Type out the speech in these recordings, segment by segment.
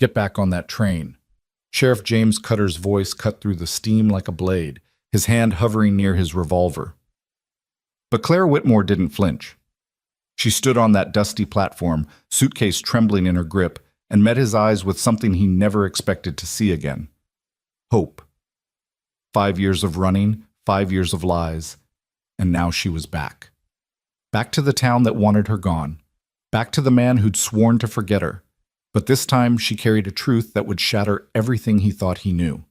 Get back on that train. Sheriff James Cutter's voice cut through the steam like a blade, his hand hovering near his revolver. But Clara Whitmore didn't flinch. She stood on that dusty platform, suitcase trembling in her grip, and met his eyes with something he never expected to see again. Hope. 5 years of running, 5 years of lies, and now she was back. Back to the town that wanted her gone. Back to the man who'd sworn to forget her. But this time she carried a truth that would shatter everything he thought he knew.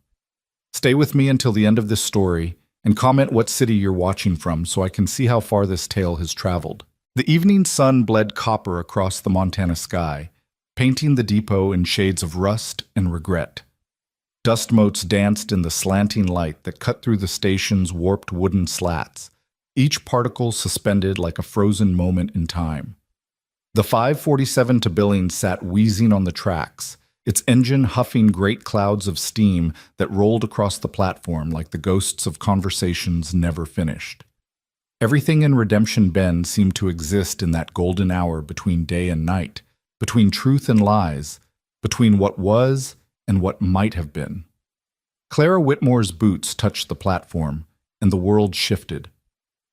Stay with me until the end of this story, and comment what city you're watching from so I can see how far this tale has traveled. The evening sun bled copper across the Montana sky, painting the depot in shades of rust and regret. Dust motes danced in the slanting light that cut through the station's warped wooden slats, each particle suspended like a frozen moment in time. The 547 to Billings sat wheezing on the tracks, its engine huffing great clouds of steam that rolled across the platform like the ghosts of conversations never finished. Everything in Redemption Bend seemed to exist in that golden hour between day and night, between truth and lies, between what was and what might have been. Clara Whitmore's boots touched the platform, and the world shifted.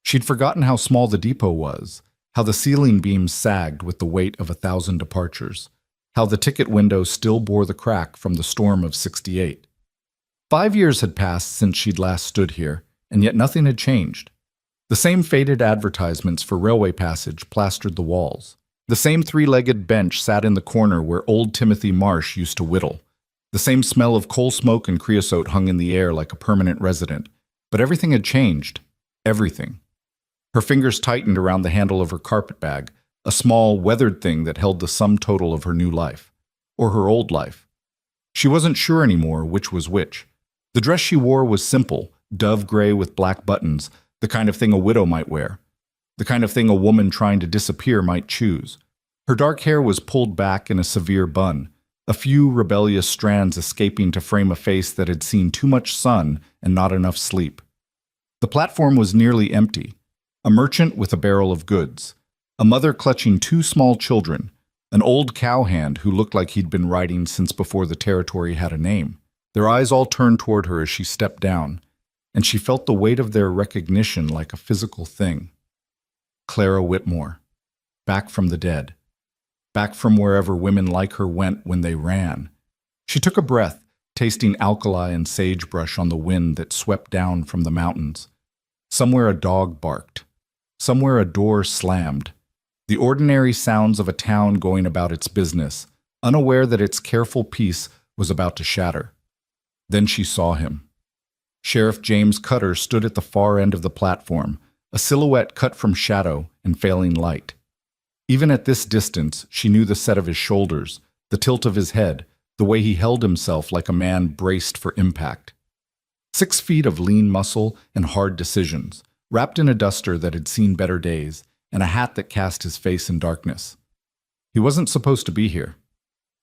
She'd forgotten how small the depot was, how the ceiling beams sagged with the weight of 1,000 departures, how the ticket window still bore the crack from the storm of '68. 5 years had passed since she'd last stood here, and yet nothing had changed. The same faded advertisements for railway passage plastered the walls. The same three-legged bench sat in the corner where old Timothy Marsh used to whittle. The same smell of coal smoke and creosote hung in the air like a permanent resident. But everything had changed. Everything. Her fingers tightened around the handle of her carpet bag, a small, weathered thing that held the sum total of her new life. Or her old life. She wasn't sure anymore which was which. The dress she wore was simple, dove gray with black buttons, the kind of thing a widow might wear. The kind of thing a woman trying to disappear might choose. Her dark hair was pulled back in a severe bun, a few rebellious strands escaping to frame a face that had seen too much sun and not enough sleep. The platform was nearly empty. A merchant with a barrel of goods, a mother clutching 2 small children, an old cowhand who looked like he'd been riding since before the territory had a name. Their eyes all turned toward her as she stepped down, and she felt the weight of their recognition like a physical thing. Clara Whitmore, back from the dead, back from wherever women like her went when they ran. She took a breath, tasting alkali and sagebrush on the wind that swept down from the mountains. Somewhere a dog barked. Somewhere a door slammed. The ordinary sounds of a town going about its business, unaware that its careful peace was about to shatter. Then she saw him. Sheriff James Cutter stood at the far end of the platform, a silhouette cut from shadow and failing light. Even at this distance, she knew the set of his shoulders, the tilt of his head, the way he held himself like a man braced for impact. 6 feet of lean muscle and hard decisions, wrapped in a duster that had seen better days, and a hat that cast his face in darkness. He wasn't supposed to be here.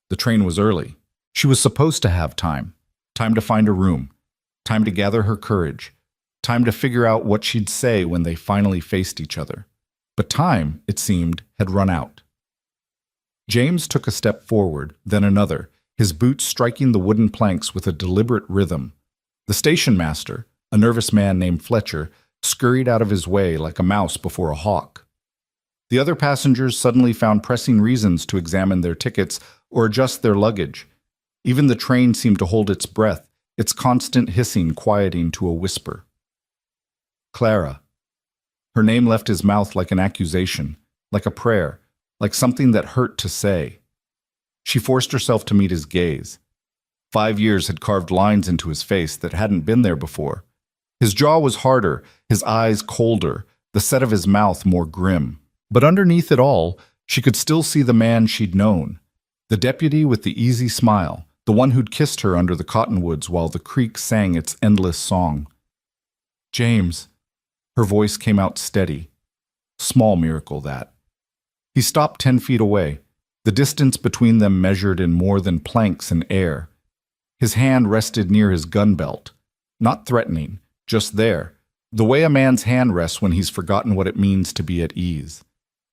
The train was early. She was supposed to have time. Time to find a room. Time to gather her courage. Time to figure out what she'd say when they finally faced each other. But time, it seemed, had run out. James took a step forward, then another, his boots striking the wooden planks with a deliberate rhythm. The station master, a nervous man named Fletcher, scurried out of his way like a mouse before a hawk. The other passengers suddenly found pressing reasons to examine their tickets or adjust their luggage. Even the train seemed to hold its breath, its constant hissing quieting to a whisper. Clara. Her name left his mouth like an accusation, like a prayer, like something that hurt to say. She forced herself to meet his gaze. 5 years had carved lines into his face that hadn't been there before. His jaw was harder, his eyes colder, the set of his mouth more grim. But underneath it all, she could still see the man she'd known. The deputy with the easy smile, the one who'd kissed her under the cottonwoods while the creek sang its endless song. James. Her voice came out steady. Small miracle, that. He stopped 10 feet away, the distance between them measured in more than planks and air. His hand rested near his gun belt. Not threatening, just there, the way a man's hand rests when he's forgotten what it means to be at ease.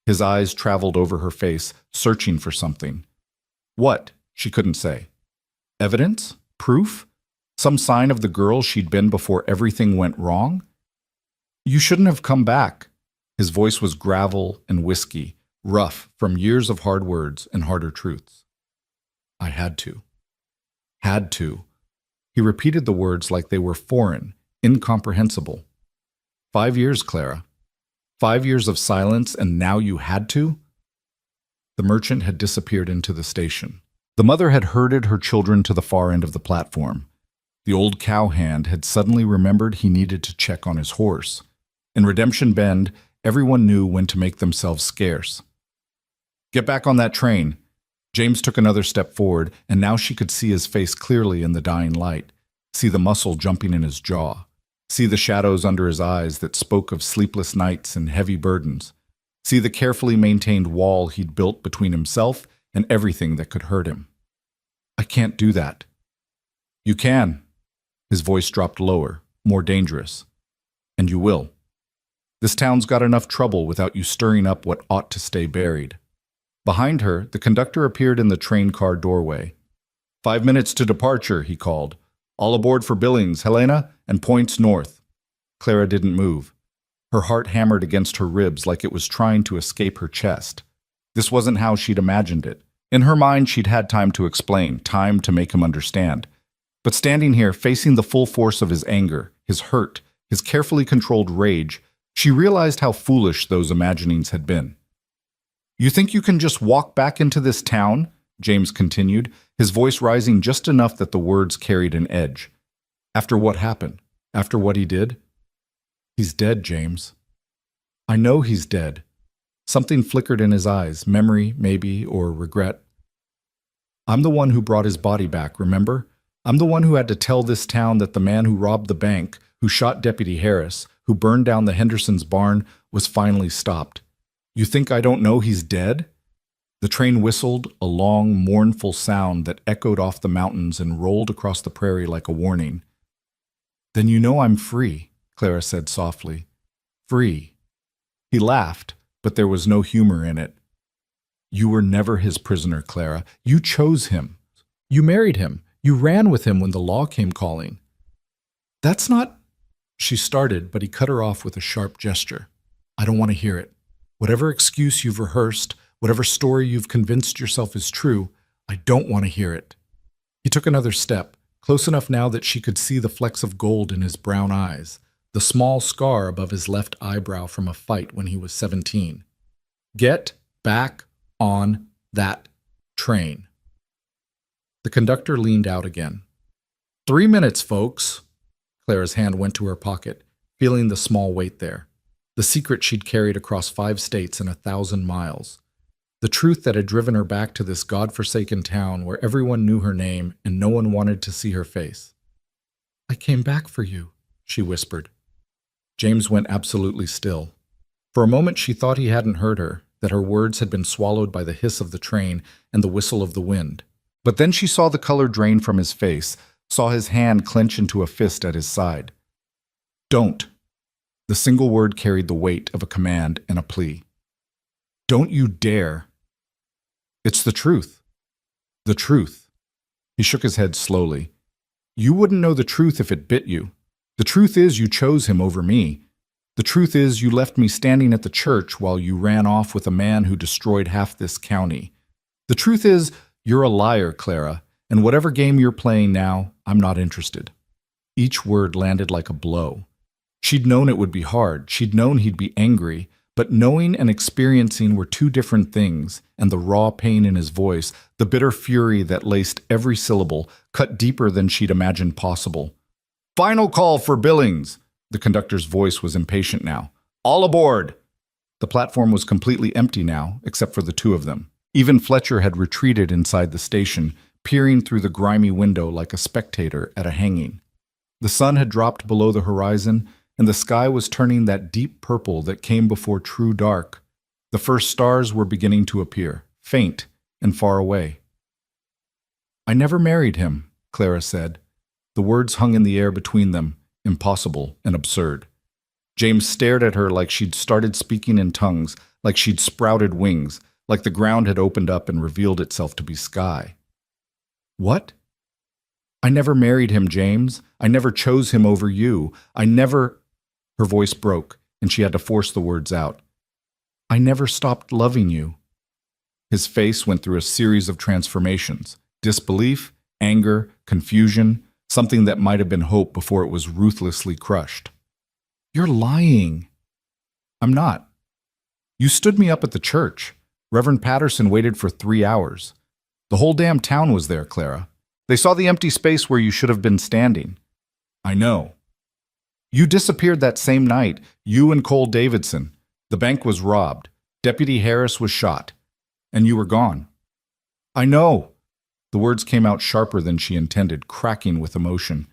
His eyes traveled over her face, searching for something. What? She couldn't say. Evidence? Proof? Some sign of the girl she'd been before everything went wrong? You shouldn't have come back. His voice was gravel and whiskey, rough from years of hard words and harder truths. I had to. Had to. He repeated the words like they were foreign, incomprehensible. 5 years, Clara. 5 years of silence, and now you had to? The merchant had disappeared into the station. The mother had herded her children to the far end of the platform. The old cowhand had suddenly remembered he needed to check on his horse. In Redemption Bend, everyone knew when to make themselves scarce. Get back on that train. James took another step forward, and now she could see his face clearly in the dying light, see the muscle jumping in his jaw, see the shadows under his eyes that spoke of sleepless nights and heavy burdens, see the carefully maintained wall he'd built between himself and everything that could hurt him. I can't do that. You can. His voice dropped lower, more dangerous. And you will. This town's got enough trouble without you stirring up what ought to stay buried. Behind her, the conductor appeared in the train car doorway. 5 minutes to departure, he called. All aboard for Billings, Helena, and points north. Clara didn't move. Her heart hammered against her ribs like it was trying to escape her chest. This wasn't how she'd imagined it. In her mind, she'd had time to explain, time to make him understand. But standing here, facing the full force of his anger, his hurt, his carefully controlled rage, she realized how foolish those imaginings had been. You think you can just walk back into this town? James continued, his voice rising just enough that the words carried an edge. After what happened? After what he did? He's dead, James. I know he's dead. Something flickered in his eyes, memory, maybe, or regret. I'm the one who brought his body back, remember? I'm the one who had to tell this town that the man who robbed the bank, who shot Deputy Harris, who burned down the Hendersons' barn, was finally stopped. You think I don't know he's dead? The train whistled, a long, mournful sound that echoed off the mountains and rolled across the prairie like a warning. Then you know I'm free, Clara said softly. Free. He laughed, but there was no humor in it. You were never his prisoner, Clara. You chose him. You married him. You ran with him when the law came calling. That's not... She started, but he cut her off with a sharp gesture. I don't want to hear it. Whatever excuse you've rehearsed, whatever story you've convinced yourself is true, I don't want to hear it. He took another step, close enough now that she could see the flecks of gold in his brown eyes, the small scar above his left eyebrow from a fight when he was 17. Get back on that train. The conductor leaned out again. 3 minutes, folks. Clara's hand went to her pocket, feeling the small weight there. The secret she'd carried across 5 states and 1,000 miles. The truth that had driven her back to this godforsaken town where everyone knew her name and no one wanted to see her face. I came back for you, she whispered. James went absolutely still. For a moment she thought he hadn't heard her, that her words had been swallowed by the hiss of the train and the whistle of the wind. But then she saw the color drain from his face, saw his hand clench into a fist at his side. Don't. The single word carried the weight of a command and a plea. Don't you dare. It's the truth. The truth. He shook his head slowly. You wouldn't know the truth if it bit you. The truth is you chose him over me. The truth is you left me standing at the church while you ran off with a man who destroyed half this county. The truth is you're a liar, Clara, and whatever game you're playing now, I'm not interested. Each word landed like a blow. She'd known it would be hard. She'd known he'd be angry. But knowing and experiencing were two different things, and the raw pain in his voice, the bitter fury that laced every syllable, cut deeper than she'd imagined possible. Final call for Billings! The conductor's voice was impatient now. All aboard! The platform was completely empty now, except for the two of them. Even Fletcher had retreated inside the station, peering through the grimy window like a spectator at a hanging. The sun had dropped below the horizon, and the sky was turning that deep purple that came before true dark. The first stars were beginning to appear, faint and far away. I never married him, Clara said. The words hung in the air between them, impossible and absurd. James stared at her like she'd started speaking in tongues, like she'd sprouted wings, like the ground had opened up and revealed itself to be sky. What? I never married him, James. I never chose him over you. I never... Her voice broke, and she had to force the words out. I never stopped loving you. His face went through a series of transformations. Disbelief, anger, confusion, something that might have been hope before it was ruthlessly crushed. You're lying. I'm not. You stood me up at the church. Reverend Patterson waited for 3 hours. The whole damn town was there, Clara. They saw the empty space where you should have been standing. I know. You disappeared that same night, you and Cole Davidson. The bank was robbed. Deputy Harris was shot. And you were gone. I know. The words came out sharper than she intended, cracking with emotion.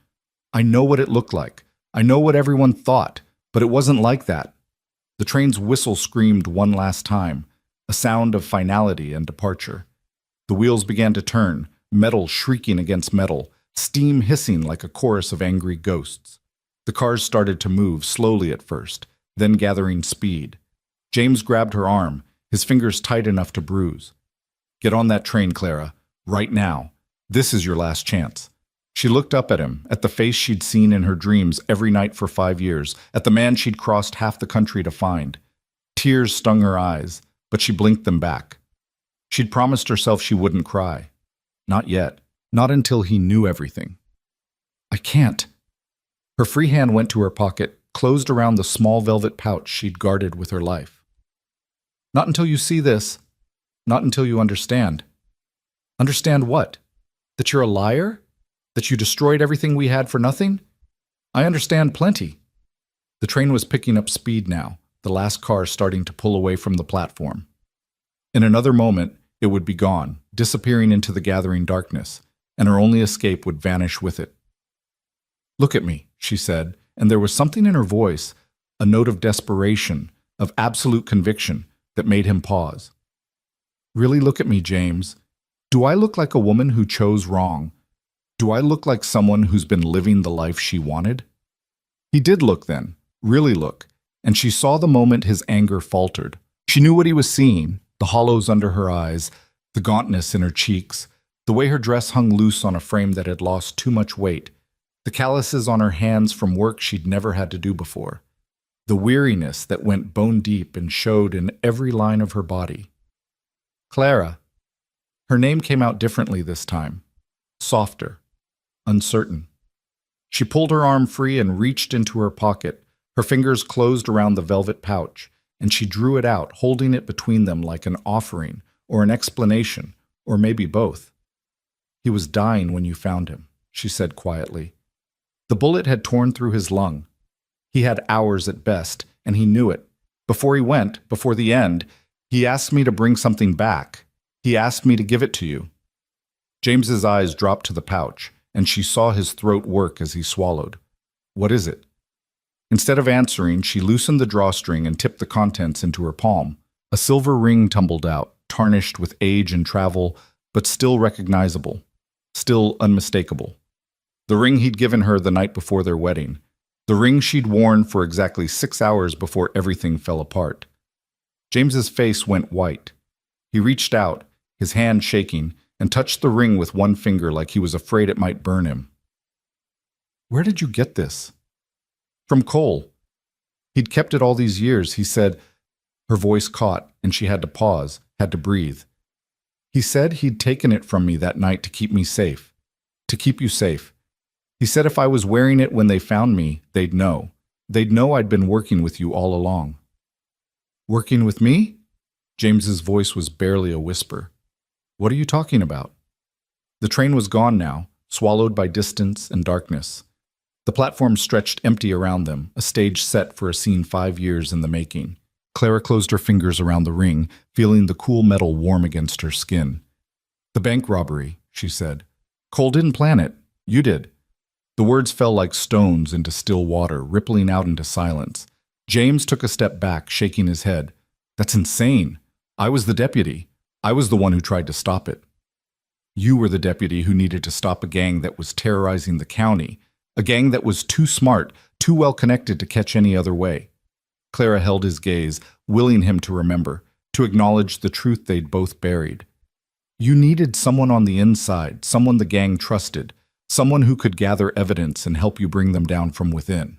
I know what it looked like. I know what everyone thought, but it wasn't like that. The train's whistle screamed one last time, a sound of finality and departure. The wheels began to turn, metal shrieking against metal, steam hissing like a chorus of angry ghosts. The cars started to move, slowly at first, then gathering speed. James grabbed her arm, his fingers tight enough to bruise. Get on that train, Clara, right now. This is your last chance. She looked up at him, at the face she'd seen in her dreams every night for 5 years, at the man she'd crossed half the country to find. Tears stung her eyes, but she blinked them back. She'd promised herself she wouldn't cry. Not yet. Not until he knew everything. I can't. Her free hand went to her pocket, closed around the small velvet pouch she'd guarded with her life. Not until you see this. Not until you understand. Understand what? That you're a liar? That you destroyed everything we had for nothing? I understand plenty. The train was picking up speed now, the last car starting to pull away from the platform. In another moment, it would be gone, disappearing into the gathering darkness, and her only escape would vanish with it. Look at me, she said, and there was something in her voice, a note of desperation, of absolute conviction, that made him pause. Really look at me, James. Do I look like a woman who chose wrong? Do I look like someone who's been living the life she wanted? He did look then, really look, and she saw the moment his anger faltered. She knew what he was seeing, the hollows under her eyes, the gauntness in her cheeks, the way her dress hung loose on a frame that had lost too much weight, the calluses on her hands from work she'd never had to do before, the weariness that went bone deep and showed in every line of her body. Clara. Her name came out differently this time, softer, uncertain. She pulled her arm free and reached into her pocket. Her fingers closed around the velvet pouch, and she drew it out, holding it between them like an offering or an explanation, or maybe both. He was dying when you found him, she said quietly. The bullet had torn through his lung. He had hours at best, and he knew it. Before he went, before the end, he asked me to bring something back. He asked me to give it to you. James's eyes dropped to the pouch, and she saw his throat work as he swallowed. What is it? Instead of answering, she loosened the drawstring and tipped the contents into her palm. A silver ring tumbled out, tarnished with age and travel, but still recognizable, still unmistakable. The ring he'd given her the night before their wedding. The ring she'd worn for exactly 6 hours before everything fell apart. James's face went white. He reached out, his hand shaking, and touched the ring with one finger like he was afraid it might burn him. Where did you get this? From Cole. He'd kept it all these years, he said. Her voice caught, and she had to pause, had to breathe. He said he'd taken it from me that night to keep me safe. To keep you safe. He said if I was wearing it when they found me, they'd know. They'd know I'd been working with you all along. Working with me? James's voice was barely a whisper. What are you talking about? The train was gone now, swallowed by distance and darkness. The platform stretched empty around them, a stage set for a scene 5 years in the making. Clara closed her fingers around the ring, feeling the cool metal warm against her skin. The bank robbery, she said. Cole didn't plan it. You did. The words fell like stones into still water, rippling out into silence. James took a step back, shaking his head. That's insane. I was the deputy. I was the one who tried to stop it. You were the deputy who needed to stop a gang that was terrorizing the county, a gang that was too smart, too well connected to catch any other way. Clara held his gaze, willing him to remember, to acknowledge the truth they'd both buried. You needed someone on the inside, someone the gang trusted, Someone who could gather evidence and help you bring them down from within.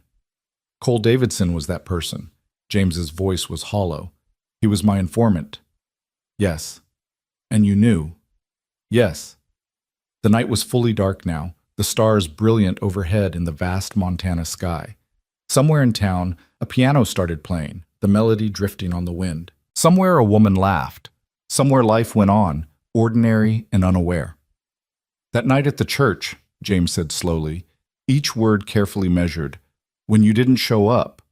Cole Davidson was that person. James's voice was hollow. He was my informant. Yes. And you knew. Yes. The night was fully dark now, the stars brilliant overhead in the vast Montana sky. Somewhere in town, a piano started playing, the melody drifting on the wind. Somewhere a woman laughed. Somewhere life went on, ordinary and unaware. That night at the church, James said slowly, each word carefully measured, when you didn't show up,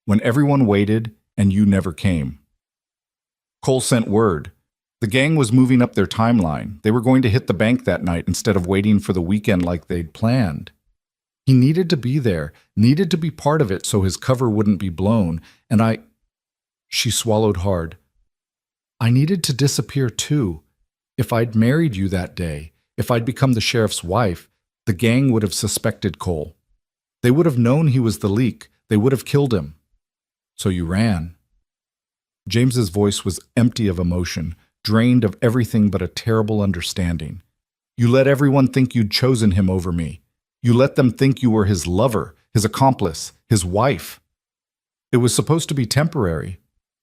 when everyone waited and you never came. Cole sent word. The gang was moving up their timeline. They were going to hit the bank that night instead of waiting for the weekend like they'd planned. He needed to be there, needed to be part of it so his cover wouldn't be blown, and She swallowed hard. I needed to disappear too. If I'd married you that day, if I'd become the sheriff's wife, the gang would have suspected Cole. They would have known he was the leak. They would have killed him. So you ran. James's voice was empty of emotion, drained of everything but a terrible understanding. You let everyone think you'd chosen him over me. You let them think you were his lover, his accomplice, his wife. It was supposed to be temporary.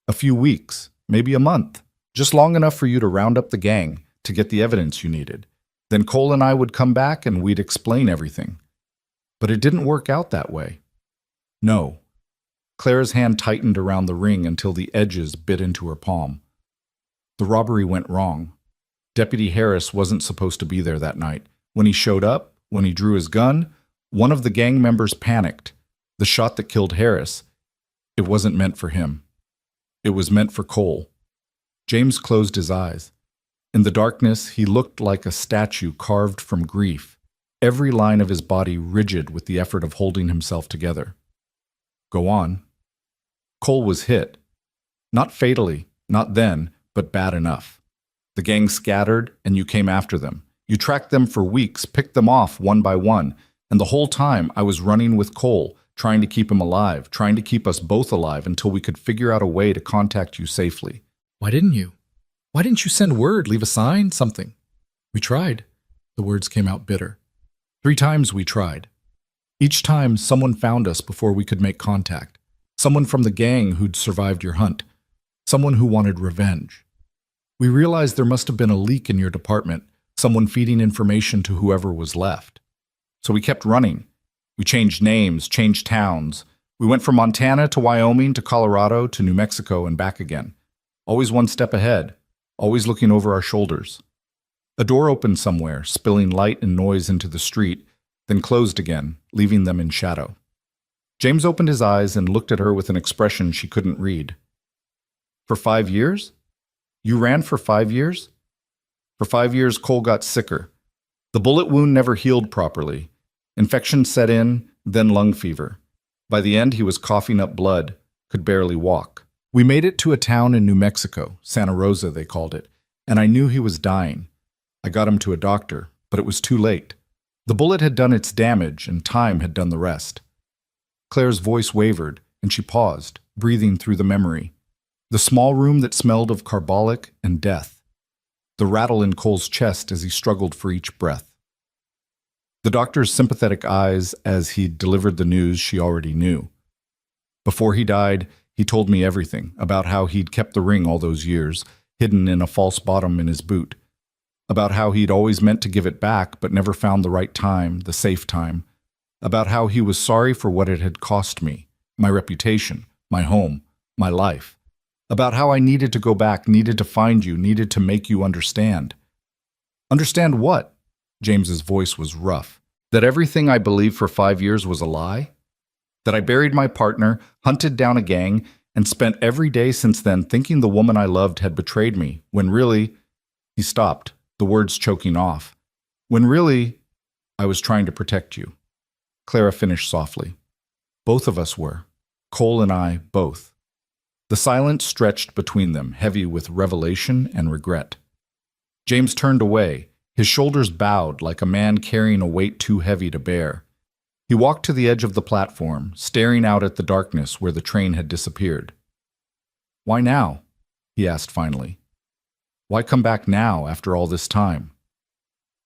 A few weeks, maybe a month, just long enough for you to round up the gang, to get the evidence you needed. Then Cole and I would come back and we'd explain everything. But it didn't work out that way. No. Clara's hand tightened around the ring until the edges bit into her palm. The robbery went wrong. Deputy Harris wasn't supposed to be there that night. When he showed up, when he drew his gun, one of the gang members panicked. The shot that killed Harris, it wasn't meant for him. It was meant for Cole. James closed his eyes. In the darkness, he looked like a statue carved from grief, every line of his body rigid with the effort of holding himself together. Go on. Cole was hit. Not fatally, not then, but bad enough. The gang scattered, and you came after them. You tracked them for weeks, picked them off one by one, and the whole time I was running with Cole, trying to keep him alive, trying to keep us both alive until we could figure out a way to contact you safely. Why didn't you? Why didn't you send word, leave a sign, something? We tried. The words came out bitter. 3 times we tried. Each time someone found us before we could make contact. Someone from the gang who'd survived your hunt. Someone who wanted revenge. We realized there must have been a leak in your department, someone feeding information to whoever was left. So we kept running. We changed names, changed towns. We went from Montana to Wyoming to Colorado to New Mexico and back again. Always one step ahead, always looking over our shoulders. A door opened somewhere, spilling light and noise into the street, then closed again, leaving them in shadow. James opened his eyes and looked at her with an expression she couldn't read. For 5 years? You ran for 5 years? For 5 years, Cole got sicker. The bullet wound never healed properly. Infection set in, then lung fever. By the end, he was coughing up blood, could barely walk. We made it to a town in New Mexico, Santa Rosa they called it, and I knew he was dying. I got him to a doctor, but it was too late. The bullet had done its damage, and time had done the rest. Claire's voice wavered, and she paused, breathing through the memory. The small room that smelled of carbolic and death. The rattle in Cole's chest as he struggled for each breath. The doctor's sympathetic eyes as he delivered the news she already knew. Before he died, he told me everything about how he'd kept the ring all those years, hidden in a false bottom in his boot. About how he'd always meant to give it back but never found the right time, the safe time. About how he was sorry for what it had cost me, my reputation, my home, my life. About how I needed to go back, needed to find you, needed to make you understand. Understand what? James's voice was rough. That everything I believed for 5 years was a lie? That I buried my partner, hunted down a gang, and spent every day since then thinking the woman I loved had betrayed me, when really... He stopped, the words choking off. When really, I was trying to protect you. Clara finished softly. Both of us were. Cole and I, both. The silence stretched between them, heavy with revelation and regret. James turned away, his shoulders bowed like a man carrying a weight too heavy to bear. He walked to the edge of the platform, staring out at the darkness where the train had disappeared. Why now? He asked finally. Why come back now after all this time?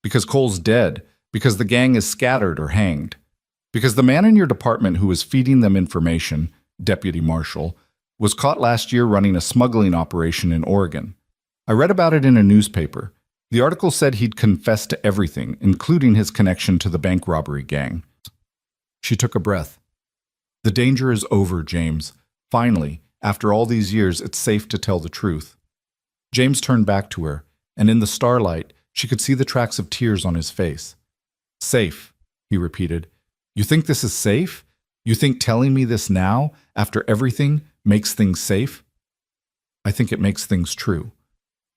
Because Cole's dead, Because the gang is scattered or hanged. Because the man in your department who was feeding them information, Deputy Marshal, was caught last year running a smuggling operation in Oregon. I read about it in a newspaper. The article said he'd confessed to everything, including his connection to the bank robbery gang. She took a breath. The danger is over, James. Finally, after all these years, it's safe to tell the truth. James turned back to her, and in the starlight, she could see the tracks of tears on his face. Safe, he repeated. You think this is safe? You think telling me this now, after everything, makes things safe? I think it makes things true.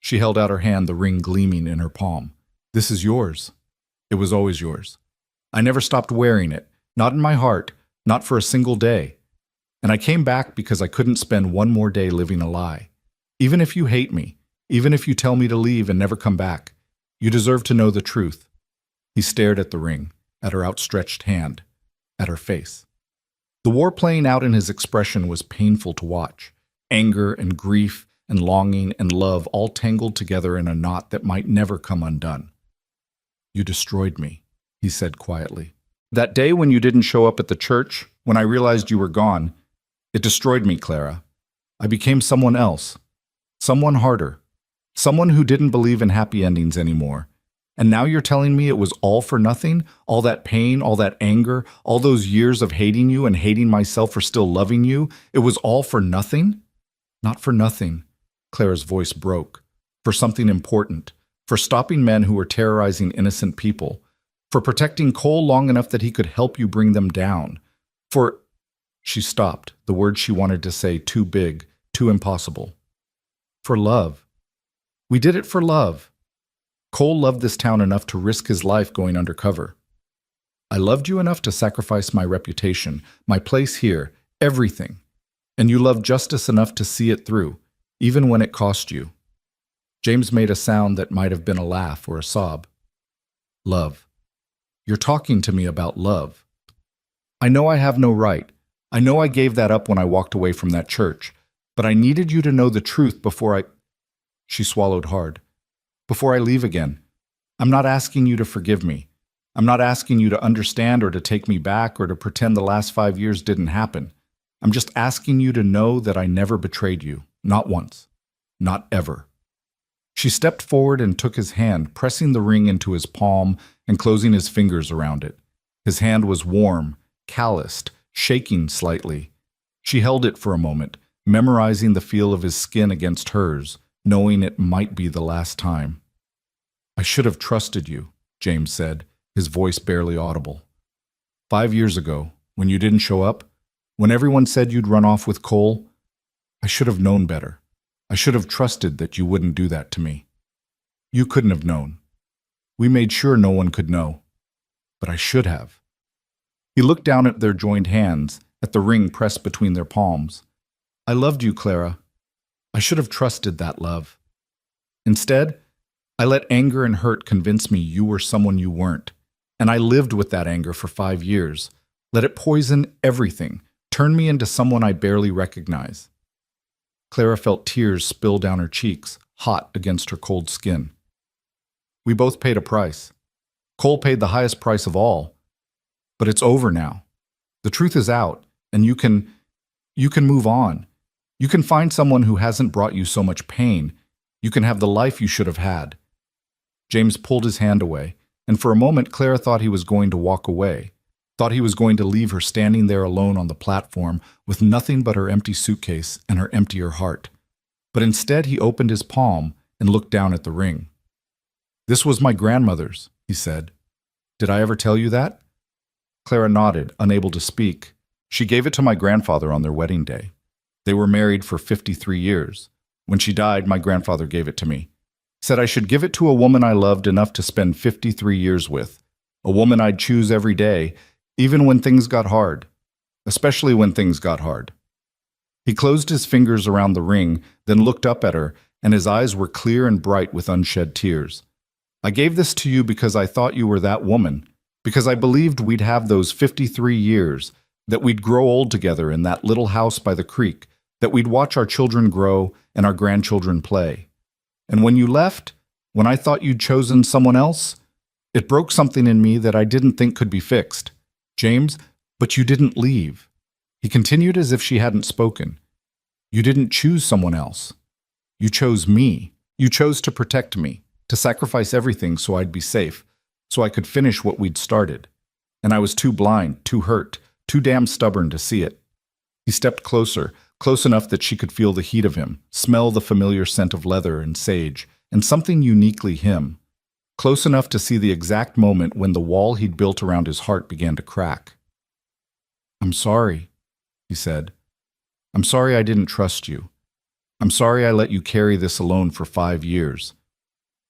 She held out her hand, the ring gleaming in her palm. This is yours. It was always yours. I never stopped wearing it, not in my heart, not for a single day. And I came back because I couldn't spend one more day living a lie. Even if you hate me, even if you tell me to leave and never come back, you deserve to know the truth. He stared at the ring, at her outstretched hand, at her face. The war playing out in his expression was painful to watch. Anger and grief and longing and love all tangled together in a knot that might never come undone. You destroyed me, he said quietly. That day when you didn't show up at the church, when I realized you were gone, it destroyed me, Clara. I became someone else, someone harder, someone who didn't believe in happy endings anymore. And now you're telling me it was all for nothing? All that pain, all that anger, all those years of hating you and hating myself for still loving you, it was all for nothing? Not for nothing. Clara's voice broke. For something important. For stopping men who were terrorizing innocent people. For protecting Cole long enough that he could help you bring them down. For... She stopped, the words she wanted to say too big, too impossible. For love. We did it for love. Cole loved this town enough to risk his life going undercover. I loved you enough to sacrifice my reputation, my place here, everything. And you loved justice enough to see it through, even when it cost you. James made a sound that might have been a laugh or a sob. Love. You're talking to me about love. I know I have no right. I know I gave that up when I walked away from that church, but I needed you to know the truth before I... She swallowed hard. Before I leave again. I'm not asking you to forgive me. I'm not asking you to understand or to take me back or to pretend the last 5 years didn't happen. I'm just asking you to know that I never betrayed you. Not once. Not ever. She stepped forward and took his hand, pressing the ring into his palm and closing his fingers around it. His hand was warm, calloused, shaking slightly. She held it for a moment, memorizing the feel of his skin against hers, knowing it might be the last time. I should have trusted you, James said, his voice barely audible. 5 years ago, when you didn't show up, when everyone said you'd run off with Cole, I should have known better. I should have trusted that you wouldn't do that to me. You couldn't have known. We made sure no one could know. But I should have. He looked down at their joined hands, at the ring pressed between their palms. I loved you, Clara. I should have trusted that love. Instead, I let anger and hurt convince me you were someone you weren't, and I lived with that anger for 5 years. Let it poison everything, turn me into someone I barely recognize. Clara felt tears spill down her cheeks, hot against her cold skin. We both paid a price. Cole paid the highest price of all. But it's over now. The truth is out, and you can move on. You can find someone who hasn't brought you so much pain. You can have the life you should have had. James pulled his hand away, and for a moment Clara thought he was going to walk away, thought he was going to leave her standing there alone on the platform with nothing but her empty suitcase and her emptier heart. But instead he opened his palm and looked down at the ring. This was my grandmother's, he said. Did I ever tell you that? Clara nodded, unable to speak. She gave it to my grandfather on their wedding day. They were married for 53 years. When she died, my grandfather gave it to me. Said I should give it to a woman I loved enough to spend 53 years with. A woman I'd choose every day, even when things got hard. Especially when things got hard. He closed his fingers around the ring, then looked up at her, and his eyes were clear and bright with unshed tears. I gave this to you because I thought you were that woman, because I believed we'd have those 53 years, that we'd grow old together in that little house by the creek, that we'd watch our children grow and our grandchildren play. And when you left, when I thought you'd chosen someone else, It broke something in me that I didn't think could be fixed. James, but you didn't leave. He continued as if she hadn't spoken. You didn't choose someone else. You chose me. You chose to protect me, to sacrifice everything so I'd be safe, so I could finish what we'd started. And I was too blind, too hurt, too damn stubborn to see it. He stepped closer, close enough that she could feel the heat of him, smell the familiar scent of leather and sage, and something uniquely him. Close enough to see the exact moment when the wall he'd built around his heart began to crack. I'm sorry, he said. I'm sorry I didn't trust you. I'm sorry I let you carry this alone for 5 years.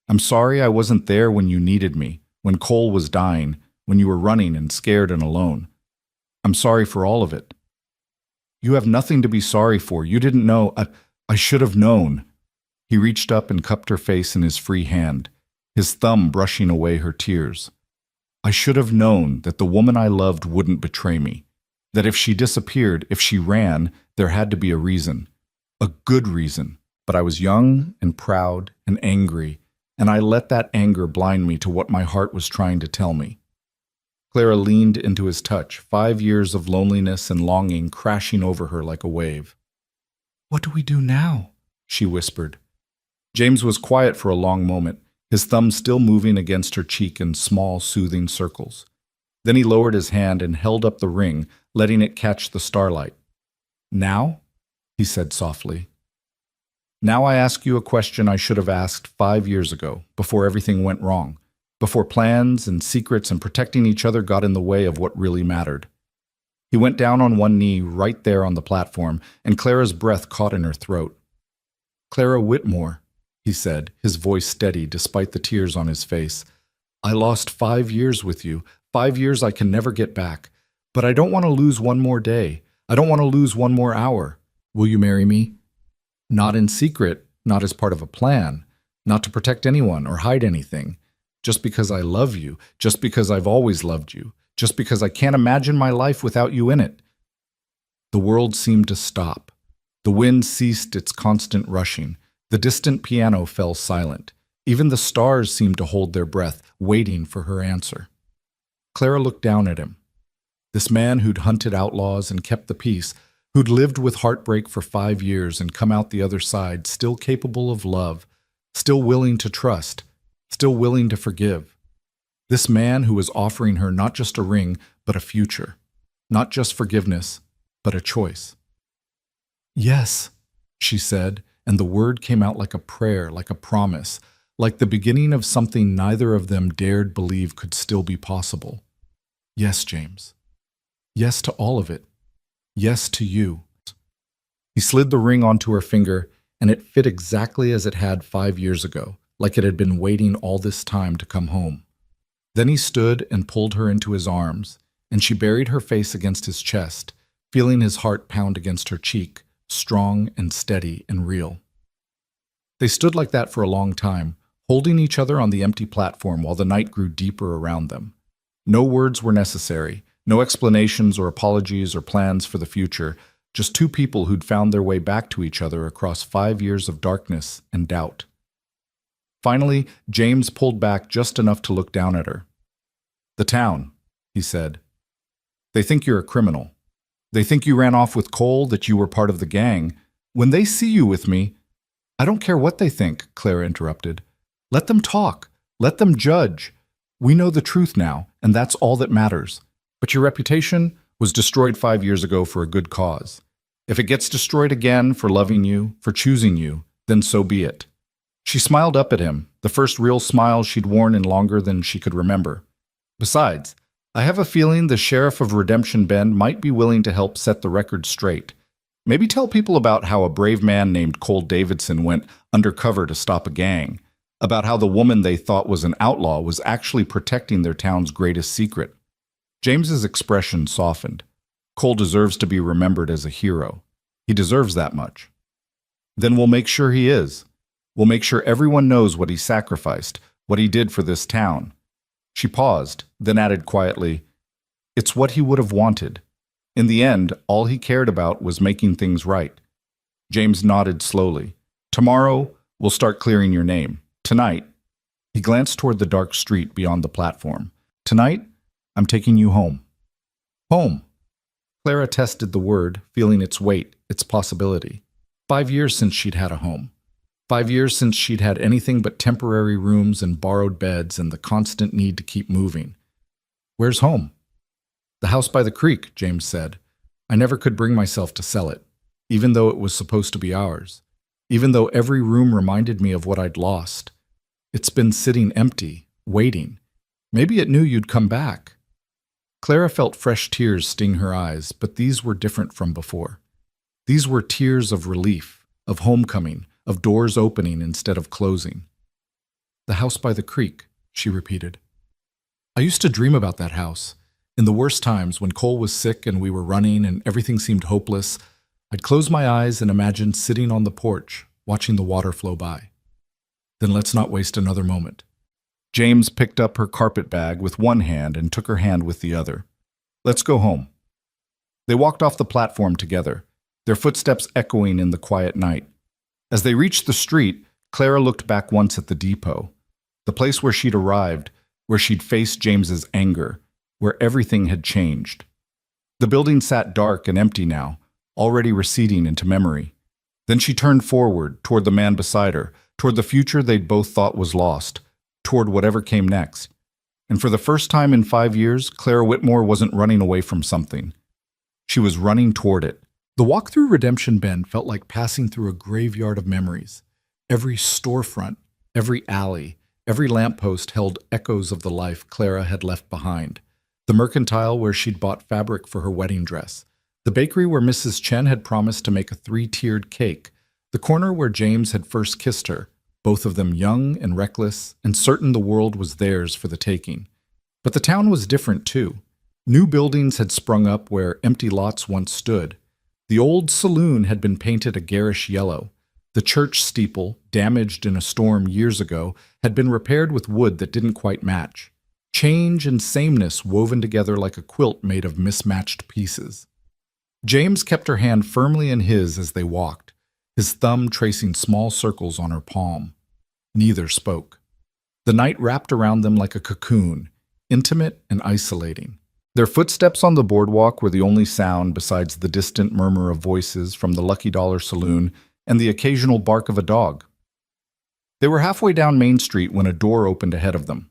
I'm sorry I wasn't there when you needed me, when Cole was dying, when you were running and scared and alone. I'm sorry for all of it. You have nothing to be sorry for. You didn't know. I should have known. He reached up and cupped her face in his free hand, his thumb brushing away her tears. I should have known that the woman I loved wouldn't betray me, that if she disappeared, if she ran, there had to be a reason, a good reason. But I was young and proud and angry, and I let that anger blind me to what my heart was trying to tell me. Clara leaned into his touch, 5 years of loneliness and longing crashing over her like a wave. What do we do now? She whispered. James was quiet for a long moment, his thumb still moving against her cheek in small, soothing circles. Then he lowered his hand and held up the ring, letting it catch the starlight. Now? He said softly. Now I ask you a question I should have asked 5 years ago, before everything went wrong, before plans and secrets and protecting each other got in the way of what really mattered. He went down on one knee right there on the platform, and Clara's breath caught in her throat. Clara Whitmore, he said, his voice steady despite the tears on his face. I lost 5 years with you, 5 years I can never get back. But I don't want to lose one more day. I don't want to lose one more hour. Will you marry me? Not in secret, not as part of a plan, not to protect anyone or hide anything. Just because I love you, just because I've always loved you, just because I can't imagine my life without you in it. The world seemed to stop. The wind ceased its constant rushing. The distant piano fell silent. Even the stars seemed to hold their breath, waiting for her answer. Clara looked down at him. This man who'd hunted outlaws and kept the peace, who'd lived with heartbreak for 5 years and come out the other side still capable of love, still willing to trust, still willing to forgive. This man who was offering her not just a ring, but a future. Not just forgiveness, but a choice. Yes, she said, and the word came out like a prayer, like a promise, like the beginning of something neither of them dared believe could still be possible. Yes, James. Yes to all of it. Yes to you. He slid the ring onto her finger, and it fit exactly as it had 5 years ago, like it had been waiting all this time to come home. Then he stood and pulled her into his arms, and she buried her face against his chest, feeling his heart pound against her cheek, strong and steady and real. They stood like that for a long time, holding each other on the empty platform while the night grew deeper around them. No words were necessary, no explanations or apologies or plans for the future, just two people who'd found their way back to each other across 5 years of darkness and doubt. Finally, James pulled back just enough to look down at her. The town, he said. They think you're a criminal. They think you ran off with Cole, that you were part of the gang. When they see you with me, I don't care what they think, Clara interrupted. Let them talk. Let them judge. We know the truth now, and that's all that matters. But your reputation was destroyed 5 years ago for a good cause. If it gets destroyed again for loving you, for choosing you, then so be it. She smiled up at him, the first real smile she'd worn in longer than she could remember. Besides, I have a feeling the sheriff of Redemption Bend might be willing to help set the record straight. Maybe tell people about how a brave man named Cole Davidson went undercover to stop a gang, about how the woman they thought was an outlaw was actually protecting their town's greatest secret. James's expression softened. Cole deserves to be remembered as a hero. He deserves that much. Then we'll make sure he is. We'll make sure everyone knows what he sacrificed, what he did for this town. She paused, then added quietly, It's what he would have wanted. In the end, all he cared about was making things right. James nodded slowly. Tomorrow, we'll start clearing your name. Tonight, he He glanced toward the dark street beyond the platform. Tonight, I'm taking you home. Home. Clara tested the word, feeling its weight, its possibility. 5 years since she'd had a home. 5 years since she'd had anything but temporary rooms and borrowed beds and the constant need to keep moving. Where's home? The house by the creek, James said. I never could bring myself to sell it, even though it was supposed to be ours, even though every room reminded me of what I'd lost. It's been sitting empty, waiting. Maybe it knew you'd come back. Clara felt fresh tears sting her eyes, but these were different from before. These were tears of relief, of homecoming, of doors opening instead of closing. The house by the creek, she repeated. I used to dream about that house. In the worst times, when Cole was sick and we were running and everything seemed hopeless, I'd close my eyes and imagine sitting on the porch, watching the water flow by. Then let's not waste another moment. James picked up her carpet bag with one hand and took her hand with the other. Let's go home. They walked off the platform together, their footsteps echoing in the quiet night. As they reached the street, Clara looked back once at the depot, the place where she'd arrived, where she'd faced James's anger, where everything had changed. The building sat dark and empty now, already receding into memory. Then she turned forward, toward the man beside her, toward the future they'd both thought was lost, toward whatever came next. And for the first time in 5 years, Clara Whitmore wasn't running away from something. She was running toward it. The walk through Redemption Bend felt like passing through a graveyard of memories. Every storefront, every alley, every lamppost held echoes of the life Clara had left behind. The mercantile where she'd bought fabric for her wedding dress. The bakery where Mrs. Chen had promised to make a 3-tiered cake. The corner where James had first kissed her, both of them young and reckless, and certain the world was theirs for the taking. But the town was different too. New buildings had sprung up where empty lots once stood. The old saloon had been painted a garish yellow. The church steeple, damaged in a storm years ago, had been repaired with wood that didn't quite match. Change and sameness woven together like a quilt made of mismatched pieces. James kept her hand firmly in his as they walked, his thumb tracing small circles on her palm. Neither spoke. The night wrapped around them like a cocoon, intimate and isolating. Their footsteps on the boardwalk were the only sound besides the distant murmur of voices from the Lucky Dollar Saloon and the occasional bark of a dog. They were halfway down Main Street when a door opened ahead of them.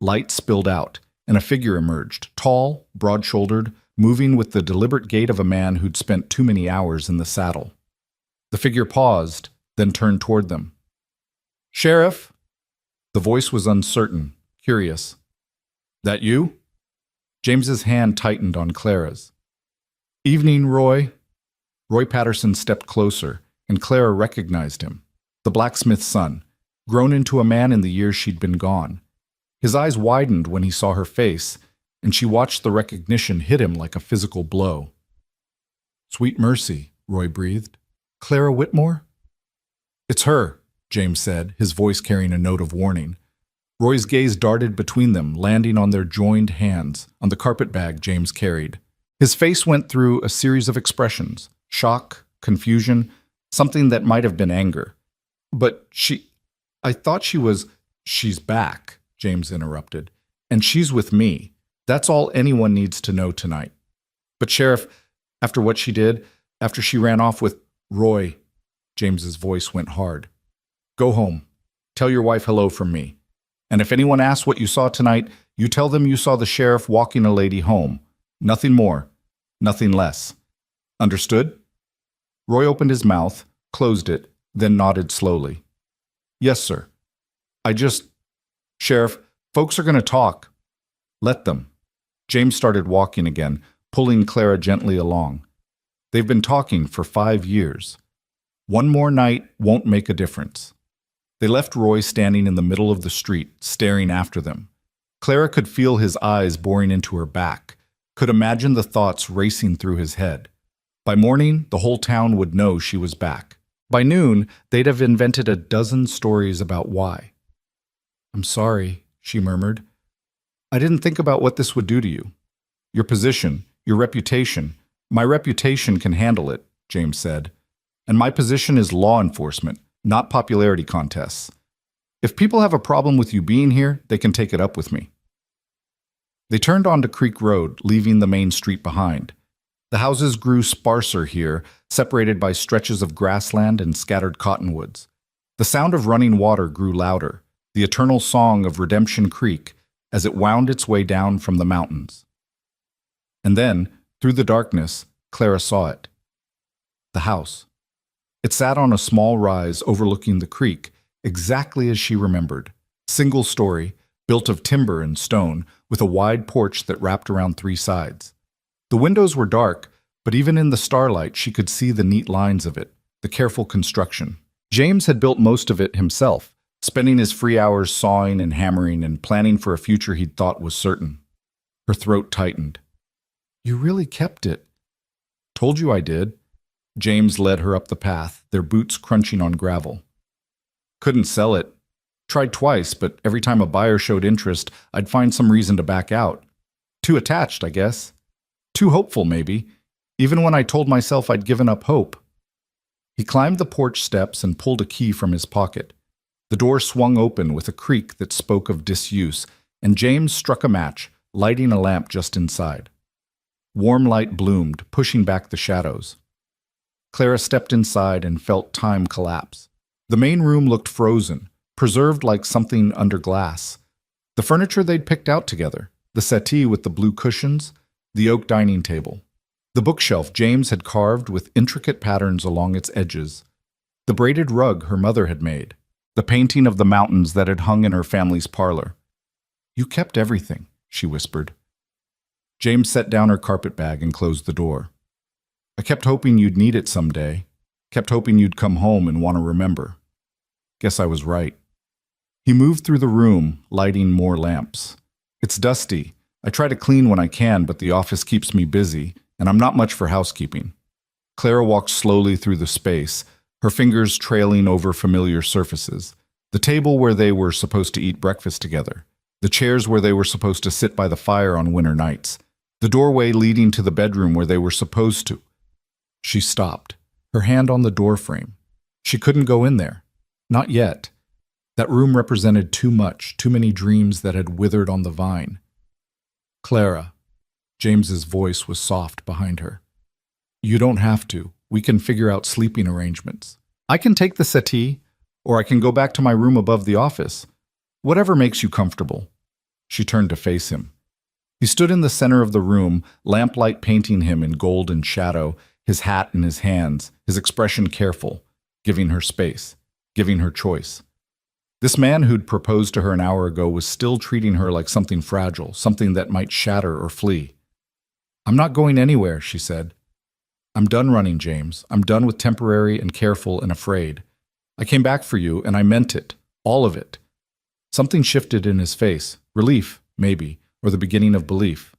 Light spilled out, and a figure emerged, tall, broad-shouldered, moving with the deliberate gait of a man who'd spent too many hours in the saddle. The figure paused, then turned toward them. "Sheriff?" The voice was uncertain, curious. "That you?" James's hand tightened on Clara's. "Evening, Roy." Roy Patterson stepped closer, and Clara recognized him. The blacksmith's son, grown into a man in the years she'd been gone. His eyes widened when he saw her face, and she watched the recognition hit him like a physical blow. "Sweet mercy," Roy breathed. "Clara Whitmore?" "It's her," James said, his voice carrying a note of warning. Roy's gaze darted between them, landing on their joined hands, on the carpet bag James carried. His face went through a series of expressions: shock, confusion, something that might have been anger. "But I thought she was—" "She's back," James interrupted. "And she's with me. That's all anyone needs to know tonight." "But Sheriff, after what she did, after she ran off with Roy," James's voice went hard. "Go home. Tell your wife hello from me. And if anyone asks what you saw tonight, you tell them you saw the sheriff walking a lady home. Nothing more, nothing less. Understood?" Roy opened his mouth, closed it, then nodded slowly. "Yes, sir. Sheriff, folks are going to talk. Let them." James started walking again, pulling Clara gently along. "They've been talking for 5 years. One more night won't make a difference." They left Roy standing in the middle of the street, staring after them. Clara could feel his eyes boring into her back, could imagine the thoughts racing through his head. By morning, the whole town would know she was back. By noon, they'd have invented a dozen stories about why. "I'm sorry," she murmured. "I didn't think about what this would do to you. Your position, your reputation. My reputation can handle it," James said. "And my position is law enforcement, not popularity contests. If people have a problem with you being here, they can take it up with me. They turned onto Creek Road, leaving the main street behind. The houses grew sparser here, separated by stretches of grassland and scattered cottonwoods. The sound of running water grew louder, the eternal song of Redemption Creek as it wound its way down from the mountains. And then, through the darkness, Clara saw it. The house. It sat on a small rise overlooking the creek, exactly as she remembered. Single story, built of timber and stone, with a wide porch that wrapped around three sides. The windows were dark, but even in the starlight she could see the neat lines of it, the careful construction. James had built most of it himself, spending his free hours sawing and hammering and planning for a future he'd thought was certain. Her throat tightened. "You really kept it." "Told you I did." James led her up the path, their boots crunching on gravel. "Couldn't sell it. Tried twice, but every time a buyer showed interest, I'd find some reason to back out. Too attached, I guess. Too hopeful, maybe, even when I told myself I'd given up hope." He climbed the porch steps and pulled a key from his pocket. The door swung open with a creak that spoke of disuse, and James struck a match, lighting a lamp just inside. Warm light bloomed, pushing back the shadows. Clara stepped inside and felt time collapse. The main room looked frozen, preserved like something under glass. The furniture they'd picked out together, the settee with the blue cushions, the oak dining table. The bookshelf James had carved with intricate patterns along its edges. The braided rug her mother had made. The painting of the mountains that had hung in her family's parlor. "You kept everything," she whispered. James set down her carpetbag and closed the door. "I kept hoping you'd need it someday. Kept hoping you'd come home and want to remember. Guess I was right." He moved through the room, lighting more lamps. "It's dusty. I try to clean when I can, but the office keeps me busy, and I'm not much for housekeeping." Clara walked slowly through the space, her fingers trailing over familiar surfaces. The table where they were supposed to eat breakfast together. The chairs where they were supposed to sit by the fire on winter nights. The doorway leading to the bedroom where they were supposed to. She stopped, her hand on the doorframe. She couldn't go in there. Not yet. That room represented too much, too many dreams that had withered on the vine. "Clara," James's voice was soft behind her. "You don't have to. We can figure out sleeping arrangements. I can take the settee, or I can go back to my room above the office. Whatever makes you comfortable." She turned to face him. He stood in the center of the room, lamplight painting him in gold and shadow, his hat in his hands, his expression careful, giving her space, giving her choice. This man who'd proposed to her an hour ago was still treating her like something fragile, something that might shatter or flee. "I'm not going anywhere," she said. "I'm done running, James. I'm done with temporary and careful and afraid. I came back for you, and I meant it. All of it." Something shifted in his face. Relief, maybe, or the beginning of belief.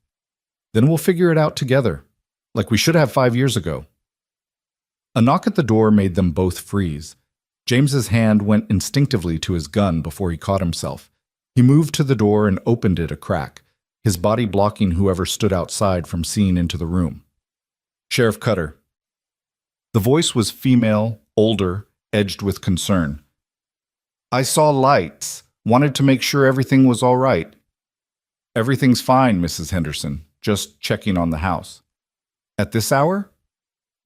"Then we'll figure it out together, like we should have 5 years ago." A knock at the door made them both freeze. James's hand went instinctively to his gun before he caught himself. He moved to the door and opened it a crack, his body blocking whoever stood outside from seeing into the room. "Sheriff Cutter." The voice was female, older, edged with concern. "I saw lights. Wanted to make sure everything was all right." "Everything's fine, Mrs. Henderson. Just checking on the house." "At this hour?"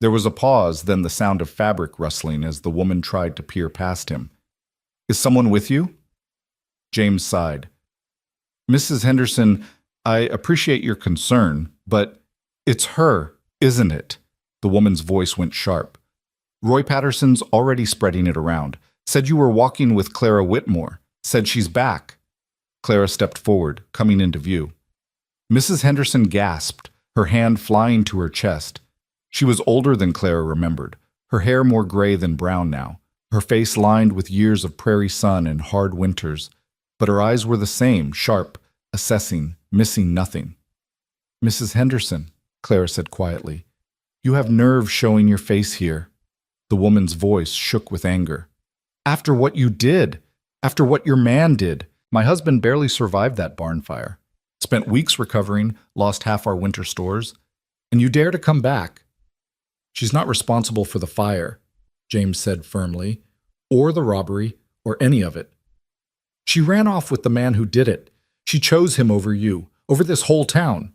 There was a pause, then the sound of fabric rustling as the woman tried to peer past him. "Is someone with you?" James sighed. "Mrs. Henderson, I appreciate your concern, but it's her, isn't it?" The woman's voice went sharp. "Roy Patterson's already spreading it around. Said you were walking with Clara Whitmore. Said she's back." Clara stepped forward, coming into view. Mrs. Henderson gasped, her hand flying to her chest. She was older than Clara remembered, her hair more gray than brown now, her face lined with years of prairie sun and hard winters, but her eyes were the same, sharp, assessing, missing nothing. "Mrs. Henderson," Clara said quietly, "you have nerve showing your face here." The woman's voice shook with anger. "After what you did, after what your man did, my husband barely survived that barn fire. Spent weeks recovering, lost half our winter stores, and you dare to come back." "She's not responsible for the fire," James said firmly, "or the robbery, or any of it." She ran off with the man who did it. She chose him over you, over this whole town.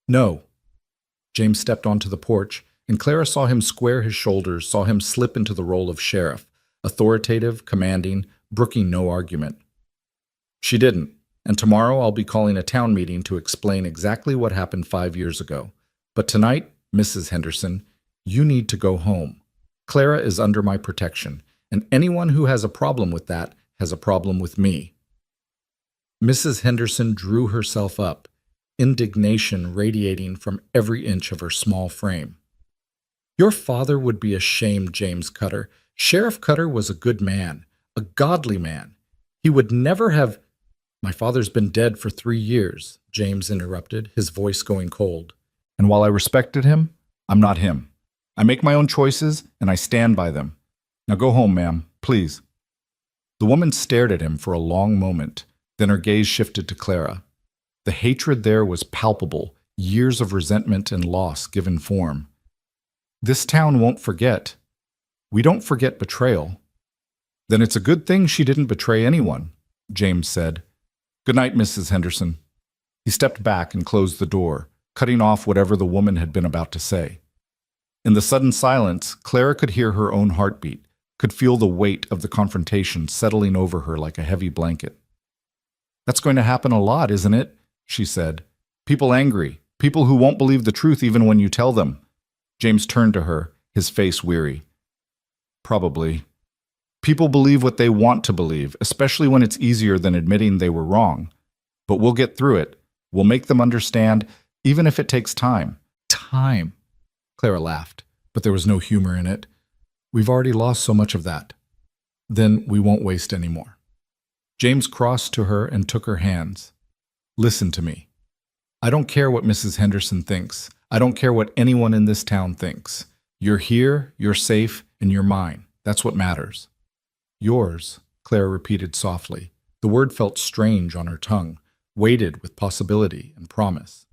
No. James stepped onto the porch, and Clara saw him square his shoulders, saw him slip into the role of sheriff, authoritative, commanding, brooking no argument. She didn't, and tomorrow I'll be calling a town meeting to explain exactly what happened 5 years ago. But tonight, Mrs. Henderson, you need to go home. Clara is under my protection, and anyone who has a problem with that has a problem with me. Mrs. Henderson drew herself up, indignation radiating from every inch of her small frame. Your father would be ashamed, James Cutter. Sheriff Cutter was a good man, a godly man. He would never have— My father's been dead for 3 years, James interrupted, his voice going cold. And while I respected him, I'm not him. I make my own choices, and I stand by them. Now go home, ma'am, please. The woman stared at him for a long moment, then her gaze shifted to Clara. The hatred there was palpable, years of resentment and loss given form. This town won't forget. We don't forget betrayal. Then it's a good thing she didn't betray anyone, James said. Good night, Mrs. Henderson. He stepped back and closed the door, cutting off whatever the woman had been about to say. In the sudden silence, Clara could hear her own heartbeat, could feel the weight of the confrontation settling over her like a heavy blanket. That's going to happen a lot, isn't it? She said. People angry, people who won't believe the truth even when you tell them. James turned to her, his face weary. Probably. People believe what they want to believe, especially when it's easier than admitting they were wrong. But we'll get through it. We'll make them understand, even if it takes time. Time. Clara laughed, but there was no humor in it. We've already lost so much of that. Then we won't waste any more. James crossed to her and took her hands. Listen to me. I don't care what Mrs. Henderson thinks. I don't care what anyone in this town thinks. You're here, you're safe, and you're mine. That's what matters. Yours, Clara repeated softly. The word felt strange on her tongue, weighted with possibility and promise.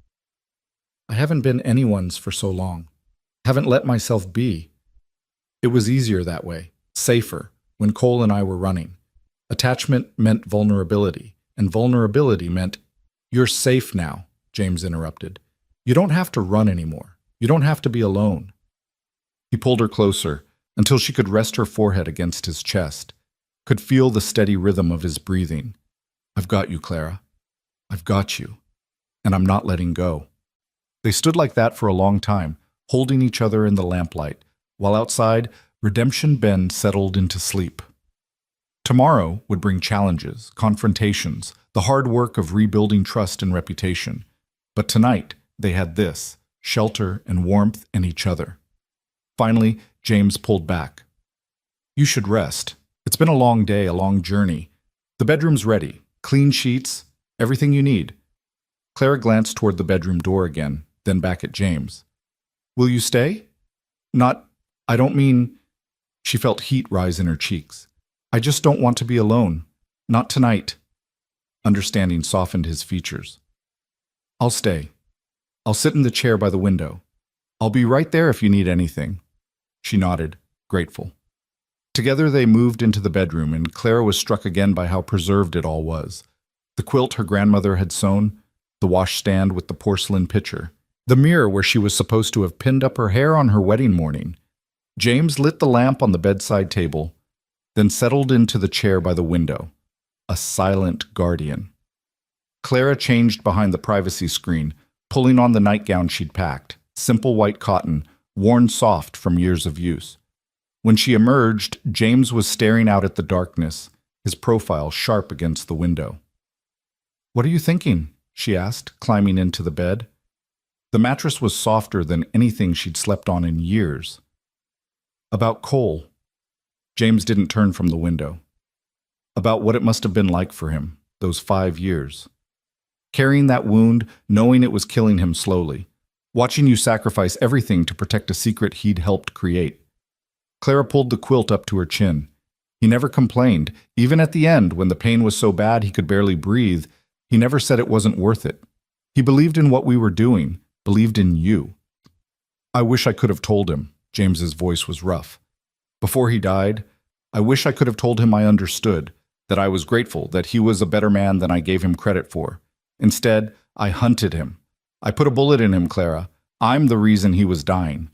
I haven't been anyone's for so long. Haven't let myself be. It was easier that way, safer, when Cole and I were running. Attachment meant vulnerability, and vulnerability meant, You're safe now, James interrupted. You don't have to run anymore. You don't have to be alone. He pulled her closer, until she could rest her forehead against his chest, could feel the steady rhythm of his breathing. I've got you, Clara. I've got you. And I'm not letting go. They stood like that for a long time, holding each other in the lamplight, while outside, Redemption Bend settled into sleep. Tomorrow would bring challenges, confrontations, the hard work of rebuilding trust and reputation. But tonight, they had this, shelter and warmth and each other. Finally, James pulled back. You should rest. It's been a long day, a long journey. The bedroom's ready. Clean sheets, everything you need. Clara glanced toward the bedroom door again, then back at James. Will you stay? I don't mean— She felt heat rise in her cheeks. I just don't want to be alone. Not tonight. Understanding softened his features. I'll stay. I'll sit in the chair by the window. I'll be right there if you need anything. She nodded, grateful. Together they moved into the bedroom, and Clara was struck again by how preserved it all was. The quilt her grandmother had sewn, the washstand with the porcelain pitcher, the mirror where she was supposed to have pinned up her hair on her wedding morning. James lit the lamp on the bedside table, then settled into the chair by the window, a silent guardian. Clara changed behind the privacy screen, pulling on the nightgown she'd packed, simple white cotton, worn soft from years of use. When she emerged, James was staring out at the darkness, his profile sharp against the window. What are you thinking? She asked, climbing into the bed. The mattress was softer than anything she'd slept on in years. About Cole. James didn't turn from the window. About what it must have been like for him, those 5 years. Carrying that wound, knowing it was killing him slowly. Watching you sacrifice everything to protect a secret he'd helped create. Clara pulled the quilt up to her chin. He never complained. Even at the end, when the pain was so bad he could barely breathe, he never said it wasn't worth it. He believed in what we were doing, believed in you. I wish I could have told him. James's voice was rough. Before he died, I wish I could have told him I understood, that I was grateful, that he was a better man than I gave him credit for. Instead, I hunted him. I put a bullet in him, Clara. I'm the reason he was dying.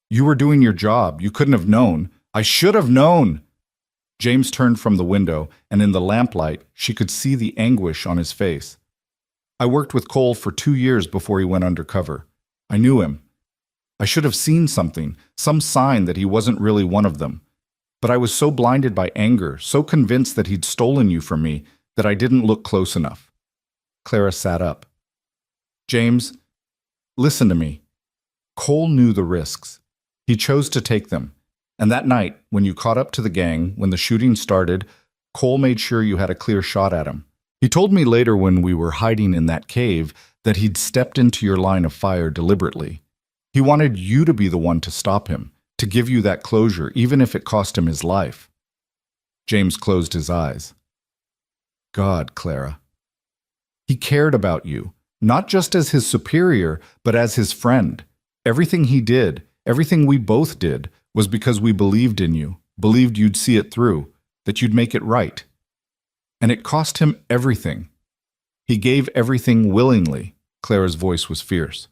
You were doing your job. You couldn't have known. I should have known. James turned from the window, and in the lamplight, she could see the anguish on his face. I worked with Cole for 2 years before he went undercover. I knew him. I should have seen something, some sign that he wasn't really one of them. But I was so blinded by anger, so convinced that he'd stolen you from me, that I didn't look close enough. Clara sat up. James, listen to me. Cole knew the risks. He chose to take them. And that night, when you caught up to the gang, when the shooting started, Cole made sure you had a clear shot at him. He told me later when we were hiding in that cave that he'd stepped into your line of fire deliberately. He wanted you to be the one to stop him, to give you that closure, even if it cost him his life. James closed his eyes. God, Clara. He cared about you, not just as his superior, but as his friend. Everything he did, everything we both did, was because we believed in you, believed you'd see it through, that you'd make it right. And it cost him everything. He gave everything willingly. Clara's voice was fierce.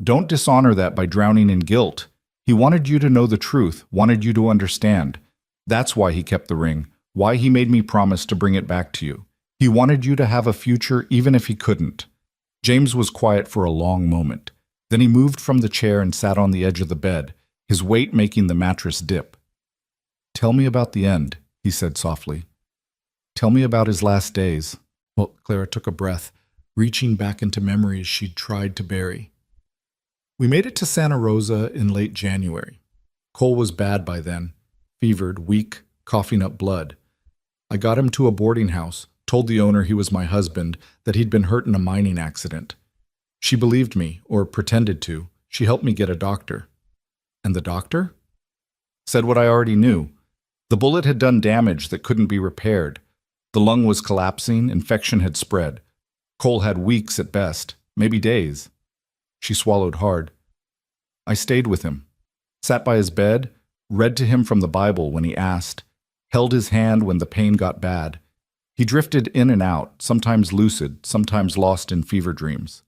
Don't dishonor that by drowning in guilt. He wanted you to know the truth, wanted you to understand. That's why he kept the ring, why he made me promise to bring it back to you. He wanted you to have a future even if he couldn't. James was quiet for a long moment. Then he moved from the chair and sat on the edge of the bed, his weight making the mattress dip. Tell me about the end, he said softly. Tell me about his last days. Well, Clara took a breath, reaching back into memories she'd tried to bury. We made it to Santa Rosa in late January. Cole was bad by then, fevered, weak, coughing up blood. I got him to a boarding house, told the owner he was my husband, that he'd been hurt in a mining accident. She believed me, or pretended to. She helped me get a doctor. And the doctor? Said what I already knew. The bullet had done damage that couldn't be repaired. The lung was collapsing, infection had spread. Cole had weeks at best, maybe days. She swallowed hard. I stayed with him, sat by his bed, read to him from the Bible when he asked, held his hand when the pain got bad. He drifted in and out, sometimes lucid, sometimes lost in fever dreams.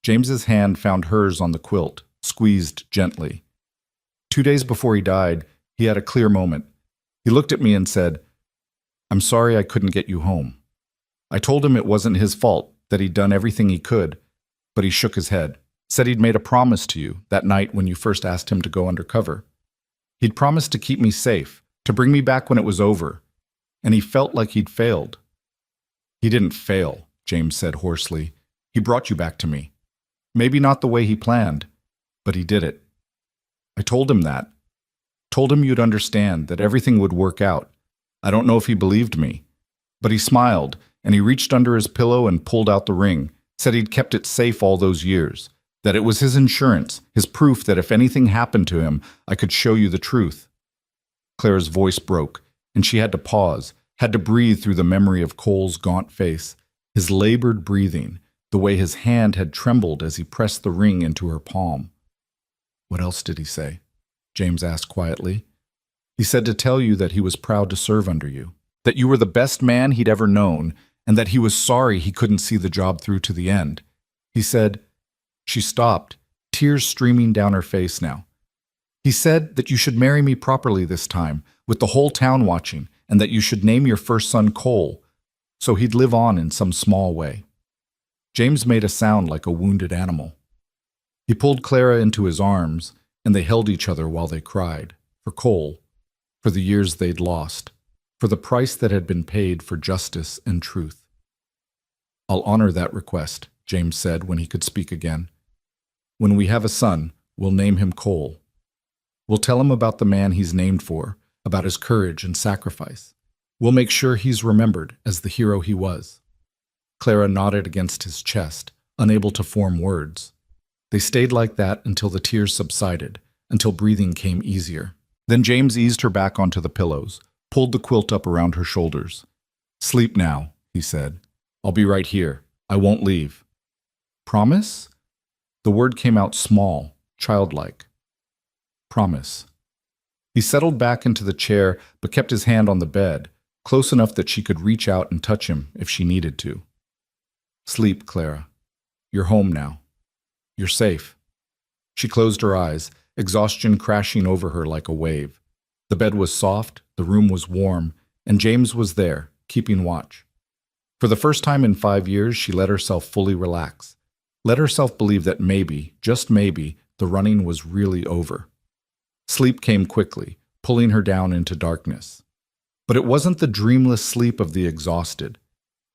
James's hand found hers on the quilt, squeezed gently. 2 days before he died, he had a clear moment. He looked at me and said, I'm sorry I couldn't get you home. I told him it wasn't his fault, that he'd done everything he could, but he shook his head, said he'd made a promise to you that night when you first asked him to go undercover. He'd promised to keep me safe, to bring me back when it was over, and he felt like he'd failed. He didn't fail, James said hoarsely. He brought you back to me. Maybe not the way he planned, but he did it. I told him that. Told him you'd understand, that everything would work out. I don't know if he believed me, but he smiled, and he reached under his pillow and pulled out the ring, said he'd kept it safe all those years, that it was his insurance, his proof that if anything happened to him, I could show you the truth. Clara's voice broke, and she had to pause, had to breathe through the memory of Cole's gaunt face, his labored breathing, the way his hand had trembled as he pressed the ring into her palm. What else did he say? James asked quietly. He said to tell you that he was proud to serve under you, that you were the best man he'd ever known, and that he was sorry he couldn't see the job through to the end. He said, she stopped, tears streaming down her face now. He said that you should marry me properly this time, with the whole town watching, and that you should name your first son Cole, so he'd live on in some small way. James made a sound like a wounded animal. He pulled Clara into his arms, and they held each other while they cried, for Cole, for the years they'd lost, for the price that had been paid for justice and truth. I'll honor that request, James said when he could speak again. When we have a son, we'll name him Cole. We'll tell him about the man he's named for, about his courage and sacrifice. We'll make sure he's remembered as the hero he was. Clara nodded against his chest, unable to form words. They stayed like that until the tears subsided, until breathing came easier. Then James eased her back onto the pillows, pulled the quilt up around her shoulders. Sleep now, he said. I'll be right here. I won't leave. Promise? The word came out small, childlike. Promise. He settled back into the chair, but kept his hand on the bed, close enough that she could reach out and touch him if she needed to. Sleep, Clara. You're home now. You're safe. She closed her eyes, exhaustion crashing over her like a wave. The bed was soft, the room was warm, and James was there, keeping watch. For the first time in 5 years, she let herself fully relax. Let herself believe that maybe, just maybe, the running was really over. Sleep came quickly, pulling her down into darkness. But it wasn't the dreamless sleep of the exhausted.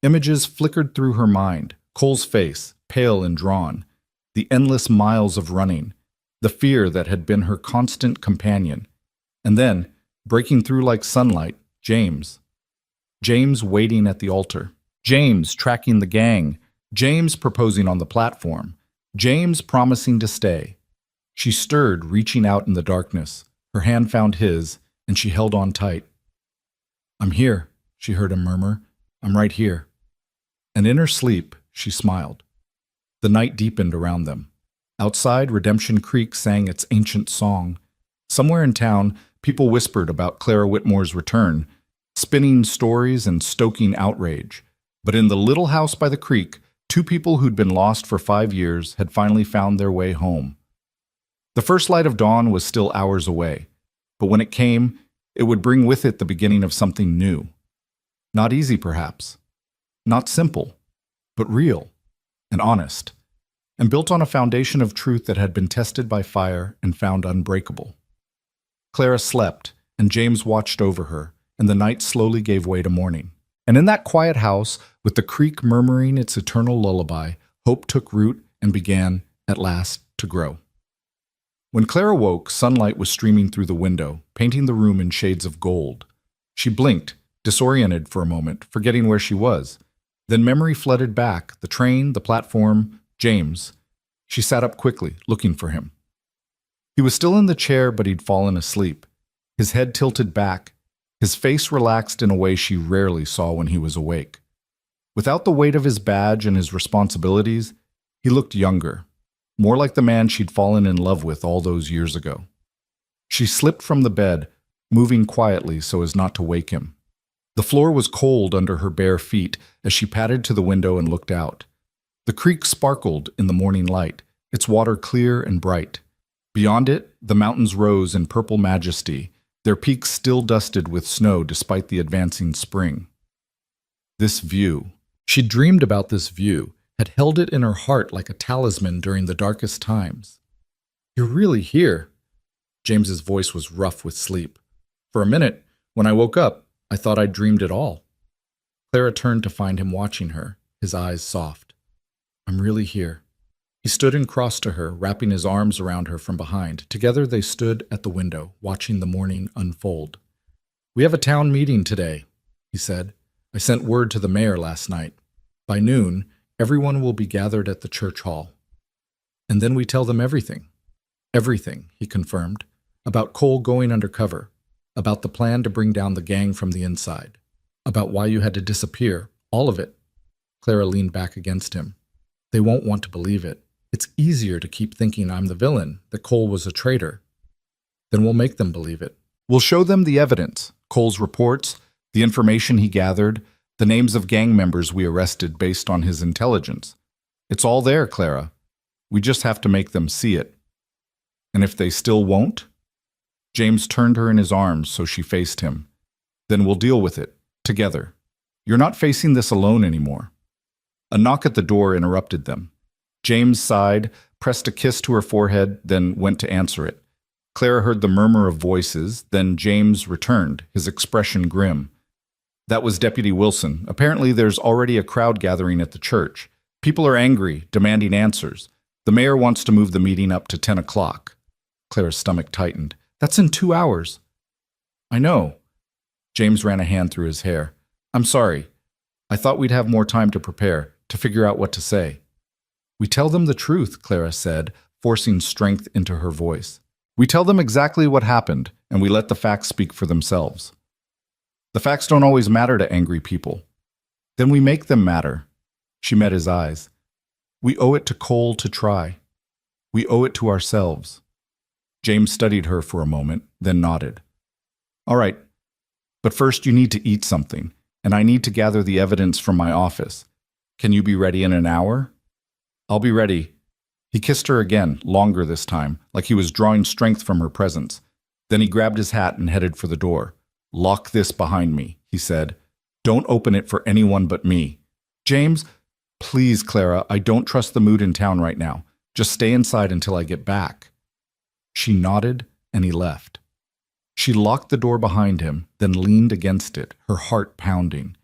Images flickered through her mind, Cole's face, pale and drawn, the endless miles of running, the fear that had been her constant companion. And then, breaking through like sunlight, James. James waiting at the altar. James tracking the gang. James proposing on the platform. James promising to stay. She stirred, reaching out in the darkness. Her hand found his, and she held on tight. "I'm here," she heard him murmur. "I'm right here." And in her sleep, she smiled. The night deepened around them. Outside, Redemption Creek sang its ancient song. Somewhere in town, people whispered about Clara Whitmore's return, spinning stories and stoking outrage. But in the little house by the creek, two people who'd been lost for 5 years had finally found their way home. The first light of dawn was still hours away, but when it came, it would bring with it the beginning of something new. Not easy, perhaps. Not simple, but real and honest, and built on a foundation of truth that had been tested by fire and found unbreakable. Clara slept, and James watched over her, and the night slowly gave way to morning. And in that quiet house, with the creek murmuring its eternal lullaby, hope took root and began, at last, to grow. When Clara woke, sunlight was streaming through the window, painting the room in shades of gold. She blinked, disoriented for a moment, forgetting where she was. Then memory flooded back, the train, the platform, James. She sat up quickly, looking for him. He was still in the chair, but he'd fallen asleep. His head tilted back, his face relaxed in a way she rarely saw when he was awake. Without the weight of his badge and his responsibilities, he looked younger, more like the man she'd fallen in love with all those years ago. She slipped from the bed, moving quietly so as not to wake him. The floor was cold under her bare feet as she padded to the window and looked out. The creek sparkled in the morning light, its water clear and bright. Beyond it, the mountains rose in purple majesty, their peaks still dusted with snow despite the advancing spring. This view. She'd dreamed about this view, had held it in her heart like a talisman during the darkest times. "You're really here." James's voice was rough with sleep. "For a minute, when I woke up, I thought I'd dreamed it all." Clara turned to find him watching her, his eyes soft. "I'm really here." He stood and crossed to her, wrapping his arms around her from behind. Together they stood at the window, watching the morning unfold. "We have a town meeting today," he said. "I sent word to the mayor last night. By noon, everyone will be gathered at the church hall. And then we tell them everything." "Everything," he confirmed, "about Cole going undercover, about the plan to bring down the gang from the inside, about why you had to disappear, all of it." Clara leaned back against him. "They won't want to believe it. It's easier to keep thinking I'm the villain, that Cole was a traitor. Then we'll make them believe it. We'll show them the evidence, Cole's reports, the information he gathered, the names of gang members we arrested based on his intelligence. It's all there, Clara. We just have to make them see it. And if they still won't?" James turned her in his arms so she faced him. "Then we'll deal with it, together. You're not facing this alone anymore." A knock at the door interrupted them. James sighed, pressed a kiss to her forehead, then went to answer it. Clara heard the murmur of voices, then James returned, his expression grim. "That was Deputy Wilson. Apparently there's already a crowd gathering at the church. People are angry, demanding answers. The mayor wants to move the meeting up to 10 o'clock. Clara's stomach tightened. "That's in 2 hours." "I know." James ran a hand through his hair. "I'm sorry. I thought we'd have more time to prepare, to figure out what to say." "We tell them the truth," Clara said, forcing strength into her voice. "We tell them exactly what happened, and we let the facts speak for themselves. The facts don't always matter to angry people. Then we make them matter." She met his eyes. "We owe it to Cole to try. We owe it to ourselves." James studied her for a moment, then nodded. "All right. But first you need to eat something, and I need to gather the evidence from my office. Can you be ready in an hour?" "I'll be ready." He kissed her again, longer this time, like he was drawing strength from her presence. Then he grabbed his hat and headed for the door. "Lock this behind me," he said. "Don't open it for anyone but me." "James, please, Clara, I don't trust the mood in town right now. Just stay inside until I get back." She nodded, and he left. She locked the door behind him, then leaned against it, her heart pounding.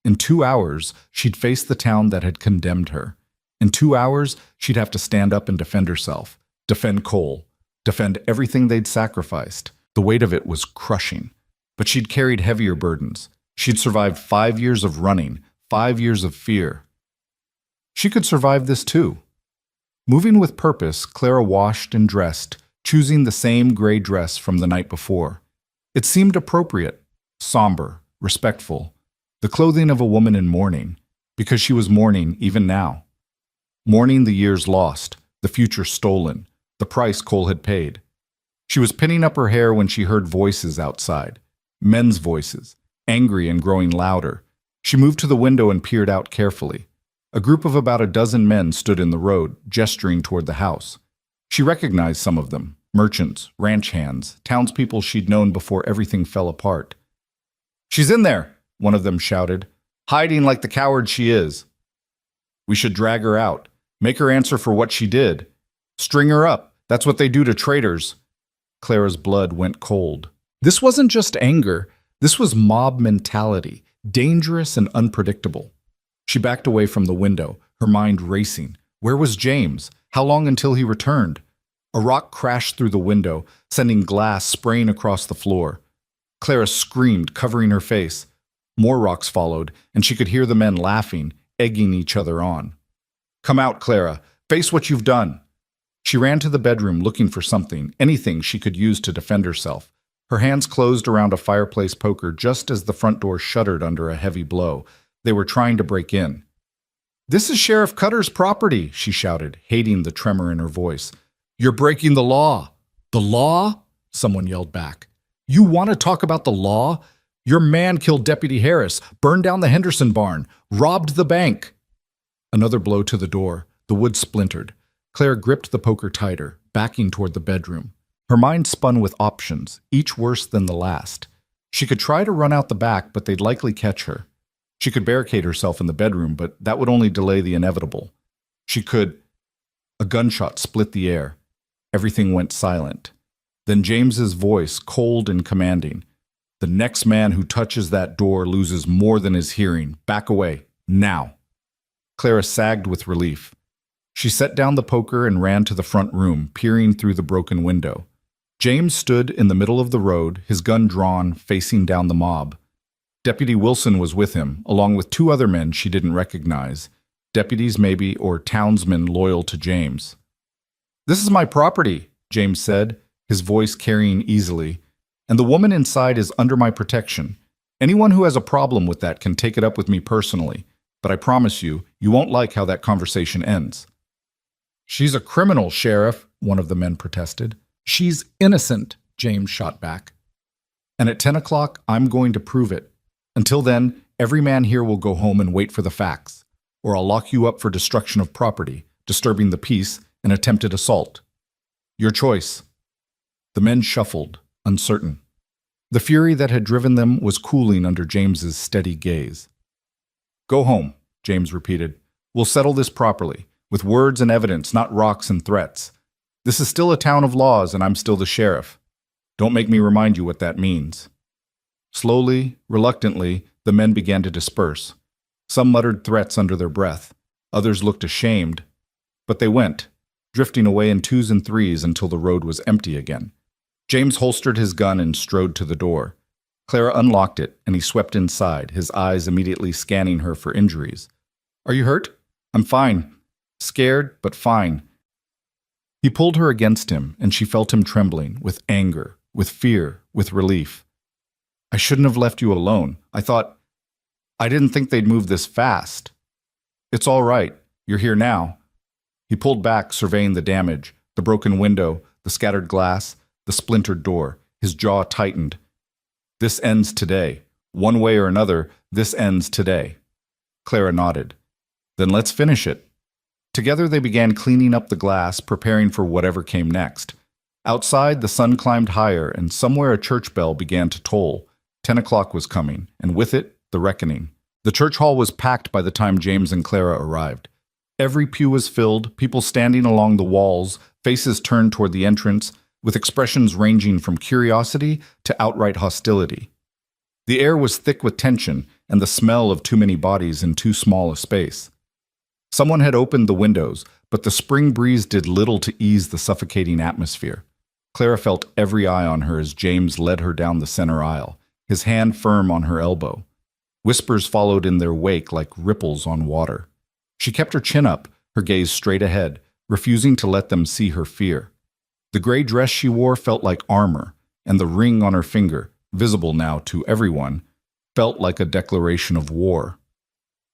In 2 hours, she'd face the town that had condemned her. In 2 hours, she'd have to stand up and defend herself, defend Cole, defend everything they'd sacrificed. The weight of it was crushing. But she'd carried heavier burdens. She'd survived 5 years of running, 5 years of fear. She could survive this too. Moving with purpose, Clara washed and dressed, choosing the same gray dress from the night before. It seemed appropriate, somber, respectful, the clothing of a woman in mourning, because she was mourning even now. Mourning the years lost, the future stolen, the price Cole had paid. She was pinning up her hair when she heard voices outside, men's voices, angry and growing louder. She moved to the window and peered out carefully. A group of about a dozen men stood in the road, gesturing toward the house. She recognized some of them, merchants, ranch hands, townspeople she'd known before everything fell apart. "She's in there," one of them shouted, "hiding like the coward she is." "We should drag her out, make her answer for what she did. String her up, that's what they do to traitors." Clara's blood went cold. This wasn't just anger, this was mob mentality, dangerous and unpredictable. She backed away from the window, her mind racing. Where was James? How long until he returned? A rock crashed through the window, sending glass spraying across the floor. Clara screamed, covering her face. More rocks followed, and she could hear the men laughing, egging each other on. "Come out, Clara. Face what you've done." She ran to the bedroom looking for something, anything she could use to defend herself. Her hands closed around a fireplace poker just as the front door shuddered under a heavy blow. They were trying to break in. "This is Sheriff Cutter's property," she shouted, hating the tremor in her voice. "You're breaking the law." "The law?" someone yelled back. "You want to talk about the law? Your man killed Deputy Harris, burned down the Henderson barn, robbed the bank." Another blow to the door. The wood splintered. Claire gripped the poker tighter, backing toward the bedroom. Her mind spun with options, each worse than the last. She could try to run out the back, but they'd likely catch her. She could barricade herself in the bedroom, but that would only delay the inevitable. She could... A gunshot split the air. Everything went silent. Then James's voice, cold and commanding. "The next man who touches that door loses more than his hearing. Back away. Now." Clara sagged with relief. She set down the poker and ran to the front room, peering through the broken window. James stood in the middle of the road, his gun drawn, facing down the mob. Deputy Wilson was with him, along with 2 other men she didn't recognize. Deputies maybe, or townsmen loyal to James. "This is my property," James said, his voice carrying easily, "and the woman inside is under my protection. Anyone who has a problem with that can take it up with me personally, but I promise you, you won't like how that conversation ends." "She's a criminal, Sheriff," one of the men protested. "She's innocent," James shot back. "And at 10 o'clock, I'm going to prove it. Until then, every man here will go home and wait for the facts, or I'll lock you up for destruction of property, disturbing the peace, and attempted assault. Your choice." The men shuffled, uncertain. The fury that had driven them was cooling under James's steady gaze. "Go home," James repeated. "We'll settle this properly, with words and evidence, not rocks and threats. This is still a town of laws, and I'm still the sheriff. Don't make me remind you what that means." Slowly, reluctantly, the men began to disperse. Some muttered threats under their breath. Others looked ashamed. But they went, drifting away in 2s and 3s until the road was empty again. James holstered his gun and strode to the door. Clara unlocked it, and he swept inside, his eyes immediately scanning her for injuries. "Are you hurt?" "I'm fine. Scared, but fine." He pulled her against him, and she felt him trembling, with anger, with fear, with relief. "I shouldn't have left you alone. I didn't think they'd move this fast." "It's all right. You're here now." He pulled back, surveying the damage, the broken window, the scattered glass, the splintered door. His jaw tightened. This ends today. One way or another, this ends today. Clara nodded. Then let's finish it. Together they began cleaning up the glass, preparing for whatever came next. Outside, the sun climbed higher, and somewhere a church bell began to toll. 10 o'clock was coming, and with it, the reckoning. The church hall was packed by the time James and Clara arrived. Every pew was filled, people standing along the walls, faces turned toward the entrance, with expressions ranging from curiosity to outright hostility. The air was thick with tension and the smell of too many bodies in too small a space. Someone had opened the windows, but the spring breeze did little to ease the suffocating atmosphere. Clara felt every eye on her as James led her down the center aisle, his hand firm on her elbow. Whispers followed in their wake like ripples on water. She kept her chin up, her gaze straight ahead, refusing to let them see her fear. The gray dress she wore felt like armor, and the ring on her finger, visible now to everyone, felt like a declaration of war.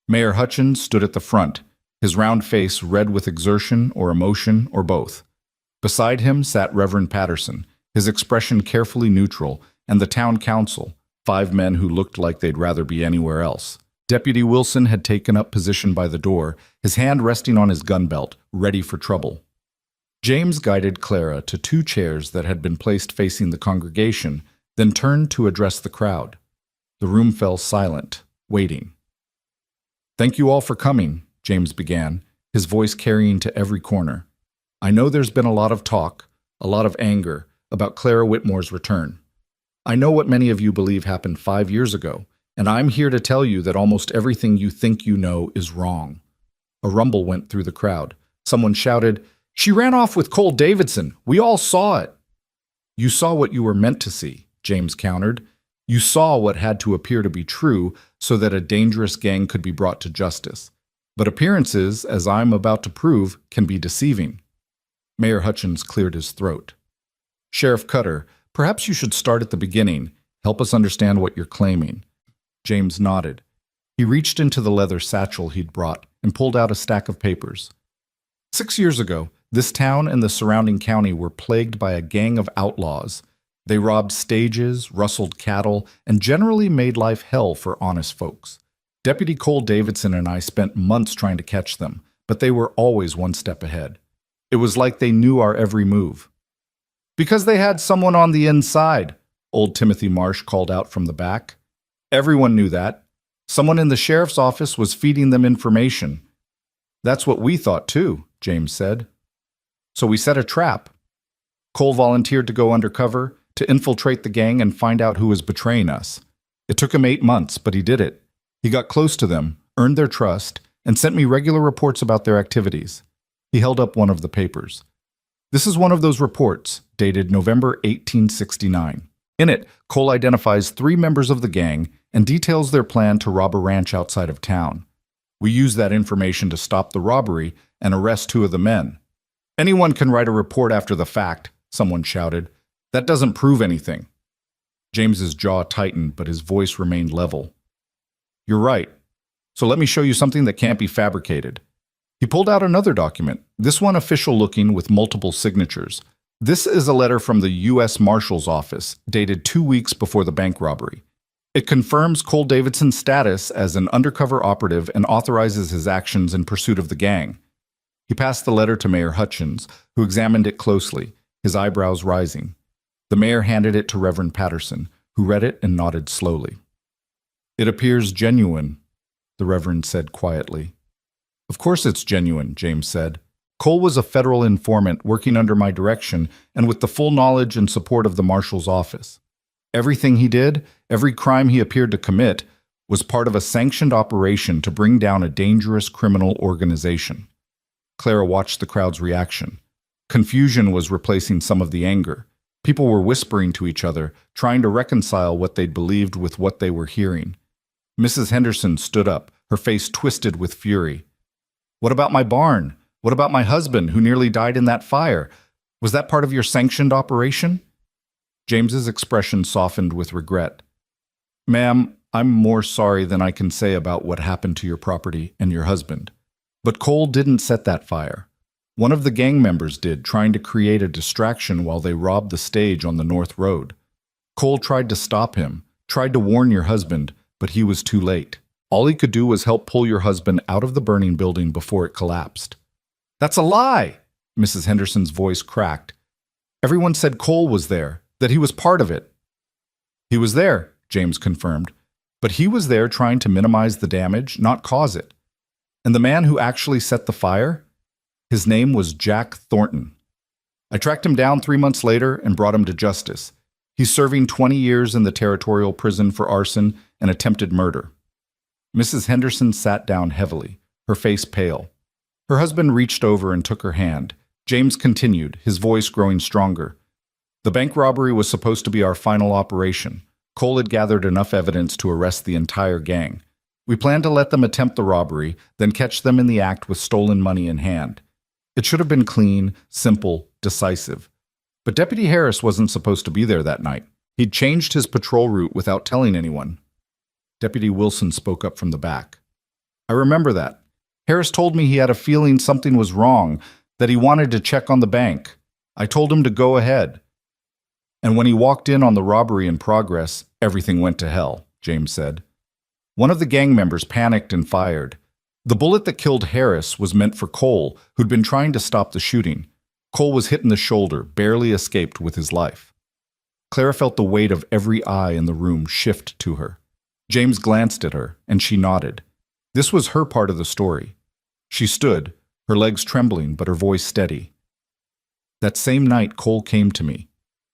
Mayor Hutchins stood at the front, his round face red with exertion or emotion or both. Beside him sat Reverend Patterson, his expression carefully neutral, and the town council, 5 men who looked like they'd rather be anywhere else. Deputy Wilson had taken up position by the door, his hand resting on his gun belt, ready for trouble. James guided Clara to 2 chairs that had been placed facing the congregation, then turned to address the crowd. The room fell silent, waiting. "Thank you all for coming," James began, his voice carrying to every corner. "I know there's been a lot of talk, a lot of anger, about Clara Whitmore's return. I know what many of you believe happened 5 years ago, and I'm here to tell you that almost everything you think you know is wrong." A rumble went through the crowd. Someone shouted, "She ran off with Cole Davidson. We all saw it." "You saw what you were meant to see," James countered. "You saw what had to appear to be true so that a dangerous gang could be brought to justice. But appearances, as I'm about to prove, can be deceiving." Mayor Hutchins cleared his throat. "Sheriff Cutter, perhaps you should start at the beginning. Help us understand what you're claiming." James nodded. He reached into the leather satchel he'd brought and pulled out a stack of papers. 6 years ago, this town and the surrounding county were plagued by a gang of outlaws. They robbed stages, rustled cattle, and generally made life hell for honest folks. Deputy Cole Davidson and I spent months trying to catch them, but they were always one step ahead. It was like they knew our every move. "Because they had someone on the inside," old Timothy Marsh called out from the back. "Everyone knew that. Someone in the sheriff's office was feeding them information." "That's what we thought too," James said. "So we set a trap. Cole volunteered to go undercover, to infiltrate the gang and find out who was betraying us. It took him 8 months, but he did it. He got close to them, earned their trust, and sent me regular reports about their activities." He held up one of the papers. "This is one of those reports, dated November 1869. In it, Cole identifies 3 members of the gang and details their plan to rob a ranch outside of town. We used that information to stop the robbery and arrest 2 of the men." "Anyone can write a report after the fact," someone shouted. "That doesn't prove anything." James's jaw tightened, but his voice remained level. "You're right. So let me show you something that can't be fabricated." He pulled out another document, this one official-looking with multiple signatures. This is a letter from the U.S. Marshal's office, dated 2 weeks before the bank robbery. It confirms Cole Davidson's status as an undercover operative and authorizes his actions in pursuit of the gang. He passed the letter to Mayor Hutchins, who examined it closely, his eyebrows rising. The mayor handed it to Reverend Patterson, who read it and nodded slowly. "It appears genuine," the Reverend said quietly. "Of course it's genuine," James said. "Cole was a federal informant working under my direction and with the full knowledge and support of the Marshal's office. Everything he did, every crime he appeared to commit, was part of a sanctioned operation to bring down a dangerous criminal organization." Clara watched the crowd's reaction. Confusion was replacing some of the anger. People were whispering to each other, trying to reconcile what they'd believed with what they were hearing. Mrs. Henderson stood up, her face twisted with fury. "What about my barn? What about my husband, who nearly died in that fire? Was that part of your sanctioned operation?" James's expression softened with regret. "Ma'am, I'm more sorry than I can say about what happened to your property and your husband. But Cole didn't set that fire. One of the gang members did, trying to create a distraction while they robbed the stage on the North Road. Cole tried to stop him, Tried to warn your husband, but he was too late. All he could do was help pull your husband out of the burning building before it collapsed." "That's a lie!" Mrs. Henderson's voice cracked. "Everyone said Cole was there, that he was part of it." "He was there," James confirmed, "but he was there trying to minimize the damage, not cause it. And the man who actually set the fire? His name was Jack Thornton. I tracked him down 3 months later and brought him to justice. He's serving 20 years in the territorial prison for arson and attempted murder." Mrs. Henderson sat down heavily, her face pale. Her husband reached over and took her hand. James continued, his voice growing stronger. "The bank robbery was supposed to be our final operation. Cole had gathered enough evidence to arrest the entire gang. We planned to let them attempt the robbery, then catch them in the act with stolen money in hand. It should have been clean, simple, decisive. But Deputy Harris wasn't supposed to be there that night. He'd changed his patrol route without telling anyone." Deputy Wilson spoke up from the back. "I remember that. Harris told me he had a feeling something was wrong, that he wanted to check on the bank. I told him to go ahead. And when he walked in on the robbery in progress, everything went to hell," James said. "One of the gang members panicked and fired. The bullet that killed Harris was meant for Cole, who'd been trying to stop the shooting. Cole was hit in the shoulder, barely escaped with his life." Clara felt the weight of every eye in the room shift to her. James glanced at her, and she nodded. This was her part of the story. She stood, her legs trembling but her voice steady. "That same night, Cole came to me.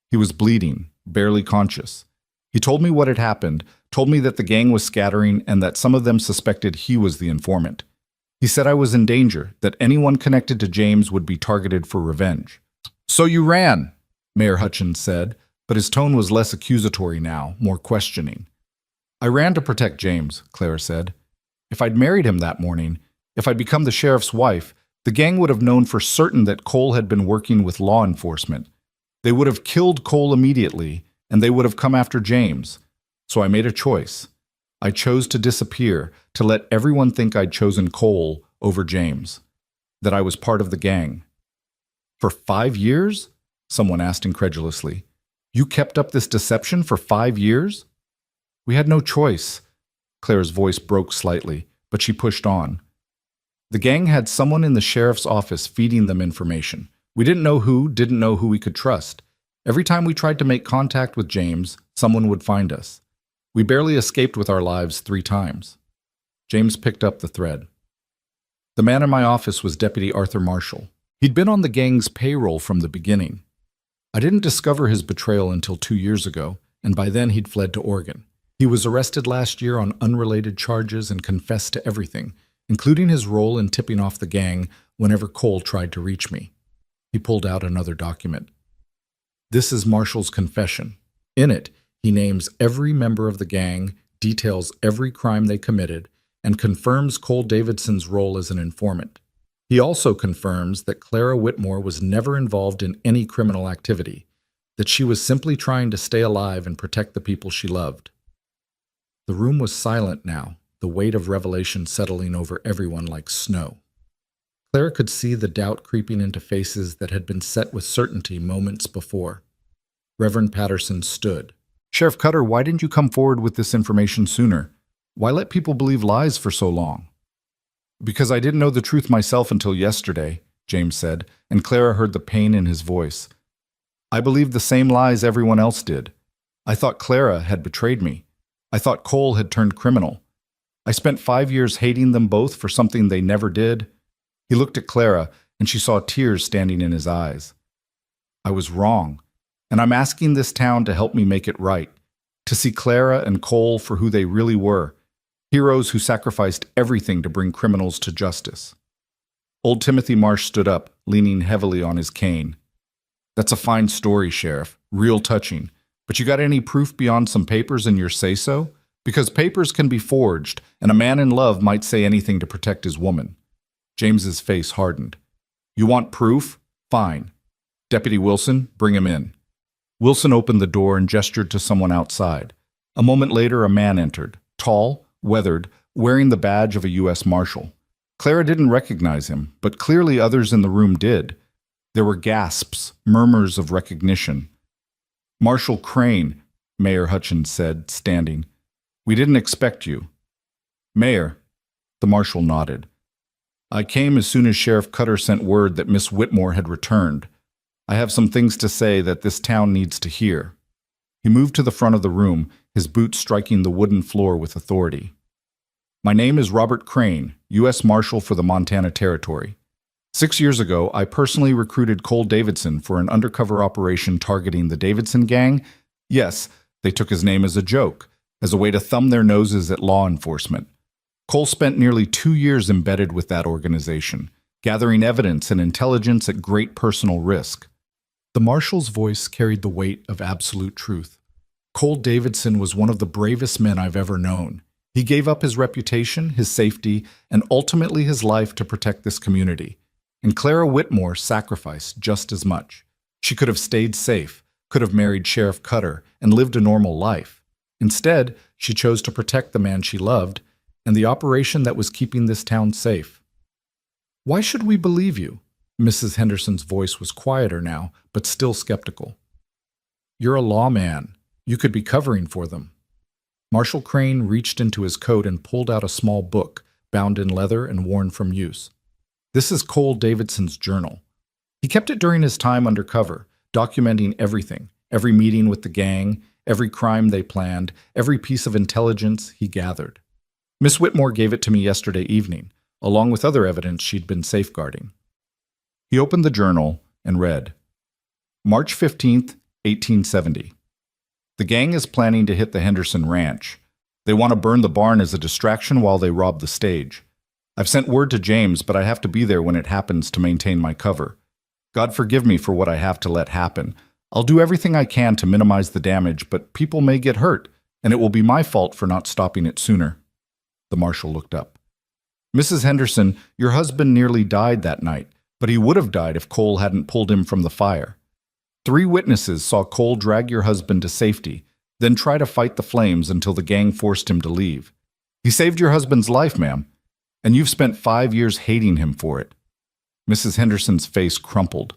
He was bleeding, barely conscious. He told me what had happened, told me that the gang was scattering and that some of them suspected he was the informant. He said I was in danger, that anyone connected to James would be targeted for revenge." "So you ran," Mayor Hutchins said, but his tone was less accusatory now, more questioning. "I ran to protect James," Clara said. "If I'd married him that morning, if I'd become the sheriff's wife, the gang would have known for certain that Cole had been working with law enforcement. They would have killed Cole immediately, and they would have come after James. So I made a choice. I chose to disappear, to let everyone think I'd chosen Cole over James, that I was part of the gang." "For 5 years?" someone asked incredulously. "You kept up this deception for 5 years?" "We had no choice." Claire's voice broke slightly, but she pushed on. "The gang had someone in the sheriff's office feeding them information. We didn't know who we could trust. Every time we tried to make contact with James, someone would find us. We barely escaped with our lives 3 times. James picked up the thread. "The man in my office was Deputy Arthur Marshall. He'd been on the gang's payroll from the beginning. I didn't discover his betrayal until 2 years ago, and by then he'd fled to Oregon. He was arrested last year on unrelated charges and confessed to everything, including his role in tipping off the gang whenever Cole tried to reach me." He pulled out another document. "This is Marshall's confession. In it, he names every member of the gang, details every crime they committed, and confirms Cole Davidson's role as an informant. He also confirms that Clara Whitmore was never involved in any criminal activity, that she was simply trying to stay alive and protect the people she loved." The room was silent now, the weight of revelation settling over everyone like snow. Clara could see the doubt creeping into faces that had been set with certainty moments before. Reverend Patterson stood. "Sheriff Cutter, why didn't you come forward with this information sooner? Why let people believe lies for so long?" "Because I didn't know the truth myself until yesterday," James said, and Clara heard the pain in his voice. "I believed the same lies everyone else did. I thought Clara had betrayed me. I thought Cole had turned criminal. I spent 5 years hating them both for something they never did." He looked at Clara, and she saw tears standing in his eyes. "I was wrong, and I'm asking this town to help me make it right, to see Clara and Cole for who they really were, heroes who sacrificed everything to bring criminals to justice." Old Timothy Marsh stood up, leaning heavily on his cane. "That's a fine story, Sheriff, real touching. But you got any proof beyond some papers and your say-so? Because papers can be forged, and a man in love might say anything to protect his woman." James's face hardened. "You want proof? Fine. Deputy Wilson, bring him in." Wilson opened the door and gestured to someone outside. A moment later, a man entered, tall, weathered, wearing the badge of a U.S. Marshal. Clara didn't recognize him, but clearly others in the room did. There were gasps, murmurs of recognition. "Marshal Crane, Mayor Hutchins said, standing. "We didn't expect you." "Mayor," the marshal nodded. "I came as soon as Sheriff Cutter sent word that Miss Whitmore had returned. I have some things to say that this town needs to hear." He moved to the front of the room, his boots striking the wooden floor with authority. "My name is Robert Crane, U.S. Marshal for the Montana Territory. 6 years ago, I personally recruited Cole Davidson for an undercover operation targeting the Davidson Gang. Yes, they took his name as a joke, as a way to thumb their noses at law enforcement. Cole spent nearly 2 years embedded with that organization, gathering evidence and intelligence at great personal risk." The marshal's voice carried the weight of absolute truth. Cole Davidson was one of the bravest men I've ever known. He gave up his reputation, his safety, and ultimately his life to protect this community. And Clara Whitmore sacrificed just as much. She could have stayed safe, could have married Sheriff Cutter, and lived a normal life. Instead, she chose to protect the man she loved and the operation that was keeping this town safe. "Why should we believe you?" Mrs. Henderson's voice was quieter now, but still skeptical. "You're a lawman. You could be covering for them." Marshal Crane reached into his coat and pulled out a small book, bound in leather and worn from use. "This is Cole Davidson's journal. He kept it during his time undercover, documenting everything, every meeting with the gang, every crime they planned, every piece of intelligence he gathered. Miss Whitmore gave it to me yesterday evening, along with other evidence she'd been safeguarding." He opened the journal and read, "March 15th, 1870. The gang is planning to hit the Henderson Ranch. They want to burn the barn as a distraction while they rob the stage. I've sent word to James, but I have to be there when it happens to maintain my cover. God forgive me for what I have to let happen. I'll do everything I can to minimize the damage, but people may get hurt, and it will be my fault for not stopping it sooner." The marshal looked up. "Mrs. Henderson, your husband nearly died that night, but he would have died if Cole hadn't pulled him from the fire. 3 witnesses saw Cole drag your husband to safety, then try to fight the flames until the gang forced him to leave. He saved your husband's life, ma'am, and you've spent 5 years hating him for it." Mrs. Henderson's face crumpled.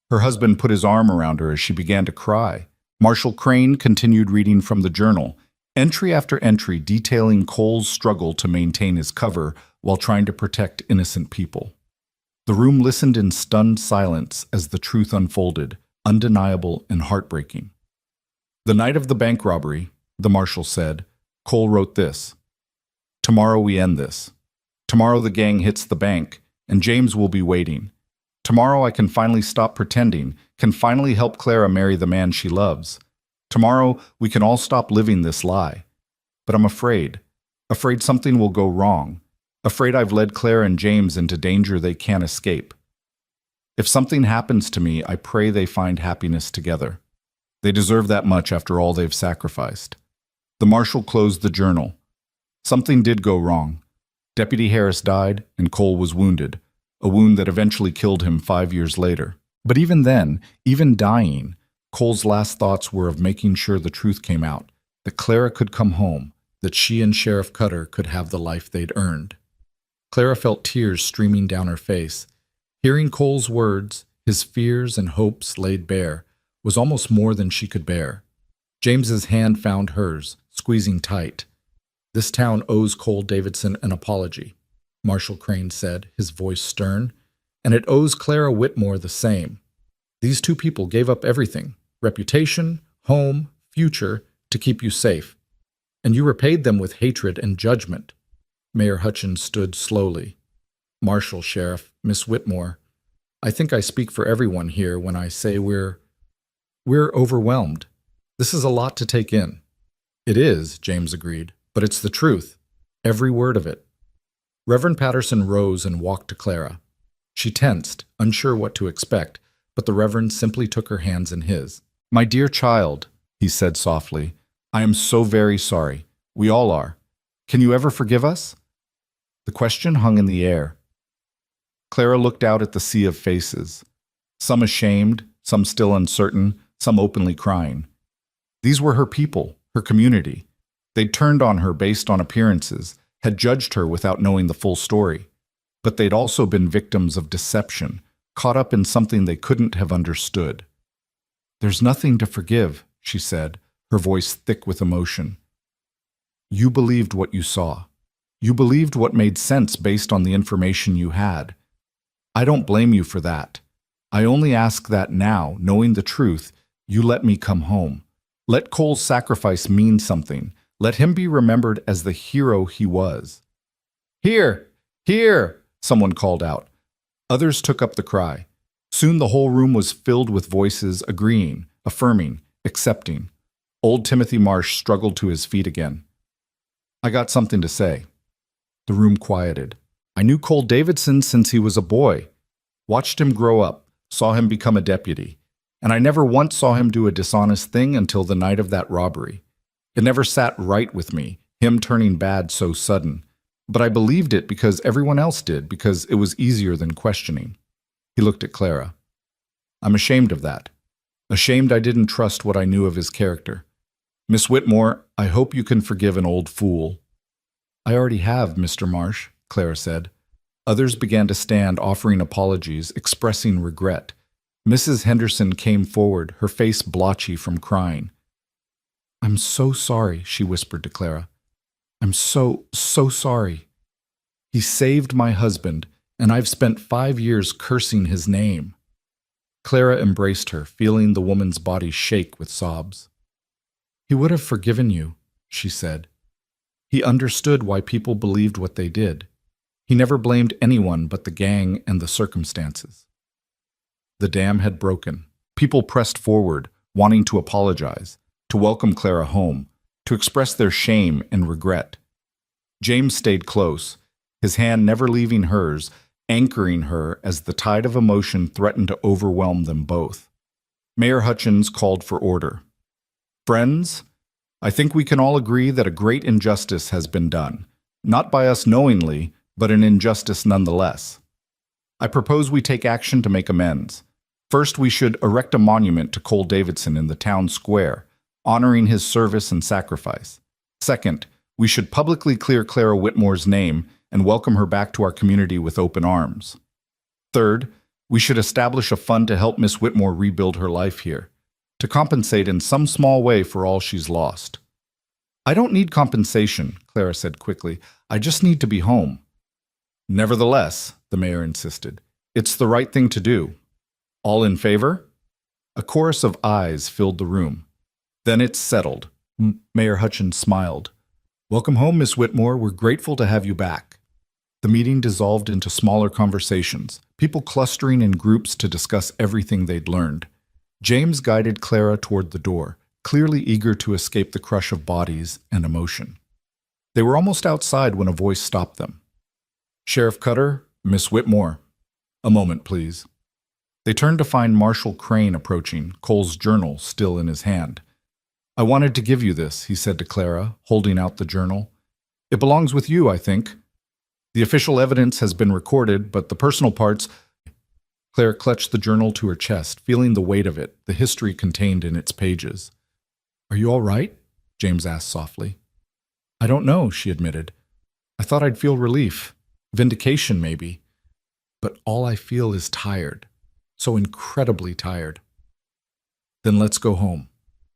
Her husband put his arm around her as she began to cry. Marshal Crane continued reading from the journal, entry after entry detailing Cole's struggle to maintain his cover while trying to protect innocent people. The room listened in stunned silence as the truth unfolded, undeniable and heartbreaking. "The night of the bank robbery," the marshal said, "Cole wrote this. Tomorrow we end this. Tomorrow the gang hits the bank, and James will be waiting. Tomorrow I can finally stop pretending, can finally help Clara marry the man she loves. Tomorrow we can all stop living this lie. But I'm afraid something will go wrong, afraid I've led Clara and James into danger they can't escape. If something happens to me, I pray they find happiness together. They deserve that much after all they've sacrificed." The marshal closed the journal. Something did go wrong. Deputy Harris died, and Cole was wounded, a wound that eventually killed him 5 years later. But even then, even dying, Cole's last thoughts were of making sure the truth came out, that Clara could come home, that she and Sheriff Cutter could have the life they'd earned. Clara felt tears streaming down her face. Hearing Cole's words, his fears and hopes laid bare, was almost more than she could bear. James's hand found hers, squeezing tight. "This town owes Cole Davidson an apology," Marshal Crane said, his voice stern, "and it owes Clara Whitmore the same. These 2 people gave up everything, reputation, home, future, to keep you safe. And you repaid them with hatred and judgment." Mayor Hutchins stood slowly. "Marshal, Sheriff, Miss Whitmore, I think I speak for everyone here when I say we're overwhelmed. This is a lot to take in." "It is," James agreed, "but it's the truth. Every word of it." Reverend Patterson rose and walked to Clara. She tensed, unsure what to expect, but the Reverend simply took her hands in his. "My dear child," he said softly, "I am so very sorry. We all are. Can you ever forgive us?" The question hung in the air. Clara looked out at the sea of faces, some ashamed, some still uncertain, some openly crying. These were her people, her community. They'd turned on her based on appearances, had judged her without knowing the full story. But they'd also been victims of deception, caught up in something they couldn't have understood. "There's nothing to forgive," she said, her voice thick with emotion. You believed what you saw. You believed what made sense based on the information you had. I don't blame you for that. I only ask that now, knowing the truth, you let me come home. Let Cole's sacrifice mean something. Let him be remembered as the hero he was. Here! Here! Someone called out. Others took up the cry. Soon the whole room was filled with voices agreeing, affirming, accepting. Old Timothy Marsh struggled to his feet again. I got something to say. The room quieted. I knew Cole Davidson since he was a boy. Watched him grow up, saw him become a deputy. And I never once saw him do a dishonest thing until the night of that robbery. It never sat right with me, him turning bad so sudden. But I believed it because everyone else did, because it was easier than questioning. He looked at Clara. I'm ashamed of that. Ashamed I didn't trust what I knew of his character. Miss Whitmore, I hope you can forgive an old fool. I already have, Mr. Marsh, Clara said. Others began to stand, offering apologies, expressing regret. Mrs. Henderson came forward, her face blotchy from crying. I'm so sorry, she whispered to Clara. I'm so sorry. He saved my husband, and I've spent 5 years cursing his name. Clara embraced her, feeling the woman's body shake with sobs. He would have forgiven you, she said. He understood why people believed what they did. He never blamed anyone but the gang and the circumstances. The dam had broken. People pressed forward, wanting to apologize, to welcome Clara home, to express their shame and regret. James stayed close, his hand never leaving hers, anchoring her as the tide of emotion threatened to overwhelm them both. Mayor Hutchins called for order. Friends, I think we can all agree that a great injustice has been done, not by us knowingly, but an injustice nonetheless. I propose we take action to make amends. First, we should erect a monument to Cole Davidson in the town square, honoring his service and sacrifice. Second, we should publicly clear Clara Whitmore's name and welcome her back to our community with open arms. Third, we should establish a fund to help Miss Whitmore rebuild her life here, to compensate in some small way for all she's lost. I don't need compensation, Clara said quickly. I just need to be home. Nevertheless, the mayor insisted, it's the right thing to do. All in favor? A chorus of ayes filled the room. Then it's settled. Mayor Hutchins smiled. Welcome home, Miss Whitmore. We're grateful to have you back. The meeting dissolved into smaller conversations, people clustering in groups to discuss everything they'd learned. James guided Clara toward the door, clearly eager to escape the crush of bodies and emotion. They were almost outside when a voice stopped them. Sheriff Cutter, Miss Whitmore. A moment, please. They turned to find Marshal Crane approaching, Cole's journal still in his hand. I wanted to give you this, he said to Clara, holding out the journal. It belongs with you, I think. The official evidence has been recorded, but the personal parts... Clara clutched the journal to her chest, feeling the weight of it, the history contained in its pages. Are you all right? James asked softly. I don't know, she admitted. I thought I'd feel relief. Vindication, maybe. But all I feel is tired. So incredibly tired. Then let's go home.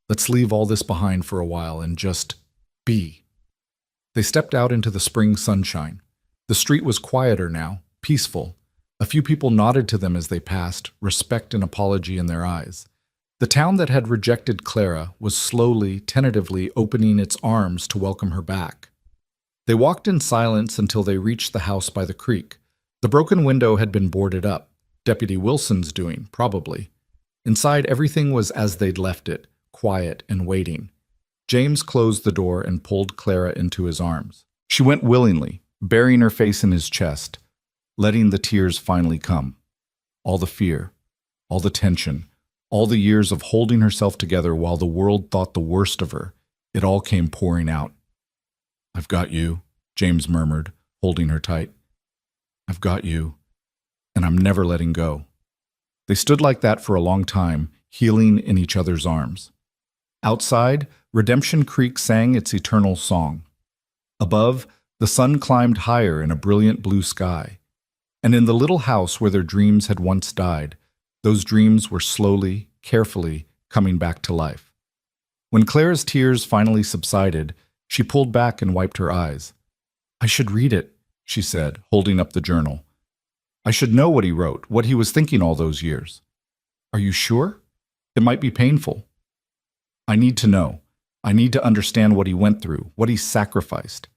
Let's leave all this behind for a while and just be. They stepped out into the spring sunshine. The street was quieter now, peaceful. A few people nodded to them as they passed, respect and apology in their eyes. The town that had rejected Clara was slowly, tentatively opening its arms to welcome her back. They walked in silence until they reached the house by the creek. The broken window had been boarded up. Deputy Wilson's doing, probably. Inside, everything was as they'd left it, quiet and waiting. James closed the door and pulled Clara into his arms. She went willingly, burying her face in his chest, letting the tears finally come. All the fear, all the tension, all the years of holding herself together while the world thought the worst of her, it all came pouring out. I've got you, James murmured, holding her tight. I've got you, and I'm never letting go. They stood like that for a long time, healing in each other's arms. Outside, Redemption Creek sang its eternal song. Above, the sun climbed higher in a brilliant blue sky. And in the little house where their dreams had once died, those dreams were slowly, carefully coming back to life. When Clara's tears finally subsided, she pulled back and wiped her eyes. "I should read it," she said, holding up the journal. "I should know what he wrote, what he was thinking all those years." "Are you sure? It might be painful." "I need to know. I need to understand what he went through, what he sacrificed."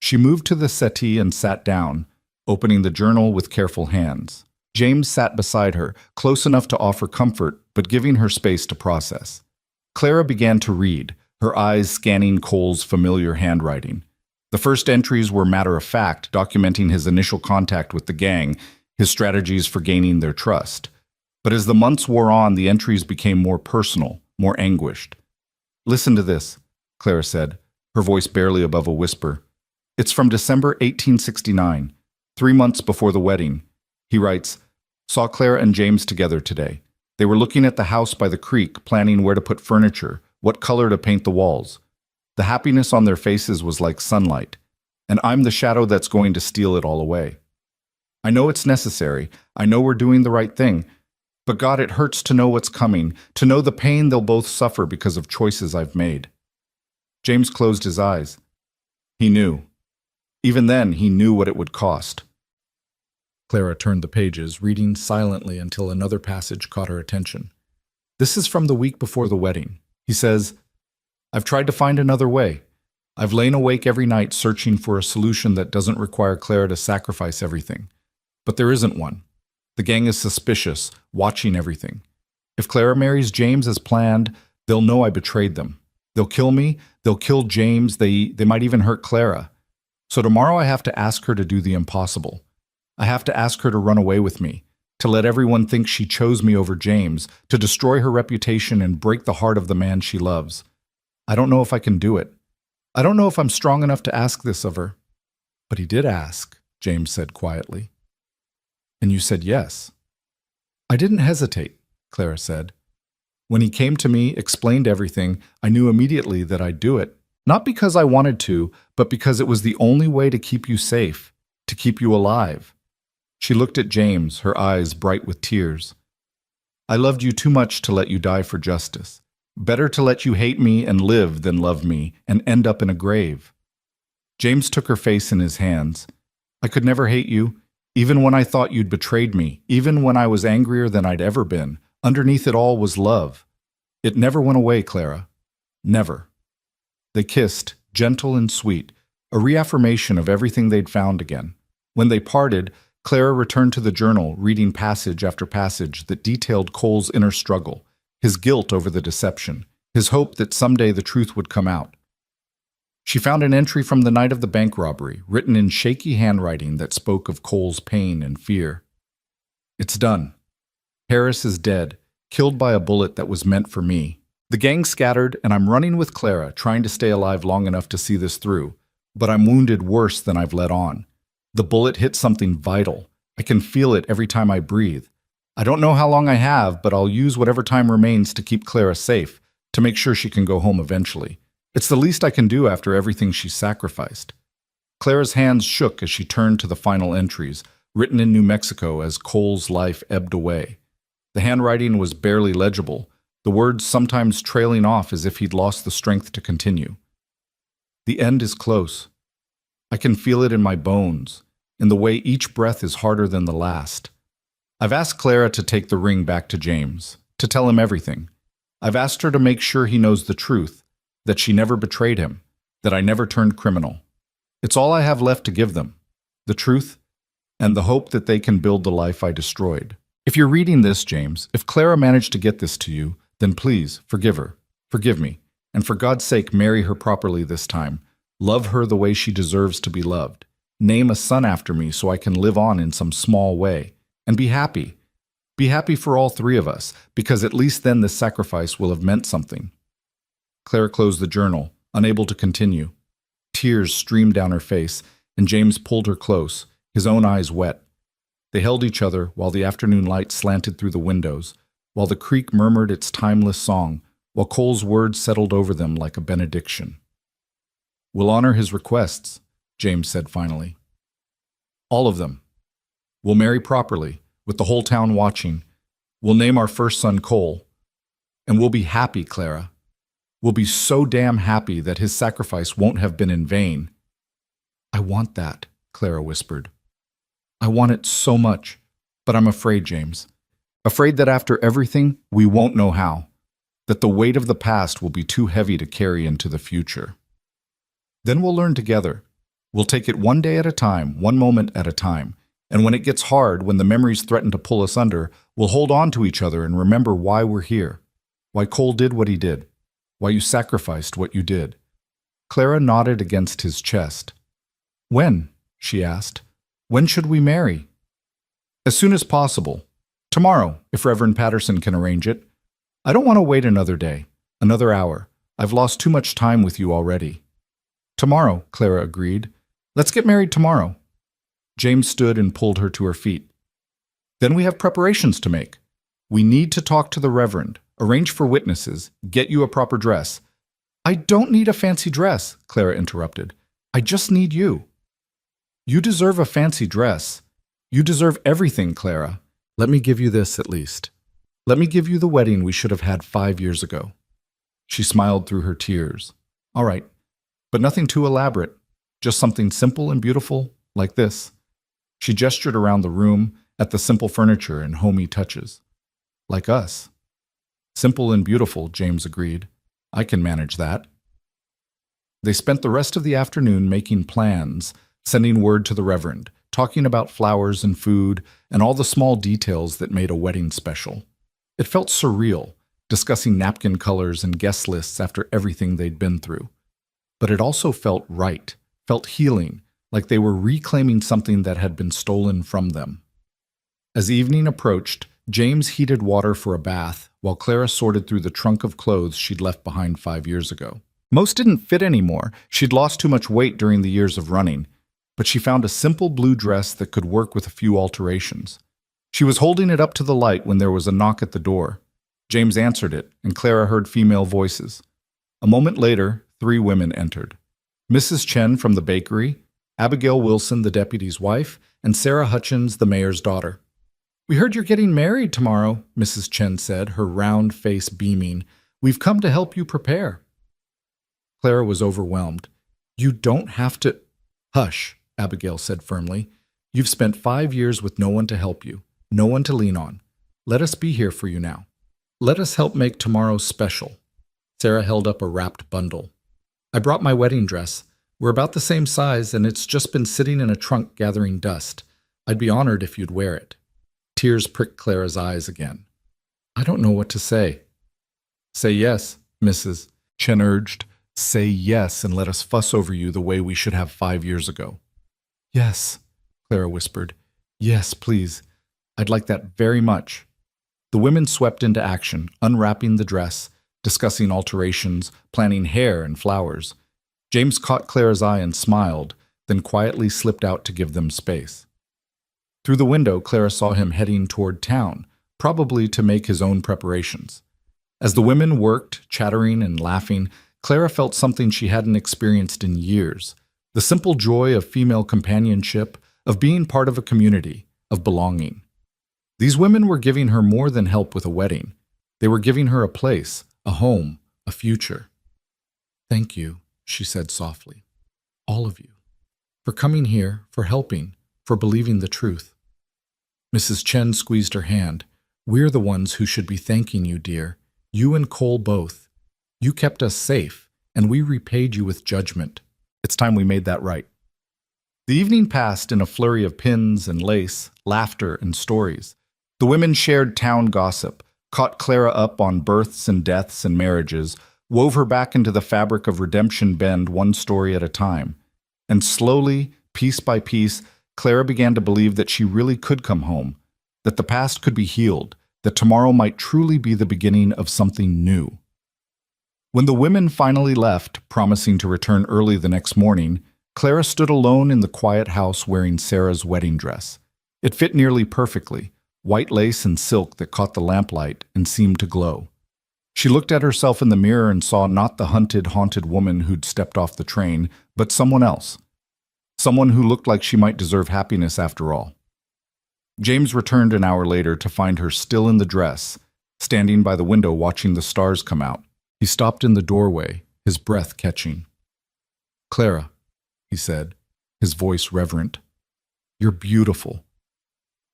She moved to the settee and sat down, opening the journal with careful hands. James sat beside her, close enough to offer comfort, but giving her space to process. Clara began to read, her eyes scanning Cole's familiar handwriting. The first entries were matter-of-fact, documenting his initial contact with the gang, his strategies for gaining their trust. But as the months wore on, the entries became more personal, more anguished. "Listen to this," Clara said, her voice barely above a whisper. "It's from December 1869, 3 months before the wedding." He writes, "Saw Clara and James together today. They were looking at the house by the creek, planning where to put furniture, what color to paint the walls. The happiness on their faces was like sunlight, and I'm the shadow that's going to steal it all away. I know it's necessary. I know we're doing the right thing. But God, it hurts to know what's coming, to know the pain they'll both suffer because of choices I've made." James closed his eyes. He knew. Even then, he knew what it would cost. Clara turned the pages, reading silently until another passage caught her attention. "This is from the week before the wedding." He says, "I've tried to find another way. I've lain awake every night searching for a solution that doesn't require Clara to sacrifice everything. But there isn't one. The gang is suspicious, watching everything. If Clara marries James as planned, they'll know I betrayed them. They'll kill me, they'll kill James, they might even hurt Clara. So tomorrow I have to ask her to do the impossible. I have to ask her to run away with me, to let everyone think she chose me over James, to destroy her reputation and break the heart of the man she loves. I don't know if I can do it. I don't know if I'm strong enough to ask this of her." "But he did ask," James said quietly. "And you said yes." "I didn't hesitate," Clara said. "When he came to me, explained everything, I knew immediately that I'd do it. Not because I wanted to, but because it was the only way to keep you safe, to keep you alive." She looked at James, her eyes bright with tears. "I loved you too much to let you die for justice. Better to let you hate me and live than love me and end up in a grave." James took her face in his hands. "I could never hate you, even when I thought you'd betrayed me, even when I was angrier than I'd ever been. Underneath it all was love. It never went away, Clara. Never." They kissed, gentle and sweet, a reaffirmation of everything they'd found again. When they parted, Clara returned to the journal, reading passage after passage that detailed Cole's inner struggle, his guilt over the deception, his hope that someday the truth would come out. She found an entry from the night of the bank robbery, written in shaky handwriting that spoke of Cole's pain and fear. "It's done. Harris is dead, killed by a bullet that was meant for me. The gang scattered, and I'm running with Clara, trying to stay alive long enough to see this through. But I'm wounded worse than I've let on. The bullet hit something vital. I can feel it every time I breathe. I don't know how long I have, but I'll use whatever time remains to keep Clara safe, to make sure she can go home eventually. It's the least I can do after everything she's sacrificed." Clara's hands shook as she turned to the final entries, written in New Mexico as Cole's life ebbed away. The handwriting was barely legible, the words sometimes trailing off as if he'd lost the strength to continue. "The end is close. I can feel it in my bones, in the way each breath is harder than the last. I've asked Clara to take the ring back to James, to tell him everything. I've asked her to make sure he knows the truth, that she never betrayed him, that I never turned criminal. It's all I have left to give them, the truth, and the hope that they can build the life I destroyed. If you're reading this, James, if Clara managed to get this to you, then please forgive her, forgive me, and for God's sake marry her properly this time. Love her the way she deserves to be loved. Name a son after me so I can live on in some small way. And be happy. Be happy for all three of us, because at least then this sacrifice will have meant something." Clara closed the journal, unable to continue. Tears streamed down her face, and James pulled her close, his own eyes wet. They held each other while the afternoon light slanted through the windows, while the creek murmured its timeless song, while Cole's words settled over them like a benediction. "We'll honor his requests," James said finally. "All of them. We'll marry properly, with the whole town watching. We'll name our first son Cole. And we'll be happy, Clara. will be so damn happy that his sacrifice won't have been in vain. I want that, Clara whispered. I want it so much, but I'm afraid, James. Afraid that after everything, we won't know how. That the weight of the past will be too heavy to carry into the future. Then we'll learn together. We'll take it one day at a time, one moment at a time. And when it gets hard, when the memories threaten to pull us under, we'll hold on to each other and remember why we're here. Why Cole did what he did. Why you sacrificed what you did. Clara nodded against his chest. When? She asked. When should we marry? As soon as possible. Tomorrow, if Reverend Patterson can arrange it. I don't want to wait another day, another hour. I've lost too much time with you already. Tomorrow, Clara agreed. Let's get married tomorrow. James stood and pulled her to her feet. Then we have preparations to make. We need to talk to the Reverend, arrange for witnesses, get you a proper dress. I don't need a fancy dress, Clara interrupted. I just need you. You deserve a fancy dress. You deserve everything, Clara. Let me give you this at least. Let me give you the wedding we should have had 5 years ago. She smiled through her tears. All right, but nothing too elaborate. Just something simple and beautiful, like this. She gestured around the room at the simple furniture and homey touches. Like us. Simple and beautiful, James agreed. I can manage that. They spent the rest of the afternoon making plans, sending word to the Reverend, talking about flowers and food and all the small details that made a wedding special. It felt surreal, discussing napkin colors and guest lists after everything they'd been through. But it also felt right, felt healing, like they were reclaiming something that had been stolen from them. As evening approached, James heated water for a bath, while Clara sorted through the trunk of clothes she'd left behind 5 years ago. Most didn't fit anymore. She'd lost too much weight during the years of running, but she found a simple blue dress that could work with a few alterations. She was holding it up to the light when there was a knock at the door. James answered it, and Clara heard female voices. A moment later, 3 women entered. Mrs. Chen from the bakery, Abigail Wilson, the deputy's wife, and Sarah Hutchins, the mayor's daughter. We heard you're getting married tomorrow, Mrs. Chen said, her round face beaming. We've come to help you prepare. Clara was overwhelmed. You don't have to... Hush, Abigail said firmly. You've spent 5 years with no one to help you, no one to lean on. Let us be here for you now. Let us help make tomorrow special. Sarah held up a wrapped bundle. I brought my wedding dress. We're about the same size, and it's just been sitting in a trunk gathering dust. I'd be honored if you'd wear it. Tears pricked Clara's eyes again. I don't know what to say. Say yes, Mrs. Chen urged. Say yes and let us fuss over you the way we should have 5 years ago. Yes, Clara whispered. Yes, please. I'd like that very much. The women swept into action, unwrapping the dress, discussing alterations, planning hair and flowers. James caught Clara's eye and smiled, then quietly slipped out to give them space. Through the window, Clara saw him heading toward town, probably to make his own preparations. As the women worked, chattering and laughing, Clara felt something she hadn't experienced in years, the simple joy of female companionship, of being part of a community, of belonging. These women were giving her more than help with a wedding. They were giving her a place, a home, a future. Thank you, she said softly. All of you. For coming here, for helping, for believing the truth. Mrs. Chen squeezed her hand. We're the ones who should be thanking you, dear. You and Cole both. You kept us safe, and we repaid you with judgment. It's time we made that right. The evening passed in a flurry of pins and lace, laughter and stories. The women shared town gossip, caught Clara up on births and deaths and marriages, wove her back into the fabric of Redemption Bend one story at a time. And slowly, piece by piece, Clara began to believe that she really could come home, that the past could be healed, that tomorrow might truly be the beginning of something new. When the women finally left, promising to return early the next morning, Clara stood alone in the quiet house wearing Sarah's wedding dress. It fit nearly perfectly, white lace and silk that caught the lamplight and seemed to glow. She looked at herself in the mirror and saw not the haunted woman who'd stepped off the train, but someone else. Someone who looked like she might deserve happiness after all. James returned an hour later to find her still in the dress, standing by the window watching the stars come out. He stopped in the doorway, his breath catching. "Clara," he said, his voice reverent. "You're beautiful."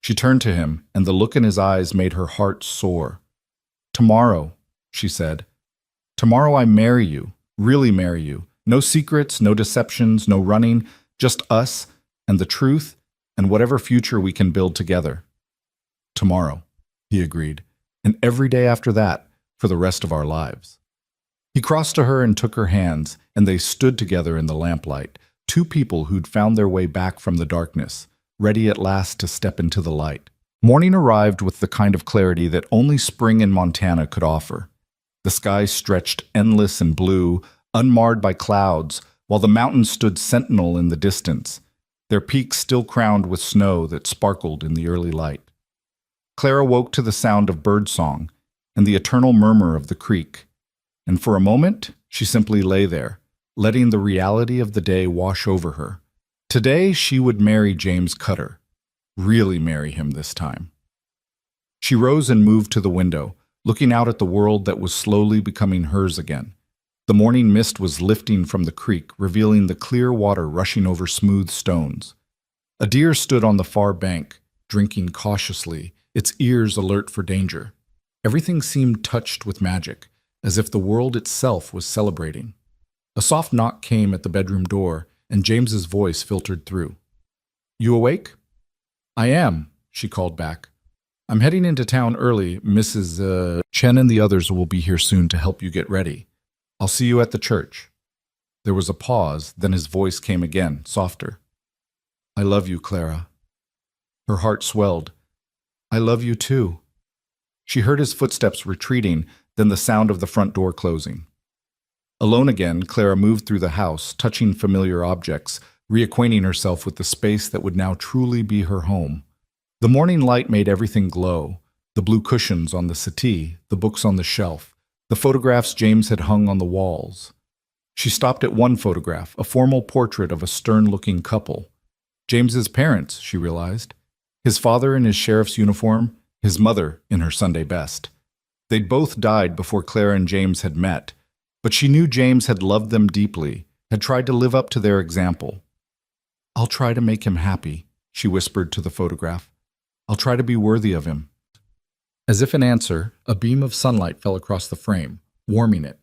She turned to him, and the look in his eyes made her heart soar. "Tomorrow," she said. "Tomorrow I marry you, really marry you. No secrets, no deceptions, no running, just us and the truth and whatever future we can build together." "Tomorrow," he agreed, "and every day after that for the rest of our lives." He crossed to her and took her hands, and they stood together in the lamplight, two people who'd found their way back from the darkness, ready at last to step into the light. Morning arrived with the kind of clarity that only spring in Montana could offer. The sky stretched endless and blue, unmarred by clouds, while the mountains stood sentinel in the distance, their peaks still crowned with snow that sparkled in the early light. Clara woke to the sound of birdsong and the eternal murmur of the creek, and for a moment she simply lay there, letting the reality of the day wash over her. Today she would marry James Cutter, really marry him this time. She rose and moved to the window, looking out at the world that was slowly becoming hers again. The morning mist was lifting from the creek, revealing the clear water rushing over smooth stones. A deer stood on the far bank, drinking cautiously, its ears alert for danger. Everything seemed touched with magic, as if the world itself was celebrating. A soft knock came at the bedroom door, and James's voice filtered through. "You awake?" "I am," she called back. "I'm heading into town early. Mrs. Chen and the others will be here soon to help you get ready. I'll see you at the church." There was a pause, then his voice came again, softer. "I love you, Clara." Her heart swelled. "I love you too." She heard his footsteps retreating, then the sound of the front door closing. Alone again, Clara moved through the house, touching familiar objects, reacquainting herself with the space that would now truly be her home. The morning light made everything glow, the blue cushions on the settee, the books on the shelf, the photographs James had hung on the walls. She stopped at one photograph, a formal portrait of a stern-looking couple. James's parents, she realized. His father in his sheriff's uniform, his mother in her Sunday best. They'd both died before Clara and James had met, but she knew James had loved them deeply, had tried to live up to their example. "I'll try to make him happy," she whispered to the photograph. "I'll try to be worthy of him." As if in answer, a beam of sunlight fell across the frame, warming it.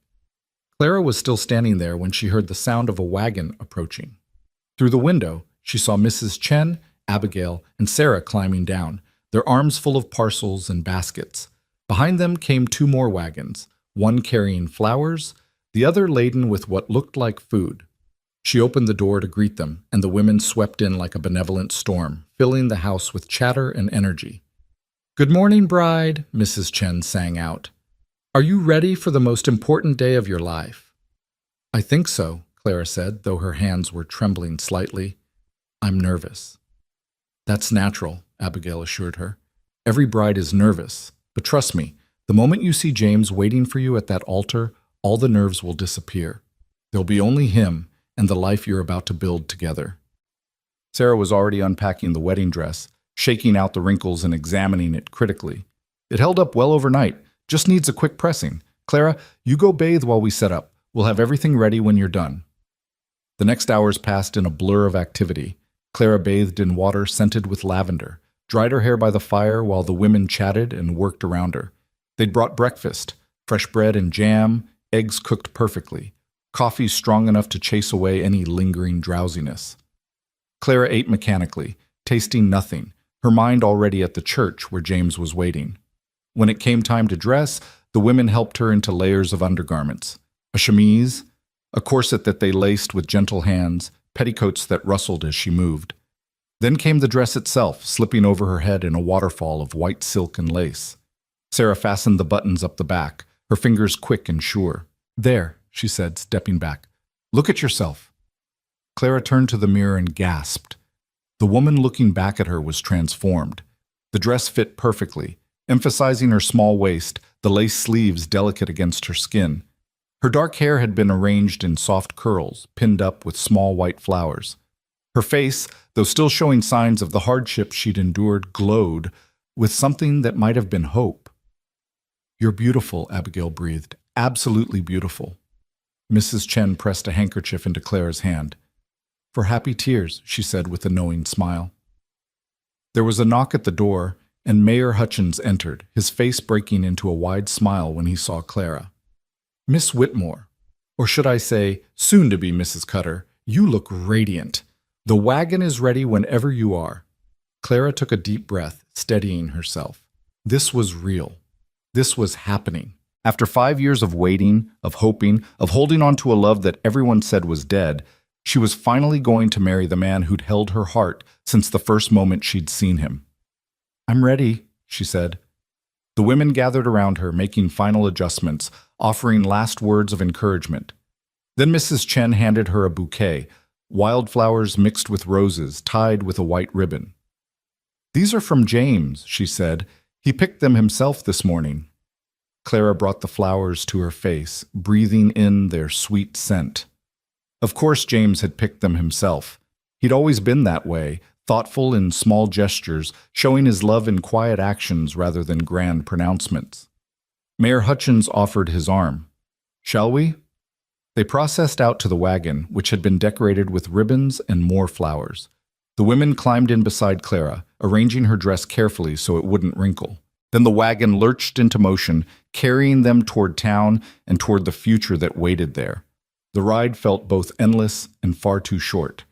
Clara was still standing there when she heard the sound of a wagon approaching. Through the window, she saw Mrs. Chen, Abigail, and Sarah climbing down, their arms full of parcels and baskets. Behind them came two more wagons, one carrying flowers, the other laden with what looked like food. She opened the door to greet them, and the women swept in like a benevolent storm, filling the house with chatter and energy. "Good morning, bride," Mrs. Chen sang out. "Are you ready for the most important day of your life?" "I think so," Clara said, though her hands were trembling slightly. "I'm nervous." "That's natural," Abigail assured her. "Every bride is nervous, but trust me, the moment you see James waiting for you at that altar, all the nerves will disappear. There'll be only him and the life you're about to build together." Sarah was already unpacking the wedding dress, shaking out the wrinkles and examining it critically. "It held up well overnight, just needs a quick pressing. Clara, you go bathe while we set up. We'll have everything ready when you're done." The next hours passed in a blur of activity. Clara bathed in water scented with lavender, dried her hair by the fire while the women chatted and worked around her. They'd brought breakfast, fresh bread and jam, eggs cooked perfectly, coffee strong enough to chase away any lingering drowsiness. Clara ate mechanically, tasting nothing, her mind already at the church where James was waiting. When it came time to dress, the women helped her into layers of undergarments, a chemise, a corset that they laced with gentle hands, petticoats that rustled as she moved. Then came the dress itself, slipping over her head in a waterfall of white silk and lace. Sarah fastened the buttons up the back, her fingers quick and sure. "There," she said, stepping back. "Look at yourself." Clara turned to the mirror and gasped. The woman looking back at her was transformed. The dress fit perfectly, emphasizing her small waist, the lace sleeves delicate against her skin. Her dark hair had been arranged in soft curls, pinned up with small white flowers. Her face, though still showing signs of the hardship she'd endured, glowed with something that might have been hope. "You're beautiful," Abigail breathed. Absolutely beautiful. Mrs. Chen pressed a handkerchief into Clara's hand. For happy tears, she said with a knowing smile. There was a knock at the door, and Mayor Hutchins entered, his face breaking into a wide smile when he saw Clara. Miss Whitmore, or should I say, soon to be Mrs. Cutter, you look radiant. The wagon is ready whenever you are. Clara took a deep breath, steadying herself. This was real. This was happening. After 5 years of waiting, of hoping, of holding on to a love that everyone said was dead, she was finally going to marry the man who'd held her heart since the first moment she'd seen him. I'm ready, she said. The women gathered around her, making final adjustments, offering last words of encouragement. Then Mrs. Chen handed her a bouquet, wildflowers mixed with roses, tied with a white ribbon. These are from James, she said. He picked them himself this morning. Clara brought the flowers to her face, breathing in their sweet scent. Of course James had picked them himself. He'd always been that way, thoughtful in small gestures, showing his love in quiet actions rather than grand pronouncements. Mayor Hutchins offered his arm. Shall we? They processed out to the wagon, which had been decorated with ribbons and more flowers. The women climbed in beside Clara, arranging her dress carefully so it wouldn't wrinkle. Then the wagon lurched into motion, carrying them toward town and toward the future that waited there. The ride felt both endless and far too short.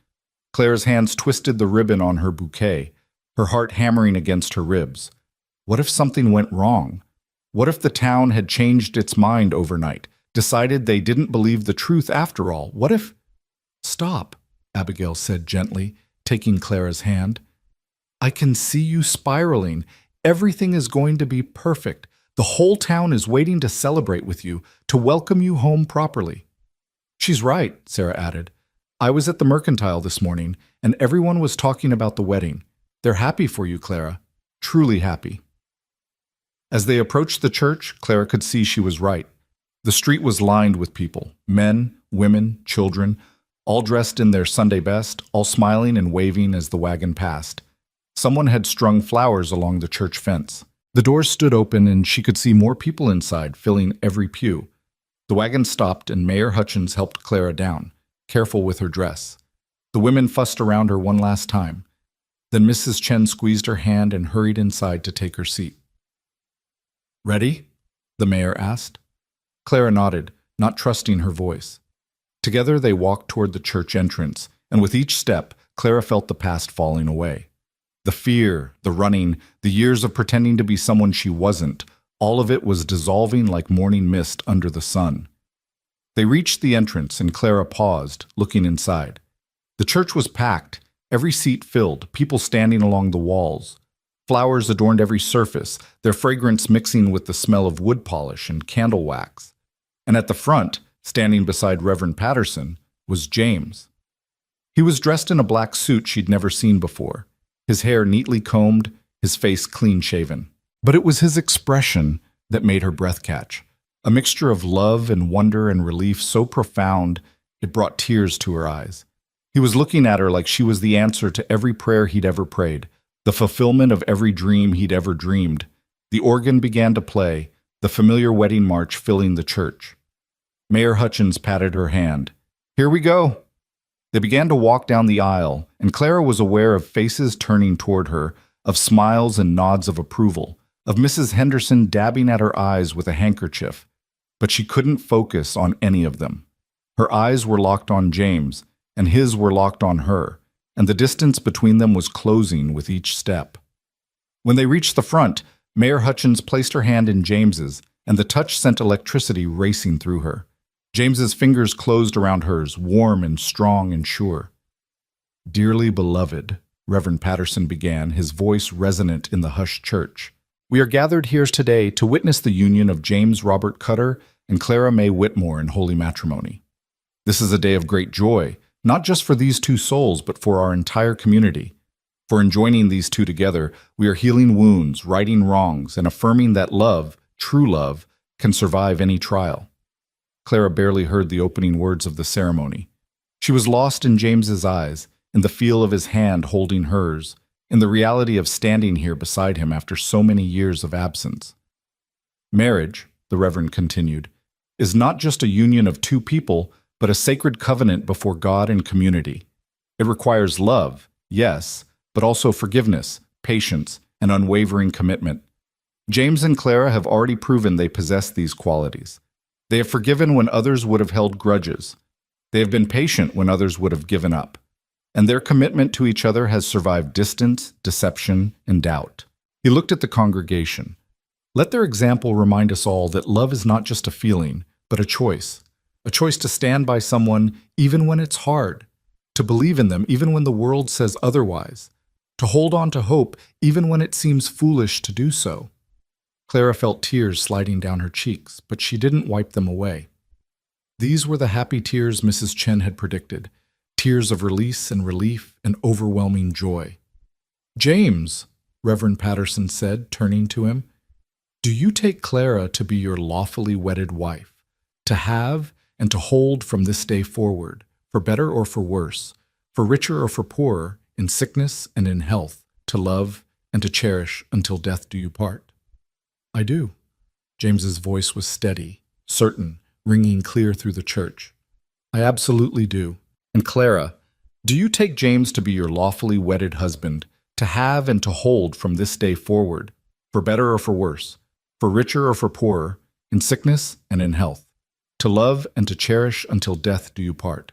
Clara's hands twisted the ribbon on her bouquet, her heart hammering against her ribs. What if something went wrong? What if the town had changed its mind overnight, decided they didn't believe the truth after all? What if— Stop, Abigail said gently, taking Clara's hand. I can see you spiraling. Everything is going to be perfect. The whole town is waiting to celebrate with you, to welcome you home properly. She's right, Sarah added. I was at the Mercantile this morning, and everyone was talking about the wedding. They're happy for you, Clara. Truly happy. As they approached the church, Clara could see she was right. The street was lined with people, men, women, children, all dressed in their Sunday best, all smiling and waving as the wagon passed. Someone had strung flowers along the church fence. The doors stood open and she could see more people inside, filling every pew. The wagon stopped and Mayor Hutchins helped Clara down, careful with her dress. The women fussed around her one last time. Then Mrs. Chen squeezed her hand and hurried inside to take her seat. Ready? The mayor asked. Clara nodded, not trusting her voice. Together they walked toward the church entrance, and with each step, Clara felt the past falling away. The fear, the running, the years of pretending to be someone she wasn't, all of it was dissolving like morning mist under the sun. They reached the entrance and Clara paused, looking inside. The church was packed, every seat filled, people standing along the walls. Flowers adorned every surface, their fragrance mixing with the smell of wood polish and candle wax. And at the front, standing beside Reverend Patterson, was James. He was dressed in a black suit she'd never seen before, his hair neatly combed, his face clean-shaven. But it was his expression that made her breath catch, a mixture of love and wonder and relief so profound it brought tears to her eyes. He was looking at her like she was the answer to every prayer he'd ever prayed, the fulfillment of every dream he'd ever dreamed. The organ began to play, the familiar wedding march filling the church. Mayor Hutchins patted her hand. Here we go. They began to walk down the aisle, and Clara was aware of faces turning toward her, of smiles and nods of approval, of Mrs. Henderson dabbing at her eyes with a handkerchief. But she couldn't focus on any of them. Her eyes were locked on James, and his were locked on her, and the distance between them was closing with each step. When they reached the front, Mayor Hutchins placed her hand in James's, and the touch sent electricity racing through her. James's fingers closed around hers, warm and strong and sure. Dearly beloved, Reverend Patterson began, his voice resonant in the hushed church. We are gathered here today to witness the union of James Robert Cutter and Clara May Whitmore in holy matrimony. This is a day of great joy, not just for these two souls, but for our entire community. For in joining these two together, we are healing wounds, righting wrongs, and affirming that love, true love, can survive any trial. Clara barely heard the opening words of the ceremony. She was lost in James's eyes, in the feel of his hand holding hers, in the reality of standing here beside him after so many years of absence. Marriage, the Reverend continued, is not just a union of two people, but a sacred covenant before God and community. It requires love, yes, but also forgiveness, patience, and unwavering commitment. James and Clara have already proven they possess these qualities. They have forgiven when others would have held grudges. They have been patient when others would have given up. And their commitment to each other has survived distance, deception, and doubt. He looked at the congregation. Let their example remind us all that love is not just a feeling, but a choice to stand by someone even when it's hard, to believe in them even when the world says otherwise, to hold on to hope even when it seems foolish to do so. Clara felt tears sliding down her cheeks, but she didn't wipe them away. These were the happy tears Mrs. Chen had predicted, tears of release and relief and overwhelming joy. "James," Reverend Patterson said, turning to him, "do you take Clara to be your lawfully wedded wife, to have and to hold from this day forward, for better or for worse, for richer or for poorer, in sickness and in health, to love and to cherish until death do you part?" "I do." James's voice was steady, certain, ringing clear through the church. "I absolutely do." "And Clara, do you take James to be your lawfully wedded husband, to have and to hold from this day forward, for better or for worse, for richer or for poorer, in sickness and in health, to love and to cherish until death do you part?"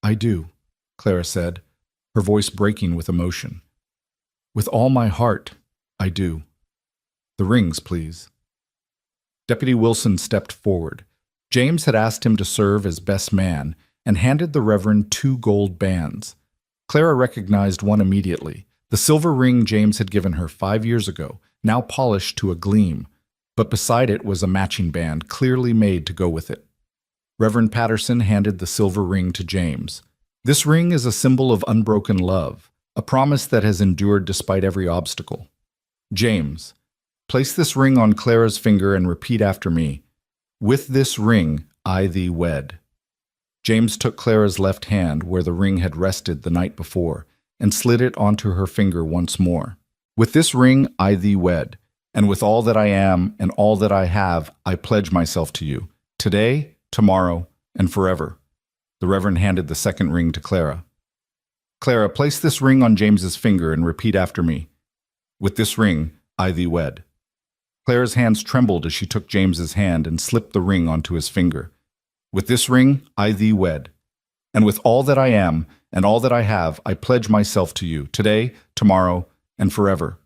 "I do," Clara said, her voice breaking with emotion. "With all my heart, I do. The rings, please." Deputy Wilson stepped forward. James had asked him to serve as best man and handed the Reverend 2 gold bands. Clara recognized one immediately, the silver ring James had given her 5 years ago, now polished to a gleam, but beside it was a matching band clearly made to go with it. Reverend Patterson handed the silver ring to James. "This ring is a symbol of unbroken love, a promise that has endured despite every obstacle. James, place this ring on Clara's finger and repeat after me. With this ring, I thee wed." James took Clara's left hand, where the ring had rested the night before, and slid it onto her finger once more. "With this ring, I thee wed, and with all that I am and all that I have, I pledge myself to you, today, tomorrow, and forever." The Reverend handed the second ring to Clara. "Clara, place this ring on James's finger and repeat after me. With this ring, I thee wed." Clara's hands trembled as she took James's hand and slipped the ring onto his finger. "With this ring, I thee wed, and with all that I am and all that I have, I pledge myself to you, today, tomorrow, and forever."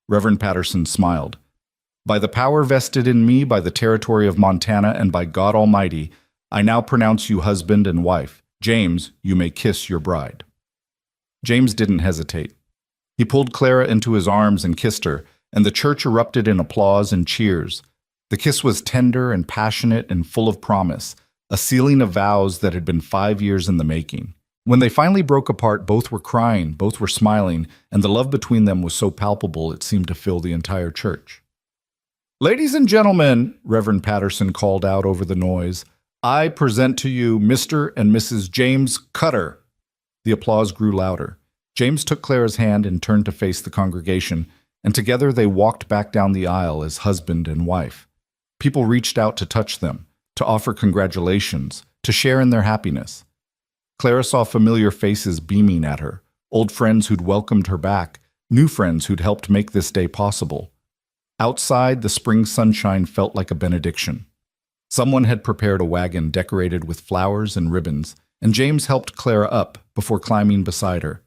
Reverend Patterson smiled. "By the power vested in me by the territory of Montana and by God Almighty, I now pronounce you husband and wife. James, you may kiss your bride." James didn't hesitate. He pulled Clara into his arms and kissed her, and the church erupted in applause and cheers. The kiss was tender and passionate and full of promise, a sealing of vows that had been 5 years in the making. When they finally broke apart, both were crying, both were smiling, and the love between them was so palpable it seemed to fill the entire church. "Ladies and gentlemen," Reverend Patterson called out over the noise, "I present to you Mr. and Mrs. James Cutter." The applause grew louder. James took Clara's hand and turned to face the congregation, and together they walked back down the aisle as husband and wife. People reached out to touch them, to offer congratulations, to share in their happiness. Clara saw familiar faces beaming at her, old friends who'd welcomed her back, new friends who'd helped make this day possible. Outside, the spring sunshine felt like a benediction. Someone had prepared a wagon decorated with flowers and ribbons, and James helped Clara up before climbing beside her.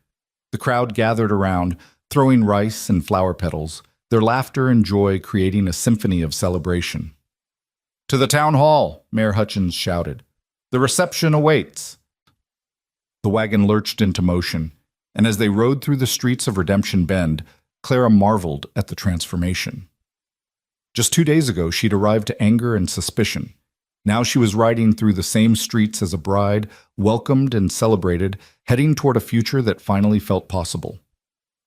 The crowd gathered around, throwing rice and flower petals, their laughter and joy creating a symphony of celebration. "To the town hall," Mayor Hutchins shouted. "The reception awaits." The wagon lurched into motion, and as they rode through the streets of Redemption Bend, Clara marveled at the transformation. Just 2 days ago, she'd arrived to anger and suspicion. Now she was riding through the same streets as a bride, welcomed and celebrated, heading toward a future that finally felt possible.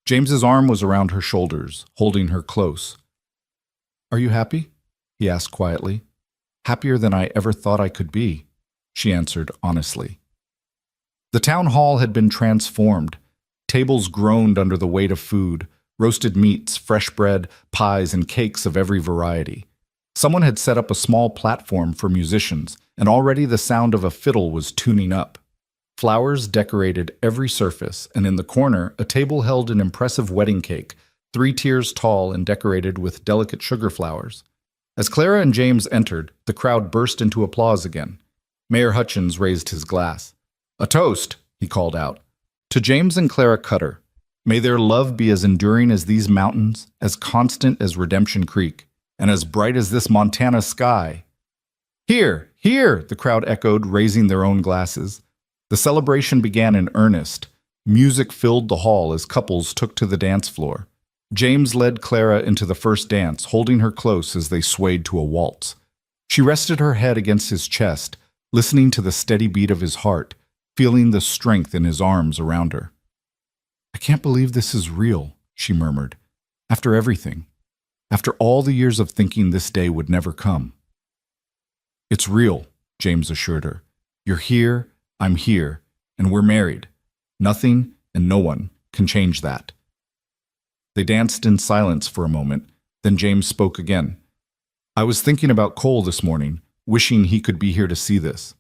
James's arm was around her shoulders, holding her close. "Are you happy?" he asked quietly. "Happier than I ever thought I could be," she answered honestly. The town hall had been transformed. Tables groaned under the weight of food, roasted meats, fresh bread, pies, and cakes of every variety. Someone had set up a small platform for musicians, and already the sound of a fiddle was tuning up. Flowers decorated every surface, and in the corner, a table held an impressive wedding cake, 3 tiers tall and decorated with delicate sugar flowers. As Clara and James entered, the crowd burst into applause again. Mayor Hutchins raised his glass. "A toast," he called out. "To James and Clara Cutter. May their love be as enduring as these mountains, as constant as Redemption Creek, and as bright as this Montana sky." "Here, here," the crowd echoed, raising their own glasses. The celebration began in earnest. Music filled the hall as couples took to the dance floor. James led Clara into the first dance, holding her close as they swayed to a waltz. She rested her head against his chest, listening to the steady beat of his heart, feeling the strength in his arms around her. "I can't believe this is real," she murmured. "After everything. After all the years of thinking this day would never come." "It's real," James assured her. "You're here, I'm here, and we're married. Nothing and no one can change that." They danced in silence for a moment, then James spoke again. "I was thinking about Cole this morning, wishing he could be here to see this."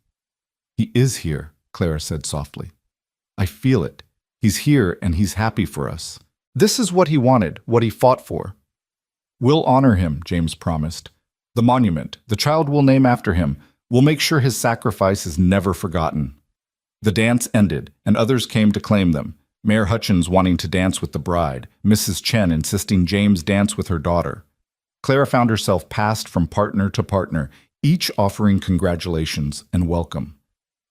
"He is here," Clara said softly. "I feel it. He's here and he's happy for us. This is what he wanted, what he fought for." "We'll honor him," James promised. "The monument, the child we'll name after him, we'll make sure his sacrifice is never forgotten." The dance ended, and others came to claim them. Mayor Hutchins wanting to dance with the bride, Mrs. Chen insisting James dance with her daughter. Clara found herself passed from partner to partner, each offering congratulations and welcome.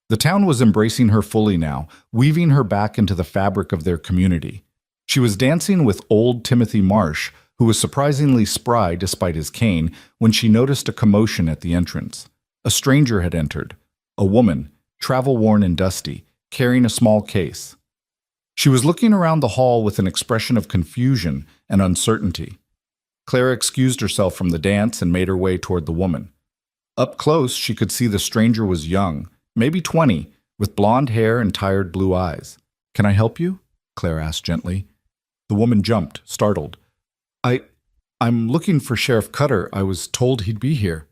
The town was embracing her fully now, weaving her back into the fabric of their community. She was dancing with old Timothy Marsh, who was surprisingly spry despite his cane, when she noticed a commotion at the entrance. A stranger had entered, a woman, travel-worn and dusty, carrying a small case. She was looking around the hall with an expression of confusion and uncertainty. Clara excused herself from the dance and made her way toward the woman. Up close, she could see the stranger was young, maybe 20, with blonde hair and tired blue eyes. "Can I help you?" Clara asked gently. The woman jumped, startled. I'm looking for Sheriff Cutter. I was told he'd be here."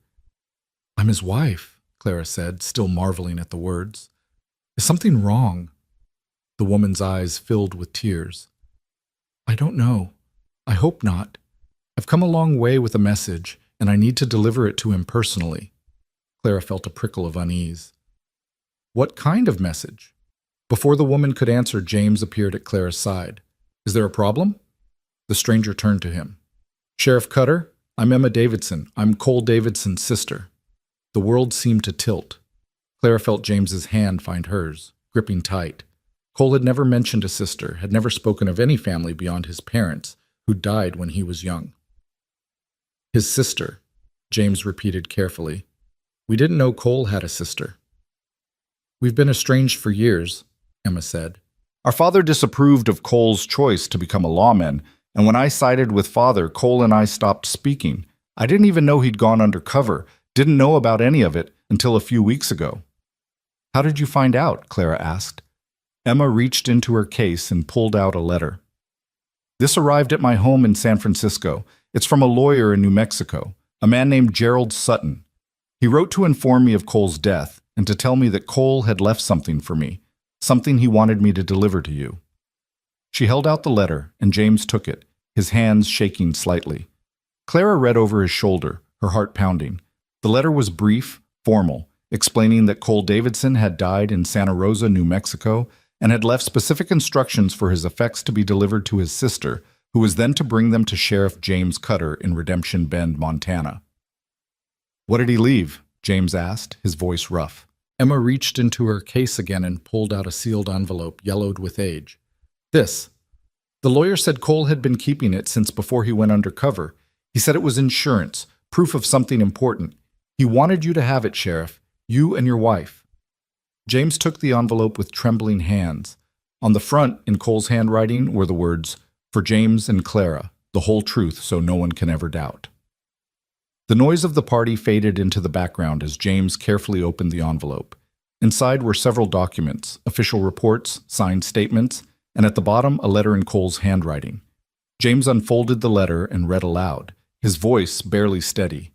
"I'm his wife," Clara said, still marveling at the words. "Is something wrong?" The woman's eyes filled with tears. "I don't know. I hope not. I've come a long way with a message, and I need to deliver it to him personally." Clara felt a prickle of unease. "What kind of message?" Before the woman could answer, James appeared at Clara's side. "Is there a problem?" The stranger turned to him. "Sheriff Cutter, I'm Emma Davidson. I'm Cole Davidson's sister." The world seemed to tilt. Clara felt James's hand find hers, gripping tight. Cole had never mentioned a sister, had never spoken of any family beyond his parents, who died when he was young. "His sister," James repeated carefully. "We didn't know Cole had a sister." "We've been estranged for years," Emma said. "Our father disapproved of Cole's choice to become a lawman, and when I sided with father, Cole and I stopped speaking. I didn't even know he'd gone undercover, didn't know about any of it until a few weeks ago." "How did you find out?" Clara asked. Emma reached into her case and pulled out a letter. "This arrived at my home in San Francisco. It's from a lawyer in New Mexico, a man named Gerald Sutton. He wrote to inform me of Cole's death and to tell me that Cole had left something for me, something he wanted me to deliver to you." She held out the letter, and James took it, his hands shaking slightly. Clara read over his shoulder, her heart pounding. The letter was brief, formal, explaining that Cole Davidson had died in Santa Rosa, New Mexico, and had left specific instructions for his effects to be delivered to his sister, who was then to bring them to Sheriff James Cutter in Redemption Bend, Montana. "What did he leave?" James asked, his voice rough. Emma reached into her case again and pulled out a sealed envelope, yellowed with age. "This. The lawyer said Cole had been keeping it since before he went undercover. He said it was insurance, proof of something important. He wanted you to have it, Sheriff, you and your wife." James took the envelope with trembling hands. On the front, in Cole's handwriting, were the words, "For James and Clara, the whole truth so no one can ever doubt." The noise of the party faded into the background as James carefully opened the envelope. Inside were several documents, official reports, signed statements, and at the bottom a letter in Cole's handwriting. James unfolded the letter and read aloud, his voice barely steady.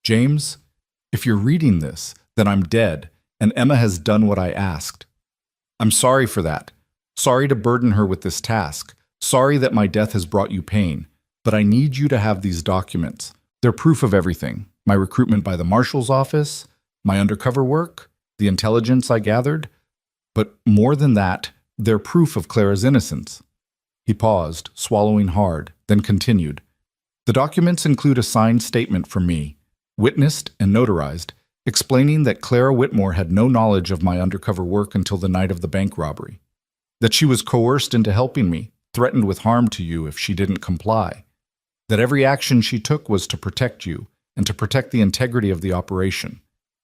James, if you're reading this, then I'm dead, and Emma has done what I asked. I'm sorry for that. Sorry to burden her with this task. Sorry that my death has brought you pain. But I need you to have these documents. They're proof of everything. My recruitment by the marshal's office, my undercover work, the intelligence I gathered. But more than that, they're proof of Clara's innocence. He paused, swallowing hard, then continued. The documents include a signed statement from me, witnessed and notarized, explaining that Clara Whitmore had no knowledge of my undercover work until the night of the bank robbery, that she was coerced into helping me, threatened with harm to you if she didn't comply, that every action she took was to protect you and to protect the integrity of the operation.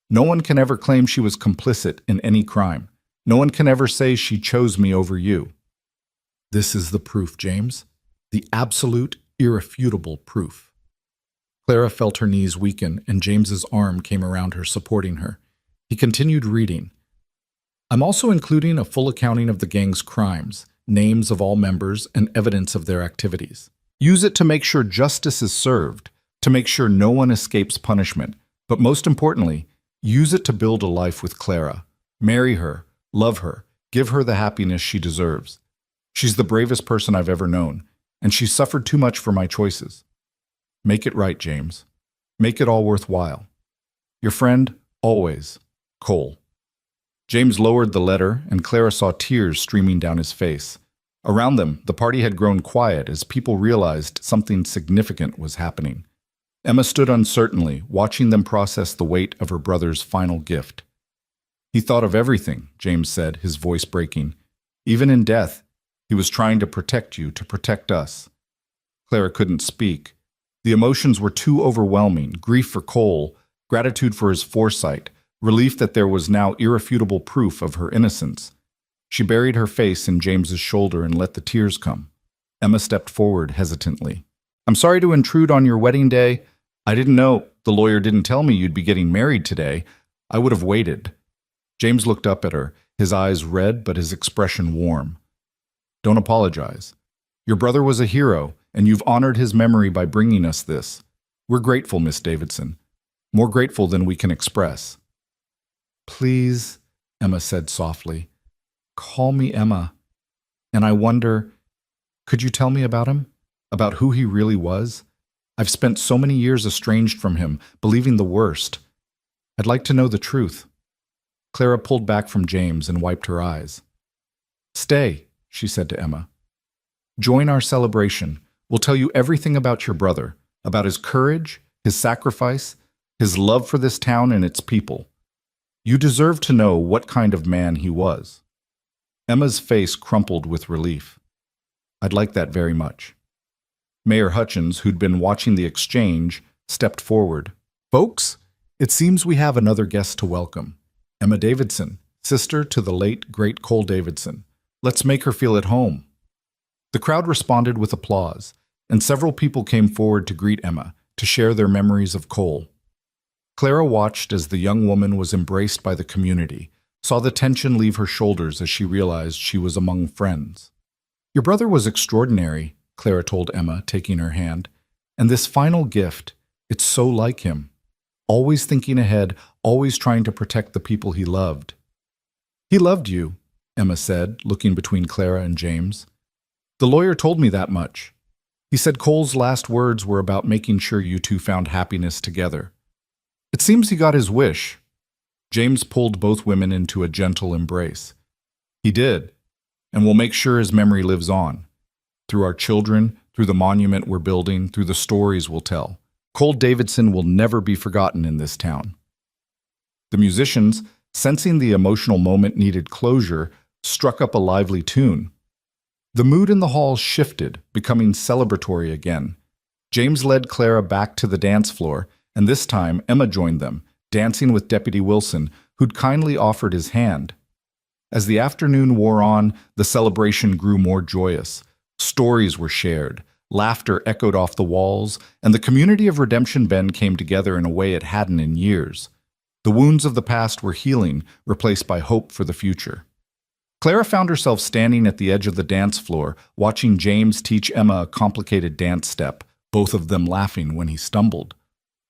No one can ever claim she was complicit in any crime. No one can ever say she chose me over you. This is the proof, James. The absolute, irrefutable proof. Clara felt her knees weaken, and James's arm came around her, supporting her. He continued reading. I'm also including a full accounting of the gang's crimes, names of all members, and evidence of their activities. Use it to make sure justice is served, to make sure no one escapes punishment, but most importantly, use it to build a life with Clara. Marry her, love her, give her the happiness she deserves. She's the bravest person I've ever known, and she's suffered too much for my choices. Make it right, James. Make it all worthwhile. Your friend, always, Cole. James lowered the letter, and Clara saw tears streaming down his face. Around them, the party had grown quiet as people realized something significant was happening. Emma stood uncertainly, watching them process the weight of her brother's final gift. He thought of everything, James said, his voice breaking. Even in death, he was trying to protect you, to protect us. Clara couldn't speak. The emotions were too overwhelming, grief for Cole, gratitude for his foresight, relief that there was now irrefutable proof of her innocence. She buried her face in James's shoulder and let the tears come. Emma stepped forward hesitantly. I'm sorry to intrude on your wedding day. I didn't know. The lawyer didn't tell me you'd be getting married today. I would have waited. James looked up at her, his eyes red but his expression warm. Don't apologize. Your brother was a hero, and you've honored his memory by bringing us this. We're grateful, Miss Davidson. More grateful than we can express. Please, Emma said softly. Call me Emma. And I wonder, could you tell me about him? About who he really was? I've spent so many years estranged from him, believing the worst. I'd like to know the truth. Clara pulled back from James and wiped her eyes. Stay, she said to Emma. Join our celebration. We'll tell you everything about your brother, about his courage, his sacrifice, his love for this town and its people. You deserve to know what kind of man he was. Emma's face crumpled with relief. I'd like that very much. Mayor Hutchins, who'd been watching the exchange, stepped forward. Folks, it seems we have another guest to welcome. Emma Davidson, sister to the late, great Cole Davidson. Let's make her feel at home. The crowd responded with applause, and several people came forward to greet Emma, to share their memories of Cole. Clara watched as the young woman was embraced by the community, saw the tension leave her shoulders as she realized she was among friends. Your brother was extraordinary, Clara told Emma, taking her hand. And this final gift, it's so like him. Always thinking ahead, always trying to protect the people he loved. He loved you, Emma said, looking between Clara and James. The lawyer told me that much. He said Cole's last words were about making sure you two found happiness together. It seems he got his wish. James pulled both women into a gentle embrace. He did, and we'll make sure his memory lives on. Through our children, through the monument we're building, through the stories we'll tell. Cole Davidson will never be forgotten in this town. The musicians, sensing the emotional moment needed closure, struck up a lively tune. The mood in the hall shifted, becoming celebratory again. James led Clara back to the dance floor, and this time Emma joined them, dancing with Deputy Wilson, who'd kindly offered his hand. As the afternoon wore on, the celebration grew more joyous. Stories were shared, laughter echoed off the walls, and the community of Redemption Bend came together in a way it hadn't in years. The wounds of the past were healing, replaced by hope for the future. Clara found herself standing at the edge of the dance floor, watching James teach Emma a complicated dance step, both of them laughing when he stumbled.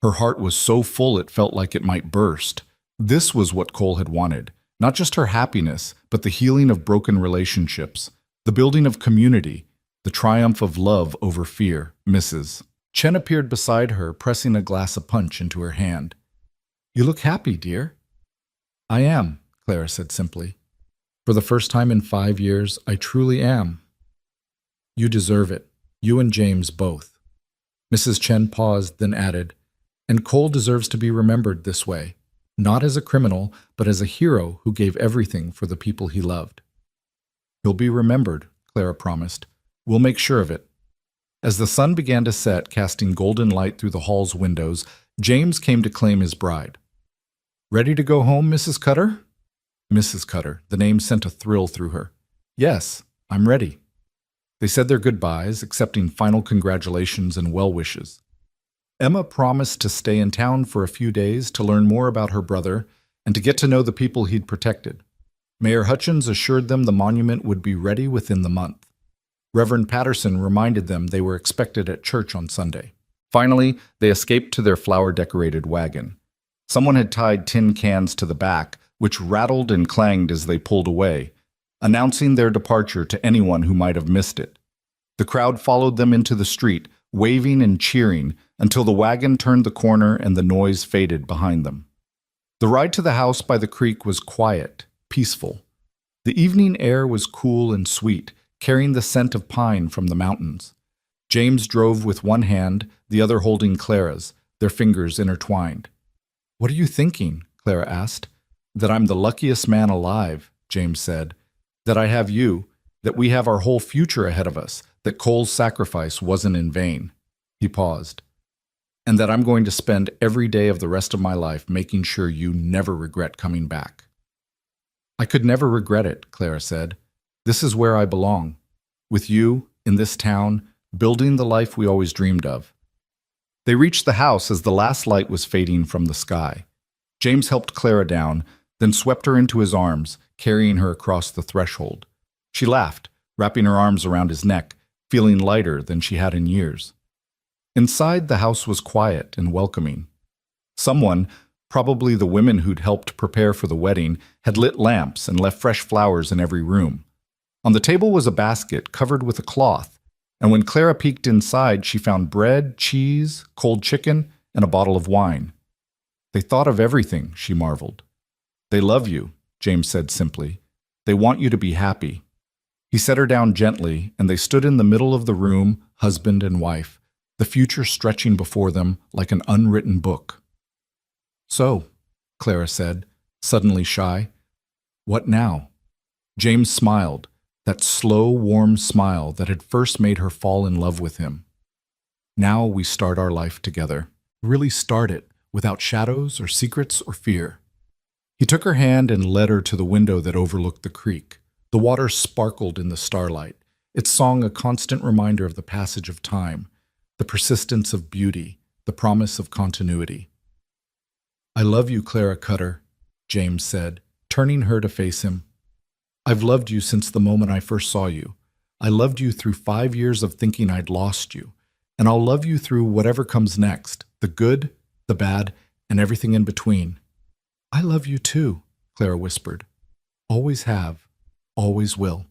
Her heart was so full it felt like it might burst. This was what Cole had wanted. Not just her happiness, but the healing of broken relationships, the building of community, the triumph of love over fear. Mrs. Chen appeared beside her, pressing a glass of punch into her hand. "You look happy, dear." "I am," Clara said simply. "For the first time in 5 years, I truly am." "You deserve it. You and James both." Mrs. Chen paused, then added, "And Cole deserves to be remembered this way. Not as a criminal, but as a hero who gave everything for the people he loved." "He'll be remembered," Clara promised. "We'll make sure of it." As the sun began to set, casting golden light through the hall's windows, James came to claim his bride. "Ready to go home, Mrs. Cutter?" Mrs. Cutter. The name sent a thrill through her. "Yes, I'm ready." They said their goodbyes, accepting final congratulations and well wishes. Emma promised to stay in town for a few days to learn more about her brother and to get to know the people he'd protected. Mayor Hutchins assured them the monument would be ready within the month. Reverend Patterson reminded them they were expected at church on Sunday. Finally, they escaped to their flower-decorated wagon. Someone had tied tin cans to the back, which rattled and clanged as they pulled away, announcing their departure to anyone who might have missed it. The crowd followed them into the street, waving and cheering, until the wagon turned the corner and the noise faded behind them. The ride to the house by the creek was quiet, peaceful. The evening air was cool and sweet, carrying the scent of pine from the mountains. James drove with one hand, the other holding Clara's, their fingers intertwined. "What are you thinking?" Clara asked. "That I'm the luckiest man alive," James said. "That I have you, that we have our whole future ahead of us, that Cole's sacrifice wasn't in vain." He paused. "And that I'm going to spend every day of the rest of my life making sure you never regret coming back." "I could never regret it," Clara said. "This is where I belong. With you, in this town, building the life we always dreamed of." They reached the house as the last light was fading from the sky. James helped Clara down, then swept her into his arms, carrying her across the threshold. She laughed, wrapping her arms around his neck, feeling lighter than she had in years. Inside, the house was quiet and welcoming. Someone, probably the women who'd helped prepare for the wedding, had lit lamps and left fresh flowers in every room. On the table was a basket covered with a cloth, and when Clara peeked inside, she found bread, cheese, cold chicken, and a bottle of wine. "They thought of everything," she marveled. "They love you," James said simply. "They want you to be happy." He set her down gently, and they stood in the middle of the room, husband and wife, the future stretching before them like an unwritten book. "So," Clara said, suddenly shy, "what now?" James smiled, that slow, warm smile that had first made her fall in love with him. "Now we start our life together. Really start it, without shadows or secrets or fear." He took her hand and led her to the window that overlooked the creek. The water sparkled in the starlight, its song a constant reminder of the passage of time, the persistence of beauty, the promise of continuity. "I love you, Clara Cutter," James said, turning her to face him. "I've loved you since the moment I first saw you. I loved you through 5 years of thinking I'd lost you, and I'll love you through whatever comes next, the good, the bad, and everything in between." "I love you too," Clara whispered. "Always have, always will."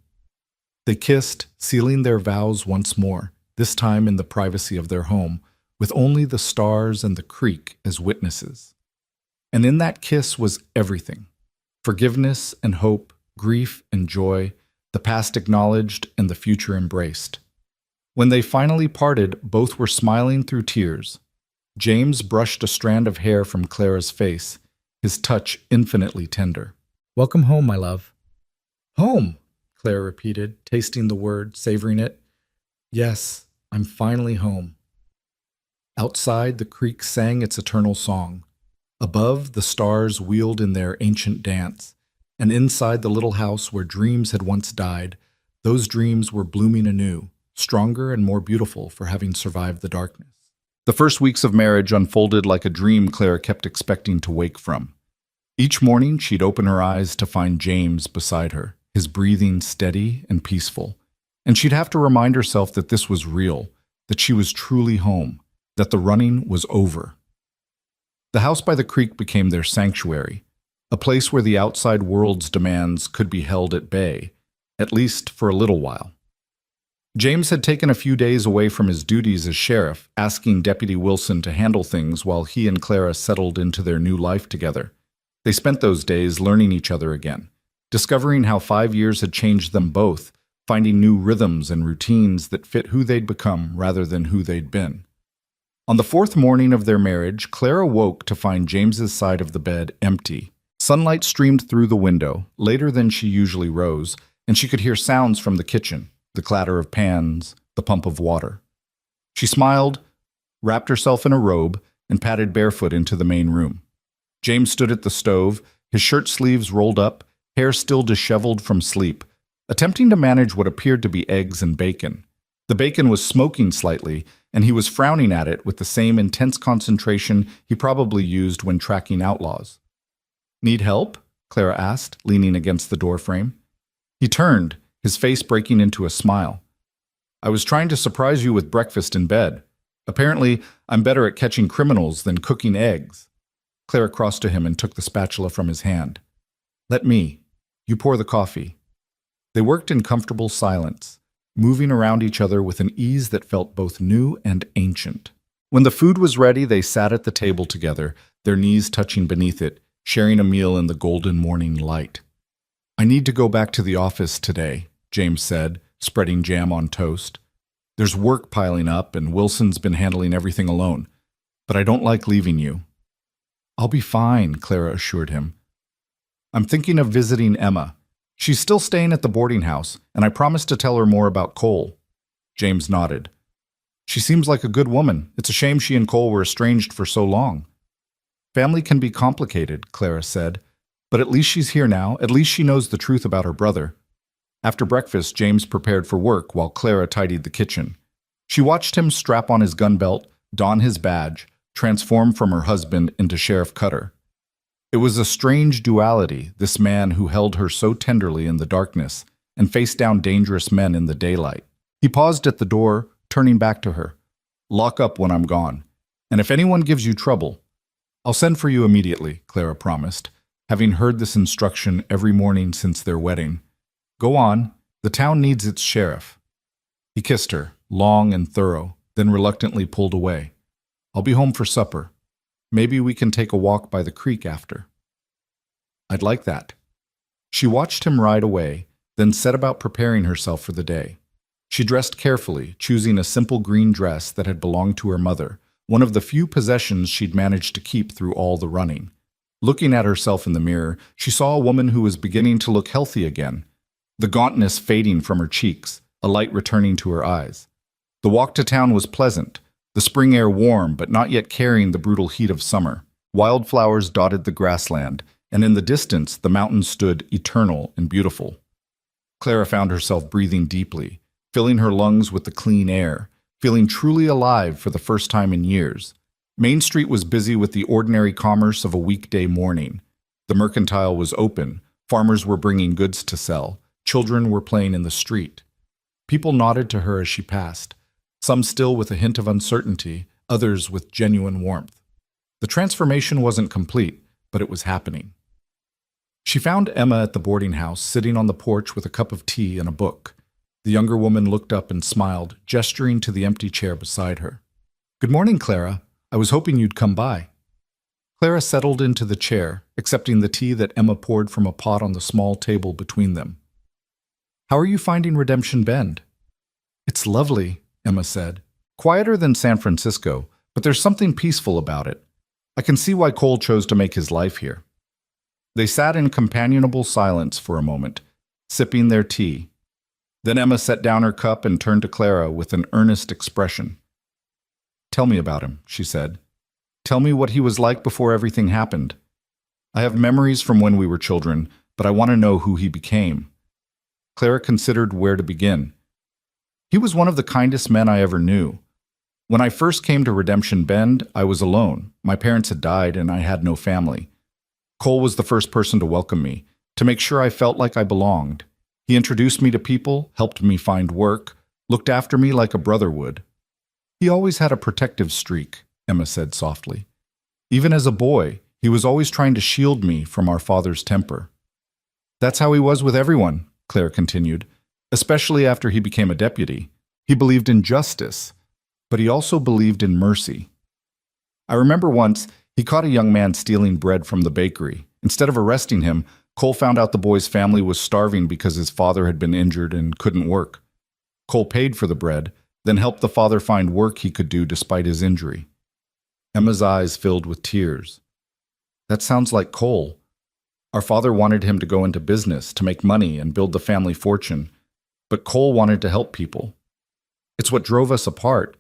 They kissed, sealing their vows once more, this time in the privacy of their home, with only the stars and the creek as witnesses. And in that kiss was everything: forgiveness and hope, grief and joy, the past acknowledged and the future embraced. When they finally parted, both were smiling through tears. James brushed a strand of hair from Clara's face, his touch infinitely tender. "Welcome home, my love." "Home," Clara repeated, tasting the word, savoring it. "Yes, I'm finally home." Outside, the creek sang its eternal song. Above, the stars wheeled in their ancient dance, and inside the little house where dreams had once died, those dreams were blooming anew, stronger and more beautiful for having survived the darkness. The first weeks of marriage unfolded like a dream Clara kept expecting to wake from. Each morning, she'd open her eyes to find James beside her, his breathing steady and peaceful. And she'd have to remind herself that this was real, that she was truly home, that the running was over. The house by the creek became their sanctuary, a place where the outside world's demands could be held at bay, at least for a little while. James had taken a few days away from his duties as sheriff, asking Deputy Wilson to handle things while he and Clara settled into their new life together. They spent those days learning each other again, discovering how 5 years had changed them both, finding new rhythms and routines that fit who they'd become rather than who they'd been. On the 4th morning of their marriage, Clara woke to find James's side of the bed empty. Sunlight streamed through the window, later than she usually rose, and she could hear sounds from the kitchen, the clatter of pans, the pump of water. She smiled, wrapped herself in a robe, and padded barefoot into the main room. James stood at the stove, his shirt sleeves rolled up, hair still disheveled from sleep, attempting to manage what appeared to be eggs and bacon. The bacon was smoking slightly, and he was frowning at it with the same intense concentration he probably used when tracking outlaws. "Need help?" Clara asked, leaning against the doorframe. He turned, his face breaking into a smile. "I was trying to surprise you with breakfast in bed. Apparently, I'm better at catching criminals than cooking eggs." Clara crossed to him and took the spatula from his hand. "Let me. You pour the coffee." They worked in comfortable silence, moving around each other with an ease that felt both new and ancient. When the food was ready, they sat at the table together, their knees touching beneath it, sharing a meal in the golden morning light. "I need to go back to the office today," James said, spreading jam on toast. "There's work piling up, and Wilson's been handling everything alone. But I don't like leaving you." "I'll be fine," Clara assured him. "I'm thinking of visiting Emma. She's still staying at the boarding house, and I promised to tell her more about Cole." James nodded. "She seems like a good woman. It's a shame she and Cole were estranged for so long." "Family can be complicated," Clara said. "But at least she's here now. At least she knows the truth about her brother." After breakfast, James prepared for work while Clara tidied the kitchen. She watched him strap on his gun belt, don his badge, transform from her husband into Sheriff Cutter. It was a strange duality, this man who held her so tenderly in the darkness and faced down dangerous men in the daylight. He paused at the door, turning back to her. "Lock up when I'm gone. And if anyone gives you trouble, I'll send for you immediately," Clara promised, having heard this instruction every morning since their wedding. "Go on. The town needs its sheriff." He kissed her, long and thorough, then reluctantly pulled away. "I'll be home for supper. Maybe we can take a walk by the creek after." "I'd like that." She watched him ride away, then set about preparing herself for the day. She dressed carefully, choosing a simple green dress that had belonged to her mother, one of the few possessions she'd managed to keep through all the running. Looking at herself in the mirror, she saw a woman who was beginning to look healthy again, the gauntness fading from her cheeks, a light returning to her eyes. The walk to town was pleasant, the spring air warm but not yet carrying the brutal heat of summer. Wildflowers dotted the grassland, and in the distance the mountains stood eternal and beautiful. Clara found herself breathing deeply, filling her lungs with the clean air, feeling truly alive for the first time in years. Main Street was busy with the ordinary commerce of a weekday morning. The mercantile was open, farmers were bringing goods to sell, children were playing in the street. People nodded to her as she passed, some still with a hint of uncertainty, others with genuine warmth. The transformation wasn't complete, but it was happening. She found Emma at the boarding house, sitting on the porch with a cup of tea and a book. The younger woman looked up and smiled, gesturing to the empty chair beside her. "Good morning, Clara. I was hoping you'd come by." Clara settled into the chair, accepting the tea that Emma poured from a pot on the small table between them. "How are you finding Redemption Bend?" "It's lovely," Emma said. "Quieter than San Francisco, but there's something peaceful about it. I can see why Cole chose to make his life here." They sat in companionable silence for a moment, sipping their tea. Then Emma set down her cup and turned to Clara with an earnest expression. "Tell me about him," she said. "Tell me what he was like before everything happened. I have memories from when we were children, but I want to know who he became." Clara considered where to begin. "He was one of the kindest men I ever knew. When I first came to Redemption Bend, I was alone. My parents had died and I had no family. Cole was the first person to welcome me, to make sure I felt like I belonged. He introduced me to people, helped me find work, looked after me like a brother would." "He always had a protective streak," Emma said softly. Even as a boy, he was always trying to shield me from our father's temper. That's how he was with everyone, Claire continued, especially after he became a deputy. He believed in justice, but he also believed in mercy. I remember once he caught a young man stealing bread from the bakery. Instead of arresting him, Cole found out the boy's family was starving because his father had been injured and couldn't work. Cole paid for the bread, then helped the father find work he could do despite his injury. Emma's eyes filled with tears. That sounds like Cole. Our father wanted him to go into business, to make money and build the family fortune, but Cole wanted to help people. It's what drove us apart.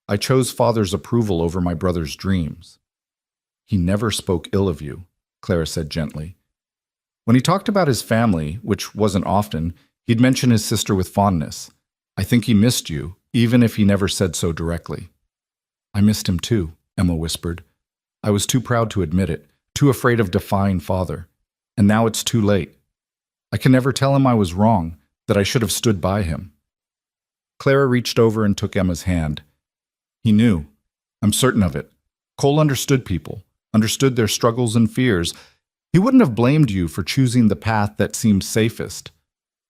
I chose father's approval over my brother's dreams. He never spoke ill of you, Clara said gently. When he talked about his family, which wasn't often, he'd mention his sister with fondness. I think he missed you, even if he never said so directly. I missed him too, Emma whispered. I was too proud to admit it, too afraid of defying father. And now it's too late. I can never tell him I was wrong, that I should have stood by him. Clara reached over and took Emma's hand. He knew. I'm certain of it. Cole understood people, understood their struggles and fears. He wouldn't have blamed you for choosing the path that seemed safest.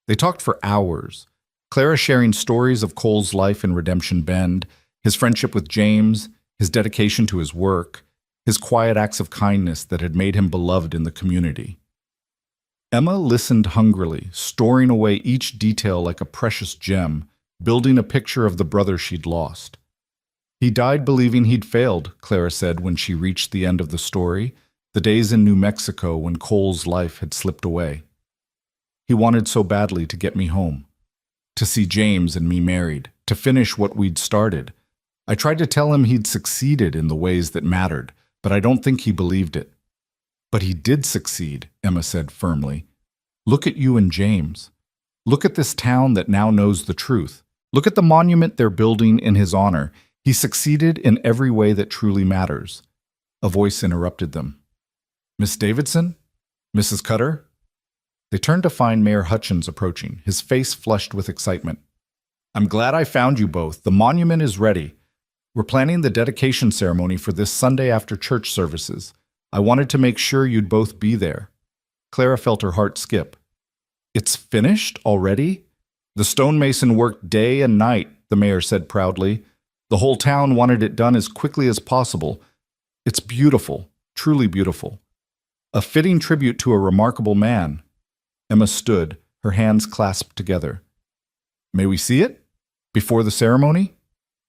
They talked for hours, Clara sharing stories of Cole's life in Redemption Bend, his friendship with James, his dedication to his work, his quiet acts of kindness that had made him beloved in the community. Emma listened hungrily, storing away each detail like a precious gem, building a picture of the brother she'd lost. He died believing he'd failed, Clara said when she reached the end of the story, the days in New Mexico when Cole's life had slipped away. He wanted so badly to get me home, to see James and me married, to finish what we'd started. I tried to tell him he'd succeeded in the ways that mattered, but I don't think he believed it. But he did succeed, Emma said firmly. Look at you and James. Look at this town that now knows the truth. Look at the monument they're building in his honor. He succeeded in every way that truly matters. A voice interrupted them. Miss Davidson? Mrs. Cutter? They turned to find Mayor Hutchins approaching, his face flushed with excitement. I'm glad I found you both. The monument is ready. We're planning the dedication ceremony for this Sunday after church services. I wanted to make sure you'd both be there. Clara felt her heart skip. It's finished already? The stonemason worked day and night, the mayor said proudly. The whole town wanted it done as quickly as possible. It's beautiful, truly beautiful. A fitting tribute to a remarkable man. Emma stood, her hands clasped together. May we see it? Before the ceremony?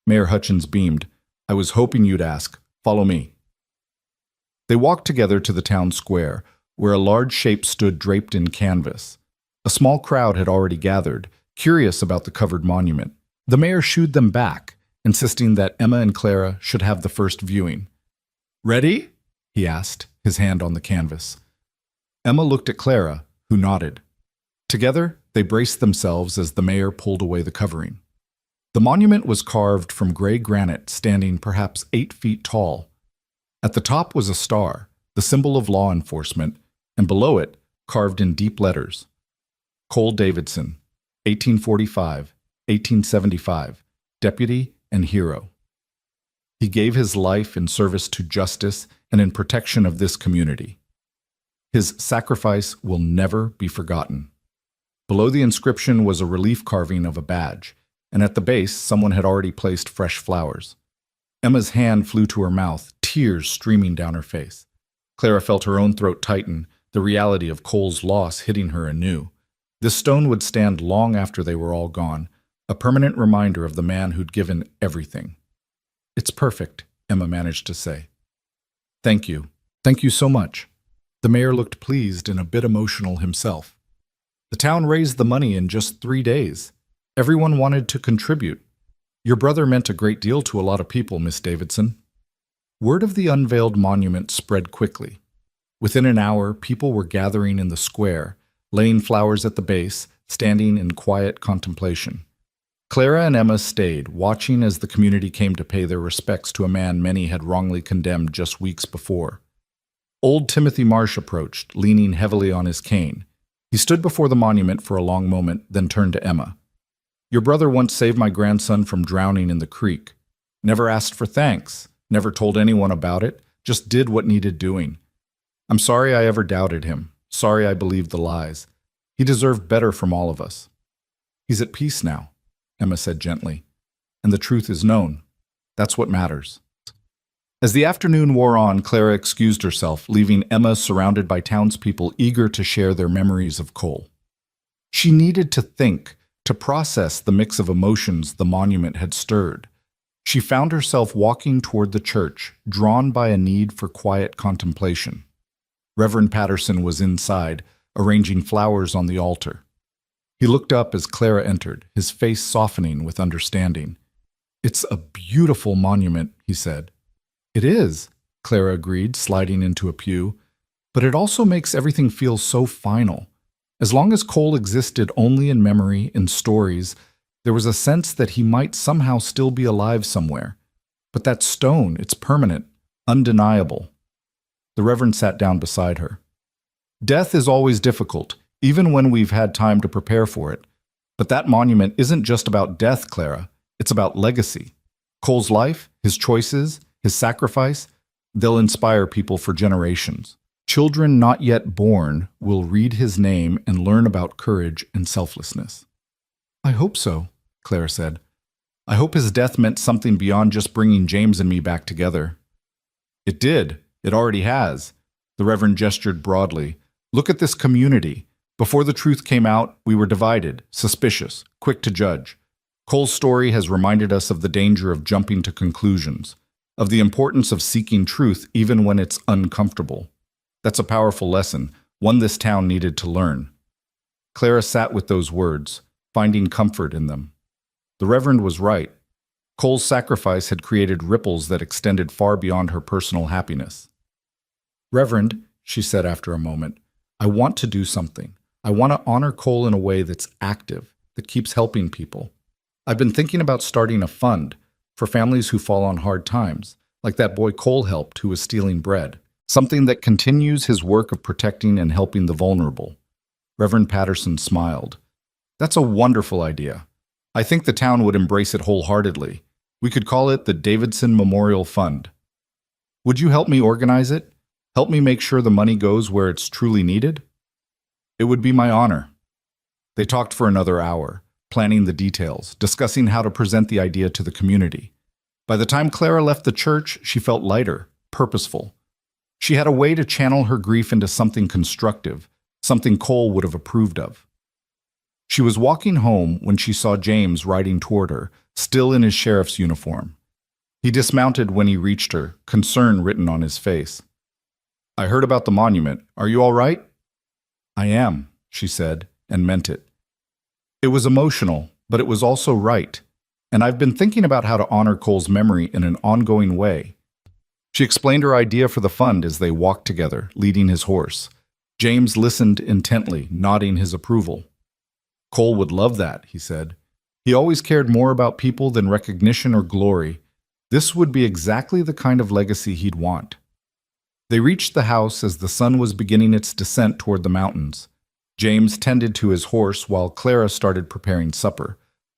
Mayor Hutchins beamed. I was hoping you'd ask. Follow me. They walked together to the town square, where a large shape stood draped in canvas. A small crowd had already gathered, curious about the covered monument. The mayor shooed them back, insisting that Emma and Clara should have the first viewing. Ready? He asked, his hand on the canvas. Emma looked at Clara, who nodded. Together, they braced themselves as the mayor pulled away the covering. The monument was carved from gray granite, standing perhaps 8 feet tall. At the top was a star, the symbol of law enforcement, and below it, carved in deep letters, Cole Davidson, 1845, 1875, Deputy and Hero. He gave his life in service to justice and in protection of this community. His sacrifice will never be forgotten. Below the inscription was a relief carving of a badge, and at the base someone had already placed fresh flowers. Emma's hand flew to her mouth, tears streaming down her face. Clara felt her own throat tighten, the reality of Cole's loss hitting her anew. This stone would stand long after they were all gone, a permanent reminder of the man who'd given everything. It's perfect, Emma managed to say. Thank you. Thank you so much. The mayor looked pleased and a bit emotional himself. The town raised the money in just 3 days. Everyone wanted to contribute. Your brother meant a great deal to a lot of people, Miss Davidson. Word of the unveiled monument spread quickly. Within an hour, people were gathering in the square, laying flowers at the base, standing in quiet contemplation. Clara and Emma stayed, watching as the community came to pay their respects to a man many had wrongly condemned just weeks before. Old Timothy Marsh approached, leaning heavily on his cane. He stood before the monument for a long moment, then turned to Emma. Your brother once saved my grandson from drowning in the creek. Never asked for thanks, never told anyone about it, just did what needed doing. I'm sorry I ever doubted him. Sorry I believed the lies. He deserved better from all of us. He's at peace now, Emma said gently, and the truth is known. That's what matters. As the afternoon wore on, Clara excused herself, leaving Emma surrounded by townspeople eager to share their memories of Cole. She needed to think, to process the mix of emotions the monument had stirred. She found herself walking toward the church, drawn by a need for quiet contemplation. Reverend Patterson was inside, arranging flowers on the altar. He looked up as Clara entered, his face softening with understanding. "It's a beautiful monument," he said. "It is," Clara agreed, sliding into a pew. "But it also makes everything feel so final. As long as Cole existed only in memory, in stories, there was a sense that he might somehow still be alive somewhere. But that stone, it's permanent, undeniable." The Reverend sat down beside her. "Death is always difficult, even when we've had time to prepare for it. But that monument isn't just about death, Clara. It's about legacy. Cole's life, his choices, his sacrifice, they'll inspire people for generations. Children not yet born will read his name and learn about courage and selflessness." "I hope so," Clara said. "I hope his death meant something beyond just bringing James and me back together." "It did. It already has." The Reverend gestured broadly. "Look at this community. Before the truth came out, we were divided, suspicious, quick to judge. Cole's story has reminded us of the danger of jumping to conclusions, of the importance of seeking truth even when it's uncomfortable. That's a powerful lesson, one this town needed to learn." Clara sat with those words, finding comfort in them. The Reverend was right. Cole's sacrifice had created ripples that extended far beyond her personal happiness. "Reverend," she said after a moment, "I want to do something. I want to honor Cole in a way that's active, that keeps helping people. I've been thinking about starting a fund for families who fall on hard times, like that boy Cole helped who was stealing bread. Something that continues his work of protecting and helping the vulnerable." Reverend Patterson smiled. "That's a wonderful idea. I think the town would embrace it wholeheartedly. We could call it the Davidson Memorial Fund. Would you help me organize it? Help me make sure the money goes where it's truly needed?" "It would be my honor." They talked for another hour, planning the details, discussing how to present the idea to the community. By the time Clara left the church, she felt lighter, purposeful. She had a way to channel her grief into something constructive, something Cole would have approved of. She was walking home when she saw James riding toward her, still in his sheriff's uniform. He dismounted when he reached her, concern written on his face. "I heard about the monument. Are you all right?" "I am," she said, and meant it. It was emotional, but it was also right. And I've been thinking about how to honor Cole's memory in an ongoing way. She explained her idea for the fund as they walked together, leading his horse. James listened intently, nodding his approval. "Cole would love that," he said. "He always cared more about people than recognition or glory. This would be exactly the kind of legacy he'd want." They reached the house as the sun was beginning its descent toward the mountains. James tended to his horse while Clara started preparing supper,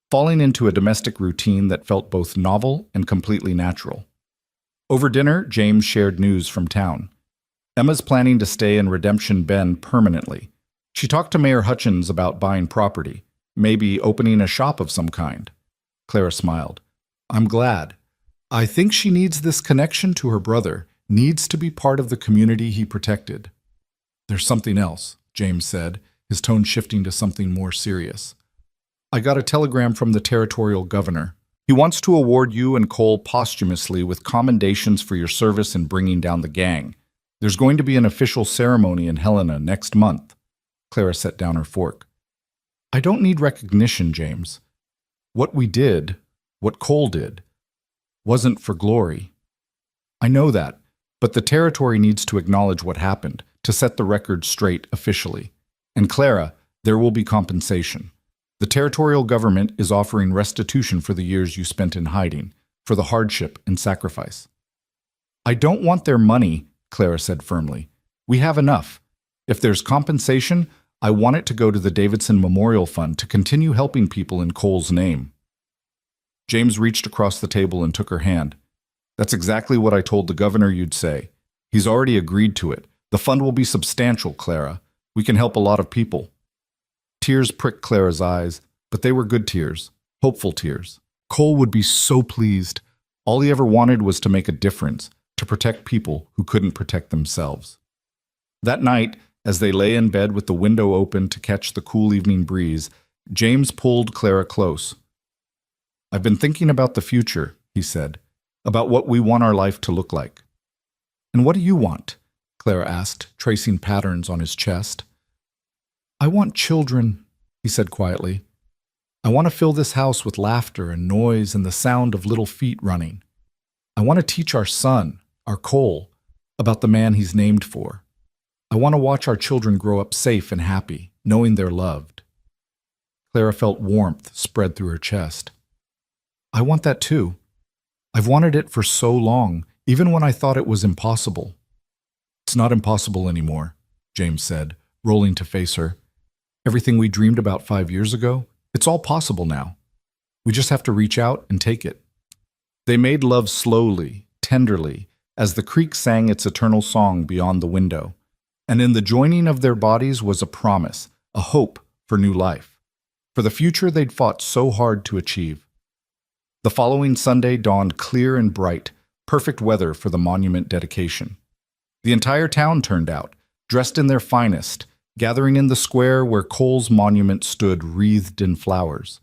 falling into a domestic routine that felt both novel and completely natural. Over dinner, James shared news from town. Emma's planning to stay in Redemption Bend permanently. She talked to Mayor Hutchins about buying property, maybe opening a shop of some kind. Clara smiled. "I'm glad. I think she needs this connection to her brother, needs to be part of the community he protected." "There's something else," James said, his tone shifting to something more serious. "I got a telegram from the territorial governor. He wants to award you and Cole posthumously with commendations for your service in bringing down the gang. There's going to be an official ceremony in Helena next month." Clara set down her fork. "I don't need recognition, James. What we did, what Cole did, wasn't for glory. I know that, but the territory needs to acknowledge what happened, to set the record straight officially. And Clara, there will be compensation. The territorial government is offering restitution for the years you spent in hiding, for the hardship and sacrifice." "I don't want their money," Clara said firmly. "We have enough. If there's compensation, I want it to go to the Davidson Memorial Fund to continue helping people in Cole's name." James reached across the table and took her hand. "That's exactly what I told the governor you'd say. He's already agreed to it. The fund will be substantial, Clara. We can help a lot of people. Tears pricked Clara's eyes, but they were good tears, hopeful tears. Cole would be so pleased. All he ever wanted was to make a difference, to protect people who couldn't protect themselves. That night, as they lay in bed with the window open to catch the cool evening breeze, James pulled Clara close. "I've been thinking about the future," he said, "about what we want our life to look like." "And what do you want?" Clara asked, tracing patterns on his chest. "I want children," he said quietly. "I want to fill this house with laughter and noise and the sound of little feet running. I want to teach our son, our Cole, about the man he's named for. I want to watch our children grow up safe and happy, knowing they're loved." Clara felt warmth spread through her chest. "I want that too. I've wanted it for so long, even when I thought it was impossible." "It's not impossible anymore," James said, rolling to face her. "Everything we dreamed about 5 years ago, it's all possible now. We just have to reach out and take it." They made love slowly, tenderly, as the creek sang its eternal song beyond the window. And in the joining of their bodies was a promise, a hope for new life, for the future they'd fought so hard to achieve. The following Sunday dawned clear and bright, perfect weather for the monument dedication. The entire town turned out, dressed in their finest, gathering in the square where Cole's monument stood wreathed in flowers.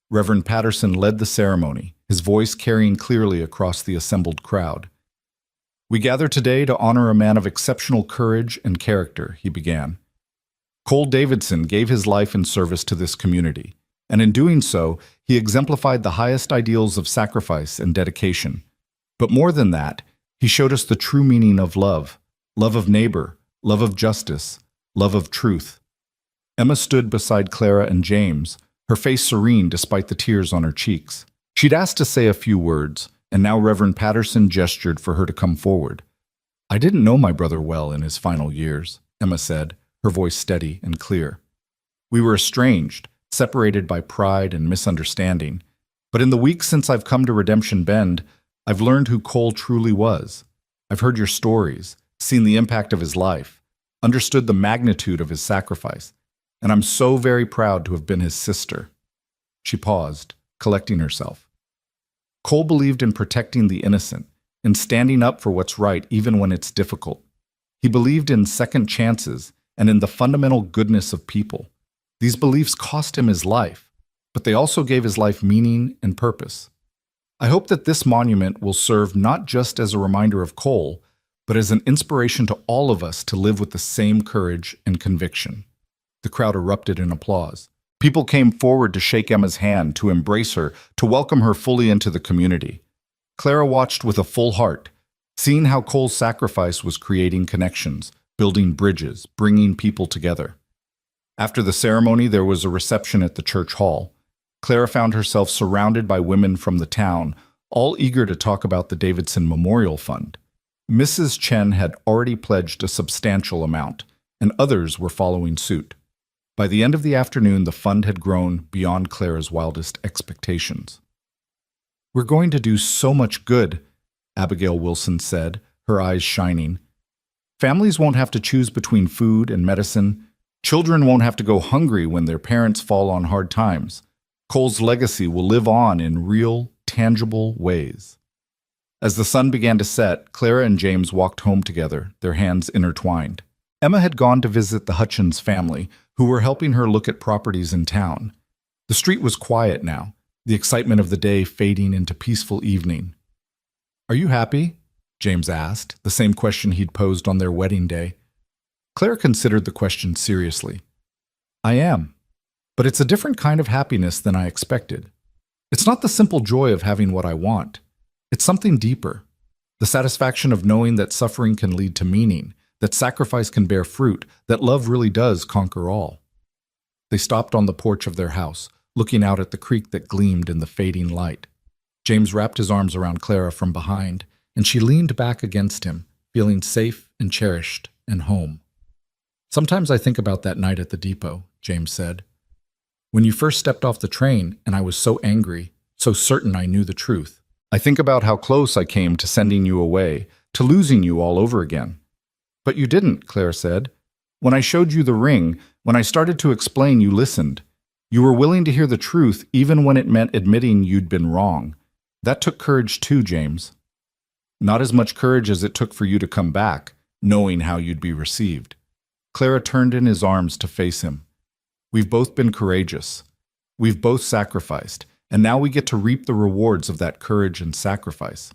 Reverend Patterson led the ceremony, his voice carrying clearly across the assembled crowd. "We gather today to honor a man of exceptional courage and character," he began. "Cole Davidson gave his life in service to this community, and in doing so, he exemplified the highest ideals of sacrifice and dedication. But more than that, he showed us the true meaning of love, love of neighbor, love of justice, love of truth." Emma stood beside Clara and James, her face serene despite the tears on her cheeks. She'd asked to say a few words, and now Reverend Patterson gestured for her to come forward. "I didn't know my brother well in his final years," Emma said, her voice steady and clear. "We were estranged, separated by pride and misunderstanding. But in the weeks since I've come to Redemption Bend, I've learned who Cole truly was. I've heard your stories, seen the impact of his life, understood the magnitude of his sacrifice, and I'm so very proud to have been his sister." She paused, collecting herself. Cole believed in protecting the innocent, in standing up for what's right even when it's difficult. He believed in second chances and in the fundamental goodness of people. These beliefs cost him his life, but they also gave his life meaning and purpose. I hope that this monument will serve not just as a reminder of Cole, but as an inspiration to all of us to live with the same courage and conviction. The crowd erupted in applause. People came forward to shake Emma's hand, to embrace her, to welcome her fully into the community. Clara watched with a full heart, seeing how Cole's sacrifice was creating connections, building bridges, bringing people together. After the ceremony, there was a reception at the church hall. Clara found herself surrounded by women from the town, all eager to talk about the Davidson Memorial Fund. Mrs. Chen had already pledged a substantial amount, and others were following suit. By the end of the afternoon, the fund had grown beyond Clara's wildest expectations. "We're going to do so much good," Abigail Wilson said, her eyes shining. "Families won't have to choose between food and medicine. Children won't have to go hungry when their parents fall on hard times. Cole's legacy will live on in real, tangible ways." As the sun began to set, Clara and James walked home together, their hands intertwined. Emma had gone to visit the Hutchins family, who were helping her look at properties in town. The street was quiet now, the excitement of the day fading into peaceful evening. "Are you happy?" James asked, the same question he'd posed on their wedding day. Clara considered the question seriously. "I am, but it's a different kind of happiness than I expected. It's not the simple joy of having what I want. It's something deeper. The satisfaction of knowing that suffering can lead to meaning, that sacrifice can bear fruit, that love really does conquer all." They stopped on the porch of their house, looking out at the creek that gleamed in the fading light. James wrapped his arms around Clara from behind, and she leaned back against him, feeling safe and cherished and home. "Sometimes I think about that night at the depot," James said. "When you first stepped off the train and I was so angry, so certain I knew the truth. I think about how close I came to sending you away, to losing you all over again. But you didn't, Claire said. When I showed you the ring, when I started to explain, you listened. You were willing to hear the truth even when it meant admitting you'd been wrong. That took courage too, James. Not as much courage as it took for you to come back, knowing how you'd be received. Clara turned in his arms to face him. We've both been courageous. We've both sacrificed, and now we get to reap the rewards of that courage and sacrifice.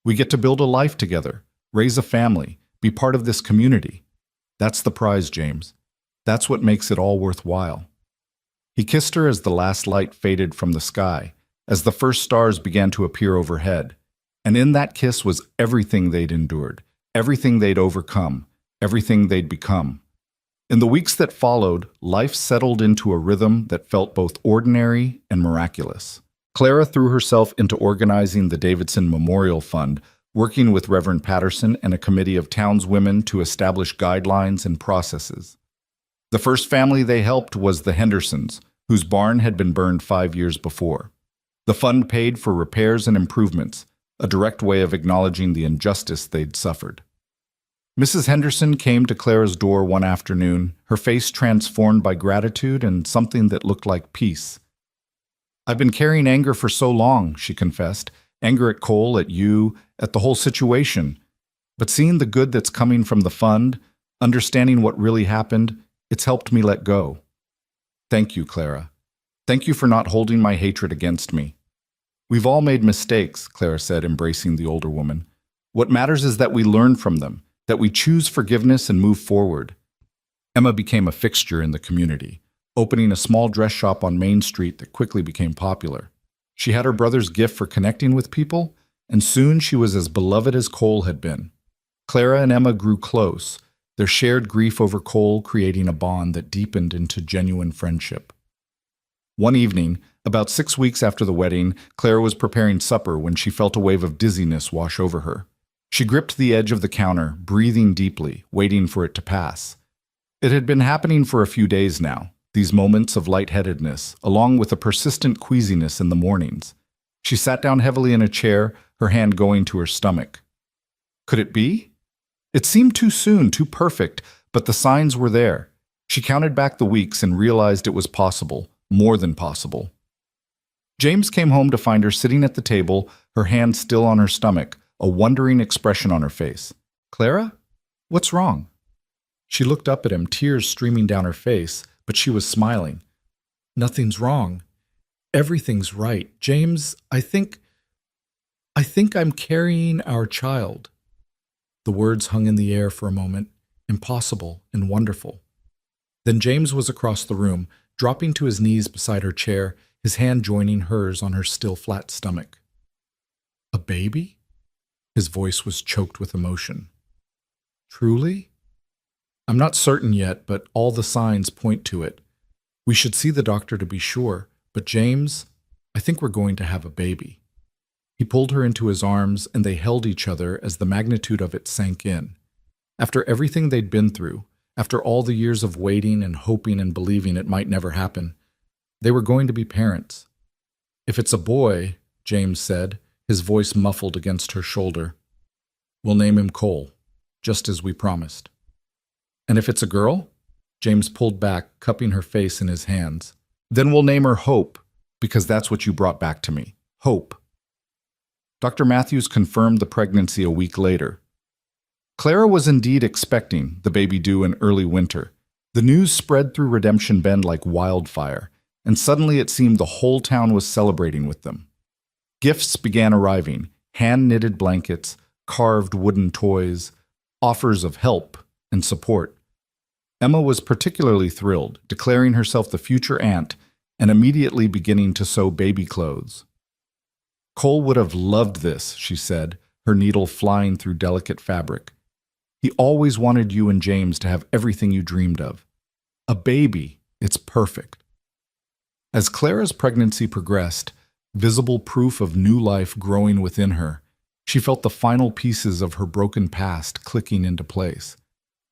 We get to build a life together, raise a family, be part of this community. That's the prize, James. That's what makes it all worthwhile. He kissed her as the last light faded from the sky, as the first stars began to appear overhead. And in that kiss was everything they'd endured, everything they'd overcome, everything they'd become. In the weeks that followed, life settled into a rhythm that felt both ordinary and miraculous. Clara threw herself into organizing the Davidson Memorial Fund, working with Reverend Patterson and a committee of townswomen to establish guidelines and processes. The first family they helped was the Hendersons, whose barn had been burned 5 years before. The fund paid for repairs and improvements, a direct way of acknowledging the injustice they'd suffered. Mrs. Henderson came to Clara's door one afternoon, her face transformed by gratitude and something that looked like peace. I've been carrying anger for so long, she confessed, anger at Cole, at you, at the whole situation. But seeing the good that's coming from the fund, understanding what really happened, it's helped me let go. Thank you, Clara. Thank you for not holding my hatred against me. We've all made mistakes, Clara said, embracing the older woman. What matters is that we learn from them, that we choose forgiveness and move forward. Emma became a fixture in the community, opening a small dress shop on Main Street that quickly became popular. She had her brother's gift for connecting with people, and soon she was as beloved as Cole had been. Clara and Emma grew close, their shared grief over Cole creating a bond that deepened into genuine friendship. One evening, about 6 weeks after the wedding, Clara was preparing supper when she felt a wave of dizziness wash over her. She gripped the edge of the counter, breathing deeply, waiting for it to pass. It had been happening for a few days now, these moments of lightheadedness, along with a persistent queasiness in the mornings. She sat down heavily in a chair, her hand going to her stomach. Could it be? It seemed too soon, too perfect, but the signs were there. She counted back the weeks and realized it was possible, more than possible. James came home to find her sitting at the table, her hand still on her stomach, a wondering expression on her face. Clara? What's wrong? She looked up at him, tears streaming down her face, but she was smiling. Nothing's wrong. Everything's right. James, I think I'm carrying our child. The words hung in the air for a moment, impossible and wonderful. Then James was across the room, dropping to his knees beside her chair, his hand joining hers on her still flat stomach. A baby? His voice was choked with emotion. Truly? I'm not certain yet, but all the signs point to it. We should see the doctor to be sure, but James, I think we're going to have a baby. He pulled her into his arms, and they held each other as the magnitude of it sank in. After everything they'd been through, after all the years of waiting and hoping and believing it might never happen, they were going to be parents. If it's a boy, James said, his voice muffled against her shoulder, we'll name him Cole, just as we promised. And if it's a girl? James pulled back, cupping her face in his hands. Then we'll name her Hope, because that's what you brought back to me. Hope. Dr. Matthews confirmed the pregnancy a week later. Clara was indeed expecting the baby due in early winter. The news spread through Redemption Bend like wildfire, and suddenly it seemed the whole town was celebrating with them. Gifts began arriving, hand-knitted blankets, carved wooden toys, offers of help and support. Emma was particularly thrilled, declaring herself the future aunt and immediately beginning to sew baby clothes. Cole would have loved this, she said, her needle flying through delicate fabric. He always wanted you and James to have everything you dreamed of. A baby, it's perfect. As Clara's pregnancy progressed, visible proof of new life growing within her, she felt the final pieces of her broken past clicking into place.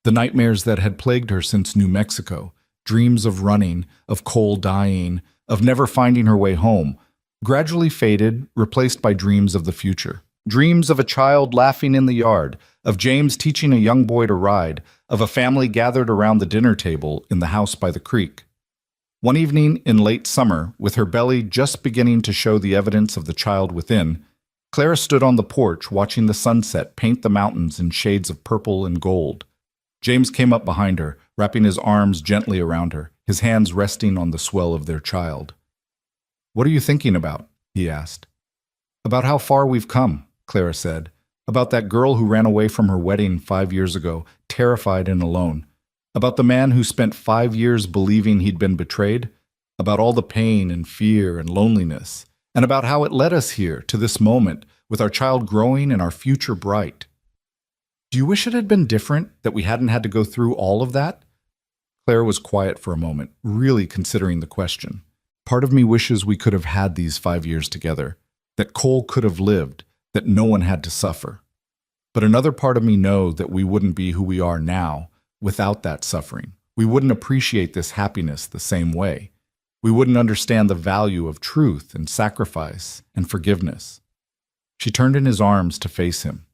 The nightmares that had plagued her since New Mexico, dreams of running, of Cole dying, of never finding her way home, gradually faded, replaced by dreams of the future. Dreams of a child laughing in the yard, of James teaching a young boy to ride, of a family gathered around the dinner table in the house by the creek. One evening in late summer, with her belly just beginning to show the evidence of the child within, Clara stood on the porch watching the sunset paint the mountains in shades of purple and gold. James came up behind her, wrapping his arms gently around her, his hands resting on the swell of their child. "What are you thinking about?" he asked. "About how far we've come," Clara said. "About that girl who ran away from her wedding 5 years ago, terrified and alone. About the man who spent 5 years believing he'd been betrayed. About all the pain and fear and loneliness. And about how it led us here, to this moment, with our child growing and our future bright. Do you wish it had been different, that we hadn't had to go through all of that?" Claire was quiet for a moment, really considering the question. "Part of me wishes we could have had these 5 years together, that Cole could have lived, that no one had to suffer. But another part of me knows that we wouldn't be who we are now without that suffering. We wouldn't appreciate this happiness the same way. We wouldn't understand the value of truth and sacrifice and forgiveness." She turned in his arms to face him.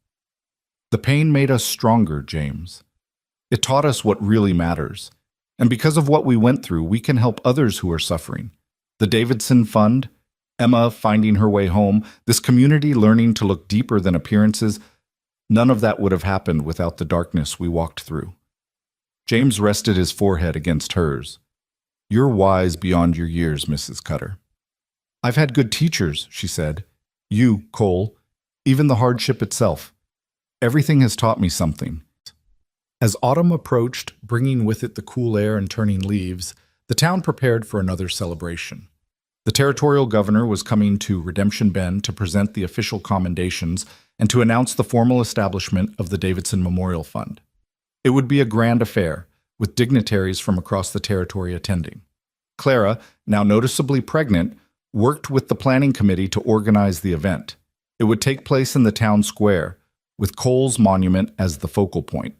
"The pain made us stronger, James. It taught us what really matters. And because of what we went through, we can help others who are suffering. The Davidson Fund, Emma finding her way home, this community learning to look deeper than appearances, none of that would have happened without the darkness we walked through." James rested his forehead against hers. "You're wise beyond your years, Mrs. Cutter." "I've had good teachers," she said. "You, Cole, even the hardship itself. Everything has taught me something." As autumn approached, bringing with it the cool air and turning leaves, the town prepared for another celebration. The territorial governor was coming to Redemption Bend to present the official commendations and to announce the formal establishment of the Davidson Memorial Fund. It would be a grand affair, with dignitaries from across the territory attending. Clara, now noticeably pregnant, worked with the planning committee to organize the event. It would take place in the town square, with Cole's monument as the focal point.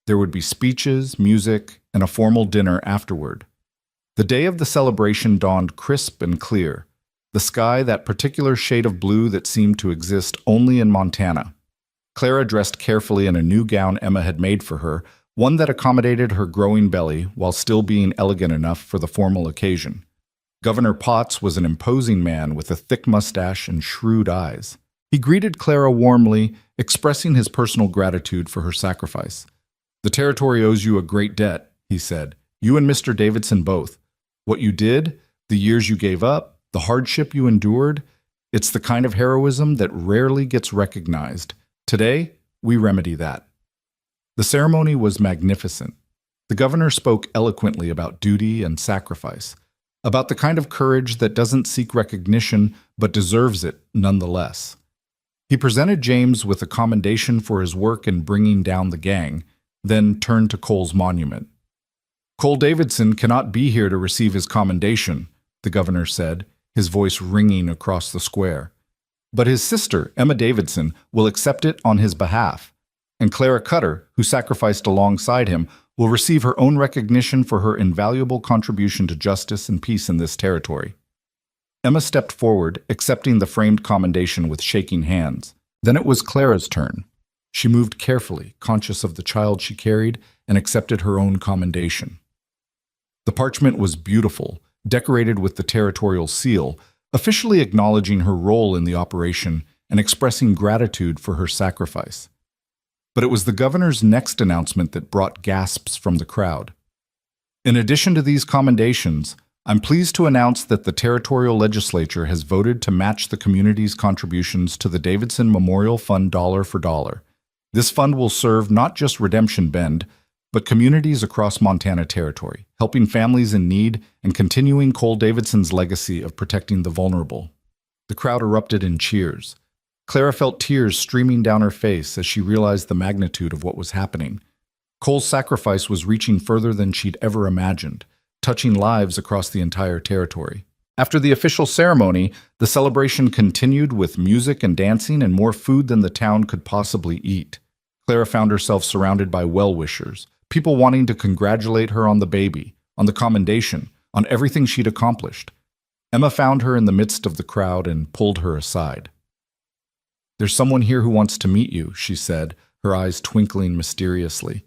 There would be speeches, music, and a formal dinner afterward. The day of the celebration dawned crisp and clear, the sky that particular shade of blue that seemed to exist only in Montana. Clara dressed carefully in a new gown Emma had made for her, one that accommodated her growing belly while still being elegant enough for the formal occasion. Governor Potts was an imposing man with a thick mustache and shrewd eyes. He greeted Clara warmly, expressing his personal gratitude for her sacrifice. "The territory owes you a great debt," he said. "You and Mr. Davidson both. What you did, the years you gave up, the hardship you endured, it's the kind of heroism that rarely gets recognized. Today, we remedy that." The ceremony was magnificent. The governor spoke eloquently about duty and sacrifice, about the kind of courage that doesn't seek recognition but deserves it nonetheless. He presented James with a commendation for his work in bringing down the gang, then turned to Cole's monument. "Cole Davidson cannot be here to receive his commendation," the governor said, his voice ringing across the square. "But his sister, Emma Davidson, will accept it on his behalf. And Clara Cutter, who sacrificed alongside him, will receive her own recognition for her invaluable contribution to justice and peace in this territory." Emma stepped forward, accepting the framed commendation with shaking hands. Then it was Clara's turn. She moved carefully, conscious of the child she carried, and accepted her own commendation. The parchment was beautiful, decorated with the territorial seal, officially acknowledging her role in the operation and expressing gratitude for her sacrifice. But it was the governor's next announcement that brought gasps from the crowd. "In addition to these commendations, I'm pleased to announce that the territorial legislature has voted to match the community's contributions to the Davidson Memorial Fund dollar for dollar. This fund will serve not just Redemption Bend, but communities across Montana Territory, helping families in need and continuing Cole Davidson's legacy of protecting the vulnerable." The crowd erupted in cheers. Clara felt tears streaming down her face as she realized the magnitude of what was happening. Cole's sacrifice was reaching further than she'd ever imagined, touching lives across the entire territory. After the official ceremony, the celebration continued with music and dancing and more food than the town could possibly eat. Clara found herself surrounded by well-wishers, people wanting to congratulate her on the baby, on the commendation, on everything she'd accomplished. Emma found her in the midst of the crowd and pulled her aside. There's someone here who wants to meet you, she said, her eyes twinkling mysteriously.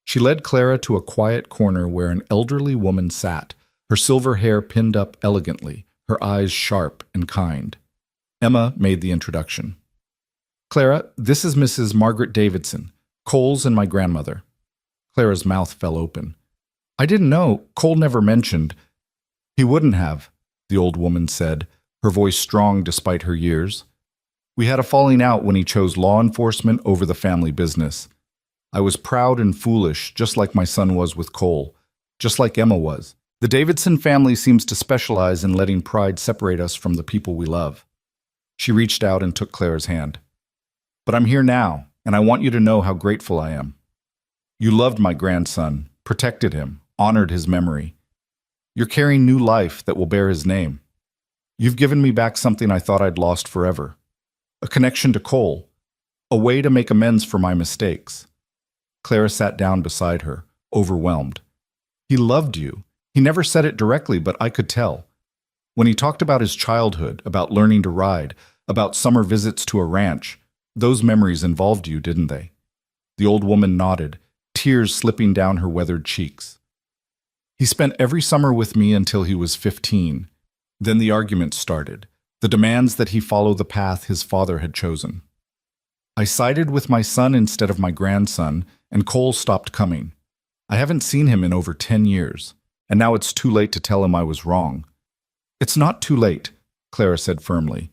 She led Clara to a quiet corner where an elderly woman sat, her silver hair pinned up elegantly, her eyes sharp and kind. Emma made the introduction. Clara, this is Mrs. Margaret Davidson, Cole's and my grandmother. Clara's mouth fell open. I didn't know. Cole never mentioned. He wouldn't have, the old woman said, her voice strong despite her years. We had a falling out when he chose law enforcement over the family business. I was proud and foolish, just like my son was with Cole, just like Emma was. The Davidson family seems to specialize in letting pride separate us from the people we love. She reached out and took Clara's hand. But I'm here now, and I want you to know how grateful I am. You loved my grandson, protected him, honored his memory. You're carrying new life that will bear his name. You've given me back something I thought I'd lost forever. A connection to Cole, a way to make amends for my mistakes. Clara sat down beside her, overwhelmed. He loved you. He never said it directly, but I could tell. When he talked about his childhood, about learning to ride, about summer visits to a ranch, those memories involved you, didn't they? The old woman nodded, tears slipping down her weathered cheeks. He spent every summer with me until he was 15. Then the arguments started, the demands that he follow the path his father had chosen. I sided with my son instead of my grandson, and Cole stopped coming. I haven't seen him in over 10 years, and now it's too late to tell him I was wrong. It's not too late, Clara said firmly.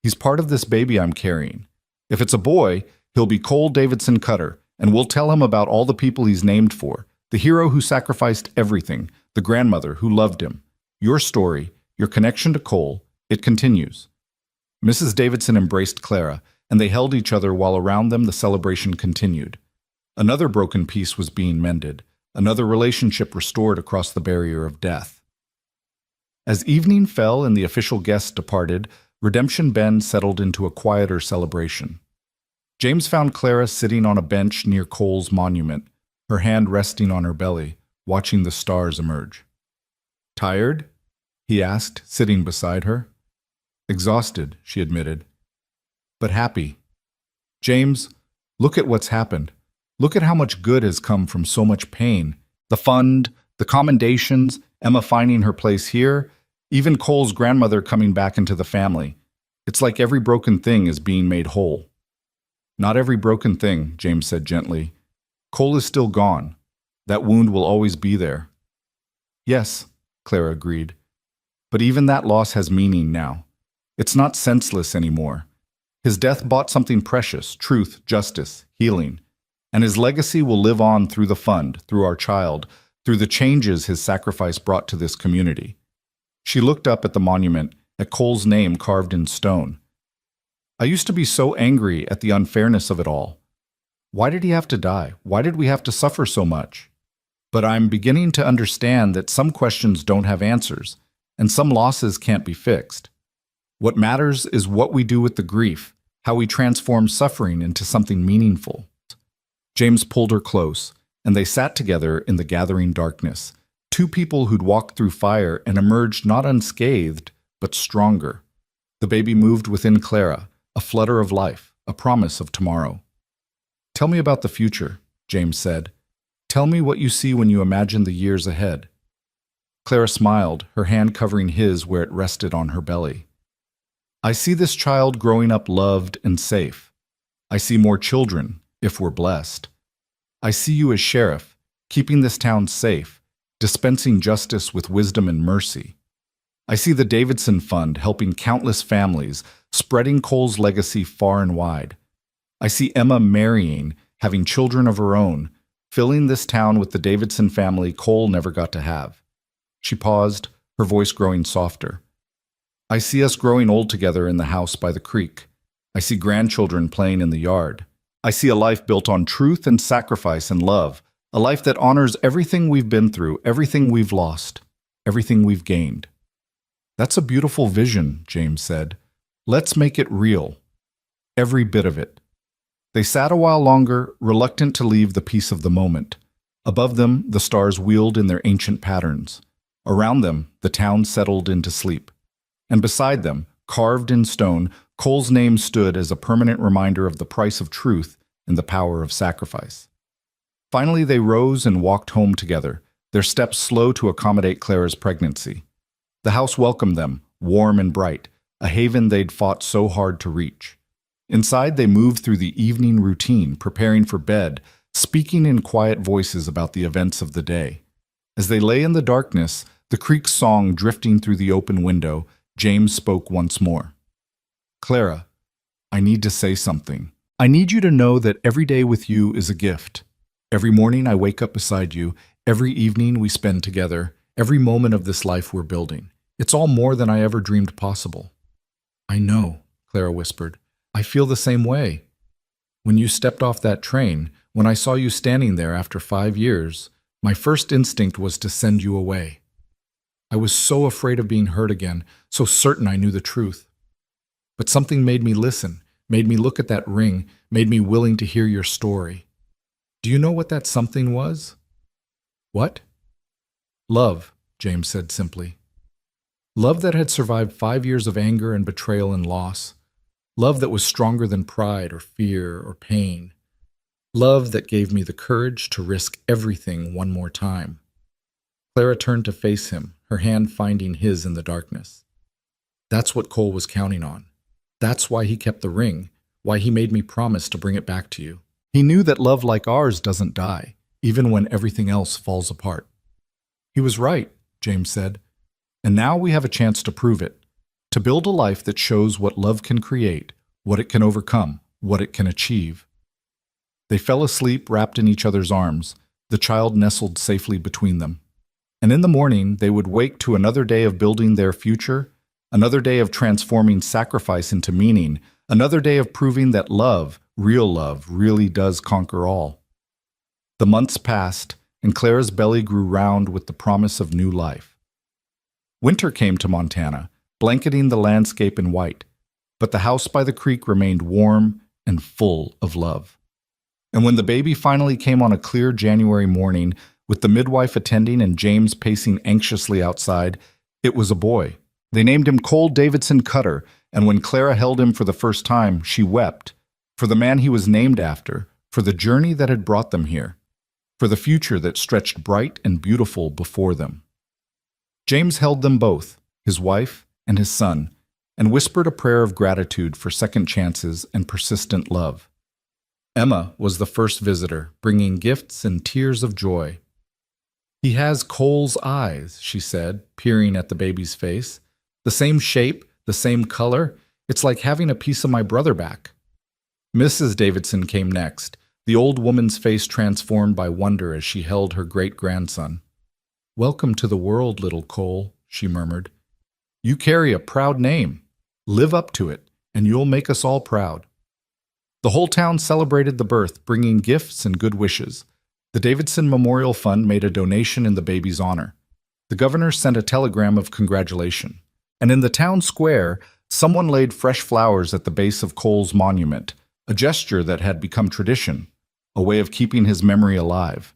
He's part of this baby I'm carrying. If it's a boy, he'll be Cole Davidson Cutter, and we'll tell him about all the people he's named for, the hero who sacrificed everything, the grandmother who loved him. Your story, your connection to Cole, it continues. Mrs. Davidson embraced Clara, and they held each other while around them the celebration continued. Another broken piece was being mended, another relationship restored across the barrier of death. As evening fell and the official guests departed, Redemption Bend settled into a quieter celebration. James found Clara sitting on a bench near Cole's monument, her hand resting on her belly, watching the stars emerge. Tired? He asked, sitting beside her. Exhausted, she admitted, but happy. James, look at what's happened. Look at how much good has come from so much pain. The fund, the commendations, Emma finding her place here, even Cole's grandmother coming back into the family. It's like every broken thing is being made whole. Not every broken thing, James said gently. Cole is still gone. That wound will always be there. Yes, Clara agreed. But even that loss has meaning now. It's not senseless anymore. His death bought something precious, truth, justice, healing. And his legacy will live on through the fund, through our child, through the changes his sacrifice brought to this community. She looked up at the monument, at Cole's name carved in stone. I used to be so angry at the unfairness of it all. Why did he have to die? Why did we have to suffer so much? But I'm beginning to understand that some questions don't have answers, and some losses can't be fixed. What matters is what we do with the grief, how we transform suffering into something meaningful. James pulled her close, and they sat together in the gathering darkness, two people who'd walked through fire and emerged not unscathed, but stronger. The baby moved within Clara, a flutter of life, a promise of tomorrow. Tell me about the future, James said. Tell me what you see when you imagine the years ahead. Clara smiled, her hand covering his where it rested on her belly. I see this child growing up loved and safe. I see more children, if we're blessed. I see you as sheriff, keeping this town safe, dispensing justice with wisdom and mercy. I see the Davidson Fund helping countless families, spreading Cole's legacy far and wide. I see Emma marrying, having children of her own, filling this town with the Davidson family Cole never got to have. She paused, her voice growing softer. I see us growing old together in the house by the creek. I see grandchildren playing in the yard. I see a life built on truth and sacrifice and love, a life that honors everything we've been through, everything we've lost, everything we've gained. That's a beautiful vision, James said. Let's make it real. Every bit of it. They sat a while longer, reluctant to leave the peace of the moment. Above them, the stars wheeled in their ancient patterns. Around them, the town settled into sleep. And beside them, carved in stone, Cole's name stood as a permanent reminder of the price of truth and the power of sacrifice. Finally, they rose and walked home together, their steps slow to accommodate Clara's pregnancy. The house welcomed them, warm and bright, a haven they'd fought so hard to reach. Inside, they moved through the evening routine, preparing for bed, speaking in quiet voices about the events of the day. As they lay in the darkness, the creek's song drifting through the open window, James spoke once more. "Clara, I need to say something. I need you to know that every day with you is a gift. Every morning I wake up beside you, every evening we spend together, every moment of this life we're building. It's all more than I ever dreamed possible." "I know," Clara whispered. "I feel the same way. When you stepped off that train, when I saw you standing there after 5 years, my first instinct was to send you away. I was so afraid of being hurt again, so certain I knew the truth. But something made me listen, made me look at that ring, made me willing to hear your story. Do you know what that something was?" "What?" "Love," James said simply. "Love that had survived 5 years of anger and betrayal and loss. Love that was stronger than pride or fear or pain. Love that gave me the courage to risk everything one more time." Clara turned to face him, her hand finding his in the darkness. "That's what Cole was counting on. That's why he kept the ring, why he made me promise to bring it back to you. He knew that love like ours doesn't die, even when everything else falls apart." "He was right," James said. "And now we have a chance to prove it, to build a life that shows what love can create, what it can overcome, what it can achieve." They fell asleep wrapped in each other's arms, the child nestled safely between them. And in the morning, they would wake to another day of building their future, another day of transforming sacrifice into meaning, another day of proving that love, really does conquer all. The months passed, and Clara's belly grew round with the promise of new life. Winter came to Montana, blanketing the landscape in white, but the house by the creek remained warm and full of love. And when the baby finally came on a clear January morning, with the midwife attending and James pacing anxiously outside, it was a boy. They named him Cole Davidson Cutter, and when Clara held him for the first time, she wept, for the man he was named after, for the journey that had brought them here, for the future that stretched bright and beautiful before them. James held them both, his wife and his son, and whispered a prayer of gratitude for second chances and persistent love. Emma was the first visitor, bringing gifts and tears of joy. "He has Cole's eyes," she said, peering at the baby's face. "The same shape, the same color. It's like having a piece of my brother back." Mrs. Davidson came next, the old woman's face transformed by wonder as she held her great-grandson. "Welcome to the world, little Cole," she murmured. "You carry a proud name. Live up to it, and you'll make us all proud." The whole town celebrated the birth, bringing gifts and good wishes. The Davidson Memorial Fund made a donation in the baby's honor. The governor sent a telegram of congratulation. And in the town square, someone laid fresh flowers at the base of Cole's monument, a gesture that had become tradition, a way of keeping his memory alive.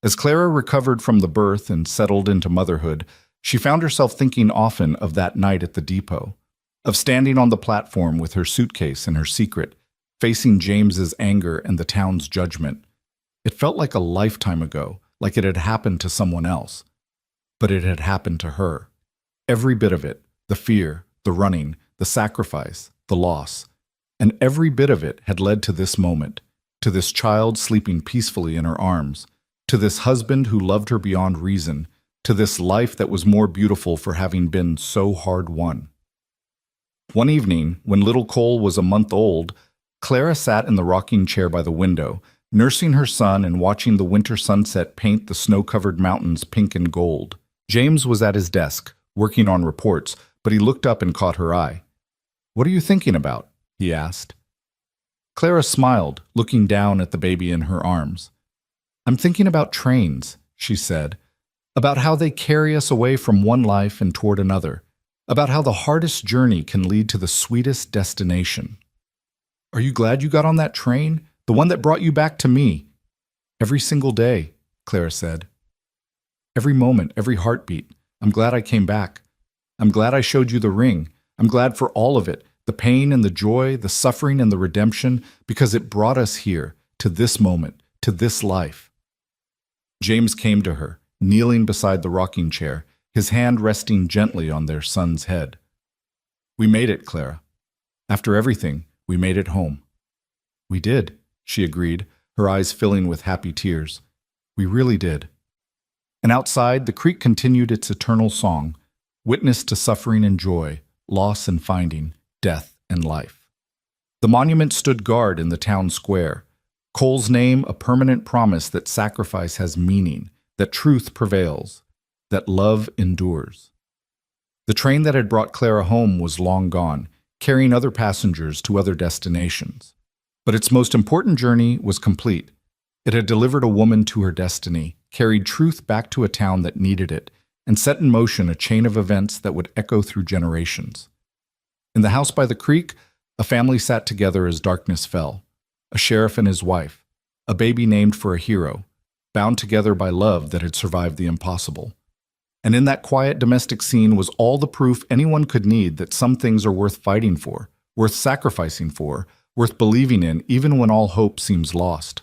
As Clara recovered from the birth and settled into motherhood, she found herself thinking often of that night at the depot, of standing on the platform with her suitcase and her secret, facing James's anger and the town's judgment. It felt like a lifetime ago, like it had happened to someone else. But it had happened to her. Every bit of it, the fear, the running, the sacrifice, the loss, and every bit of it had led to this moment, to this child sleeping peacefully in her arms, to this husband who loved her beyond reason, to this life that was more beautiful for having been so hard won. One evening, when little Cole was a month old, Clara sat in the rocking chair by the window, nursing her son and watching the winter sunset paint the snow-covered mountains pink and gold. James was at his desk, working on reports, but he looked up and caught her eye. "What are you thinking about?" he asked. Clara smiled, looking down at the baby in her arms. "I'm thinking about trains," she said, "about how they carry us away from one life and toward another, about how the hardest journey can lead to the sweetest destination." "Are you glad you got on that train? The one that brought you back to me?" "Every single day," Clara said. "Every moment, every heartbeat. I'm glad I came back. I'm glad I showed you the ring. I'm glad for all of it, The pain and the joy, the suffering and the redemption, because it brought us here, to this moment, to this life. James came to her, kneeling beside the rocking chair, his hand resting gently on their son's head. "We made it, Clara. After everything, we made it home." "We did," she agreed, her eyes filling with happy tears. "We really did." And outside, the creek continued its eternal song, witness to suffering and joy, loss and finding, death and life. The monument stood guard in the town square, Cole's name a permanent promise that sacrifice has meaning, that truth prevails, that love endures. The train that had brought Clara home was long gone, carrying other passengers to other destinations. But its most important journey was complete. It had delivered a woman to her destiny, carried truth back to a town that needed it, and set in motion a chain of events that would echo through generations. In the house by the creek, a family sat together as darkness fell. A sheriff and his wife, a baby named for a hero, bound together by love that had survived the impossible. And in that quiet domestic scene was all the proof anyone could need that some things are worth fighting for, worth sacrificing for, worth believing in even when all hope seems lost.